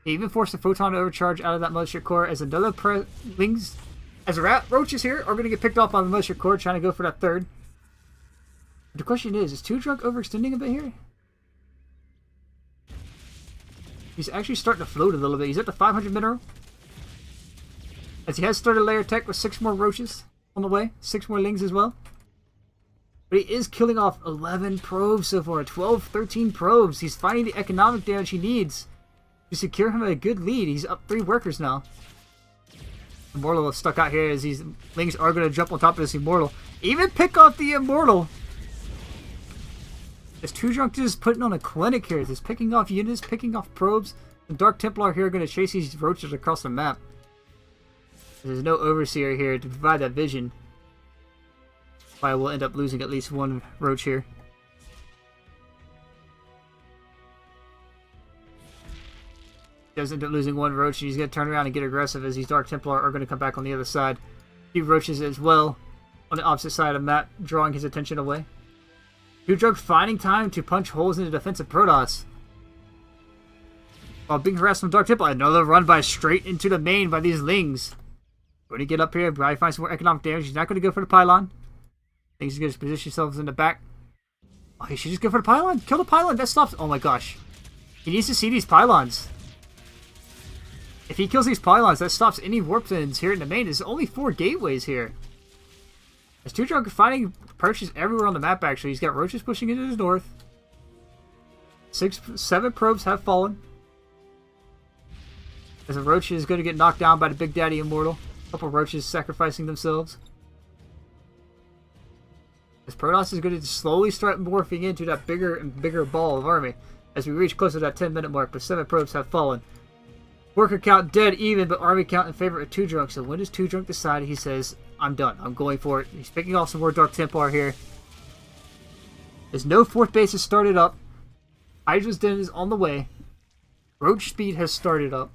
He even forced a Photon Overcharge out of that Mothership Core as another Lings. As Roaches here are going to get picked off on the Mothership Core, trying to go for that third. But the question is Two Drunk overextending a bit here? He's actually starting to float a little bit. He's at the 500 mineral. As he has started Lair Tech with 6 more Roaches on the way. 6 more Lings as well. But he is killing off 11 probes so far. 12, 13 probes. He's finding the economic damage he needs to secure him a good lead. He's up 3 workers now. Immortal is stuck out here as these Lings are going to jump on top of this Immortal. Even pick off the Immortal. As Two Drunk just putting on a clinic here. Just picking off units, picking off probes. The Dark Templar here are going to chase these Roaches across the map. There's no Overseer here to provide that vision. Probably will end up losing at least 1 Roach here. He does end up losing 1 Roach, and he's going to turn around and get aggressive as these Dark Templar are going to come back on the other side. 2 Roaches as well on the opposite side of the map, drawing his attention away. Two Drunk finding time to punch holes in the defensive Protoss. While being harassed from Dark Templar, another run by straight into the main by these Lings. Going to get up here, probably find some more economic damage. He's not going to go for the pylon. He's going to position himself in the back. Oh, he should just go for the pylon. Kill the pylon. That stops. Oh my gosh. He needs to see these pylons. If he kills these pylons, that stops any warp ins here in the main. There's only 4 gateways here. As Two Drunk finding perches everywhere on the map, actually. He's got Roaches pushing into the north. 7 probes have fallen. As a Roach is going to get knocked down by the Big Daddy Immortal. A couple Roaches sacrificing themselves. As Protoss is going to slowly start morphing into that bigger and bigger ball of army. As we reach closer to that 10-minute mark, the 7 probes have fallen. Worker count dead even, but army count in favor of Two Drunk. So when does Two Drunk decide? He says, I'm done. I'm going for it. He's picking off some more Dark Templar here. There's no 4th base has started up. Hydra's Den is on the way. Roach speed has started up.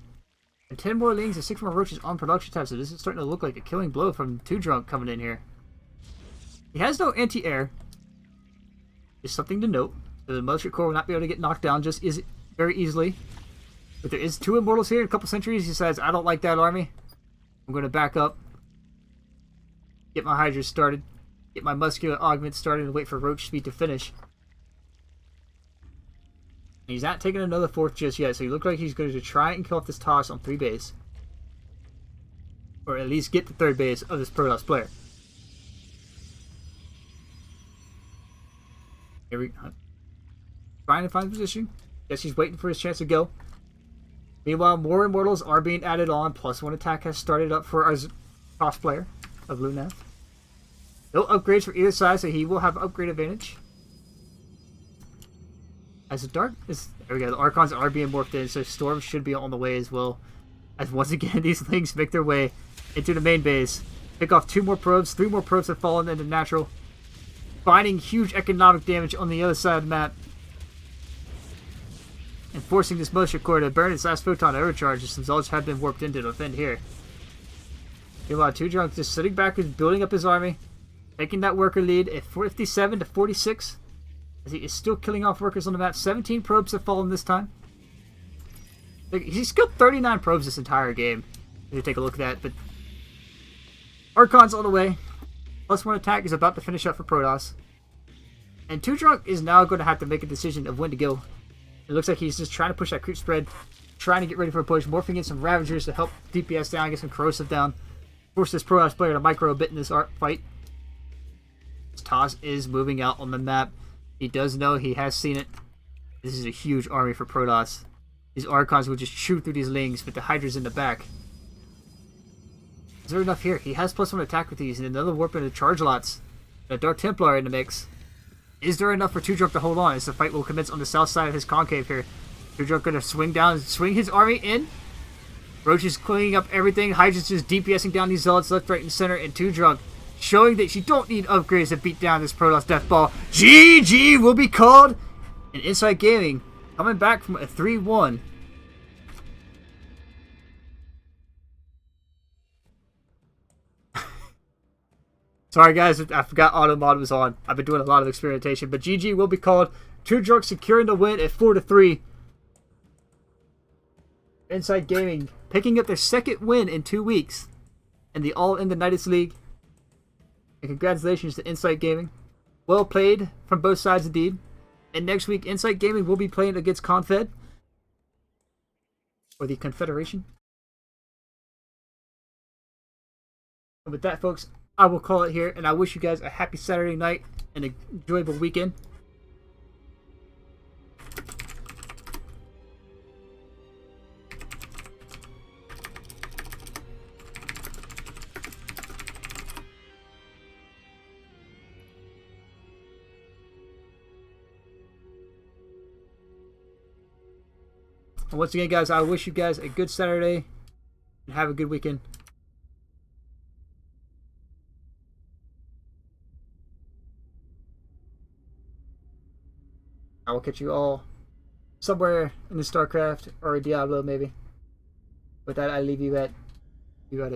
And 10 more Lings and 6 more Roaches on production tab. So this is starting to look like a killing blow from Two Drunk coming in here. He has no anti-air. Just something to note. The Mothership Core will not be able to get knocked down just very easily. But there is 2 Immortals here in a couple centuries. He says, I don't like that army. I'm going to back up. Get my Hydras started. Get my Muscular Augment started and wait for Roach speed to finish. And he's not taking another 4th just yet. So he looks like he's going to try and kill off this toss on 3 base. or at least get to third base of this Protoss player. Here we go. Trying to find position. Guess he's waiting for his chance to go. Meanwhile, more Immortals are being added on. +1 attack has started up for our cross player of Lunath. No upgrades for either side, so he will have upgrade advantage. As the Dark is... There we go. The Archons are being morphed in, so Storm should be on the way as well. As once again, these Lings make their way into the main base. Pick off 2 more probes. 3 more probes have fallen into natural. Finding huge economic damage on the other side of the map. And forcing this motion core to burn its last photon overcharge as some Zulch have been warped into to defend here. Meanwhile, 2 Drunk just sitting back and building up his army. Taking that worker lead at 57 to 46. As he is still killing off workers on the map. 17 probes have fallen this time. He's killed 39 probes this entire game. If you take a look at that. But Archon's on the way. +1 attack is about to finish up for Protoss. And 2 Drunk is now going to have to make a decision of when to go. It looks like he's just trying to push that creep spread. Trying to get ready for a push. Morphing in some Ravagers to help DPS down. Get some Corrosive down. Force this Protoss player to micro a bit in this fight. Taz is moving out on the map. He does know, he has seen it. This is a huge army for Protoss. These Archons will just chew through these Lings, but the Hydra's in the back. Is there enough here? He has +1 attack with these, and another warp into charge lots. A Dark Templar in the mix. Is there enough for 2 Drunk to hold on as the fight will commence on the south side of his concave here? 2 Drunk going to swing down, swing his army in. Roach is cleaning up everything. Hydra's just DPSing down these Zealots left, right, and center, and 2 Drunk showing that you don't need upgrades to beat down this Protoss Death Ball. GG will be called. And Insight Gaming coming back from a 3-1. Sorry guys, I forgot auto mod was on. I've been doing a lot of experimentation, but GG will be called. 2 Drunk securing the win at 4-3. Insight Gaming picking up their second win in 2 weeks in the Nydus League. And congratulations to Insight Gaming. Well played from both sides indeed. And next week, Insight Gaming will be playing against Confed. Or the Confederation. And with that, folks, I will call it here. And I wish you guys a happy Saturday night and an enjoyable weekend. And once again, guys, I wish you guys a good Saturday and have a good weekend. I will catch you all somewhere in the StarCraft or a Diablo, maybe. With that, I leave you at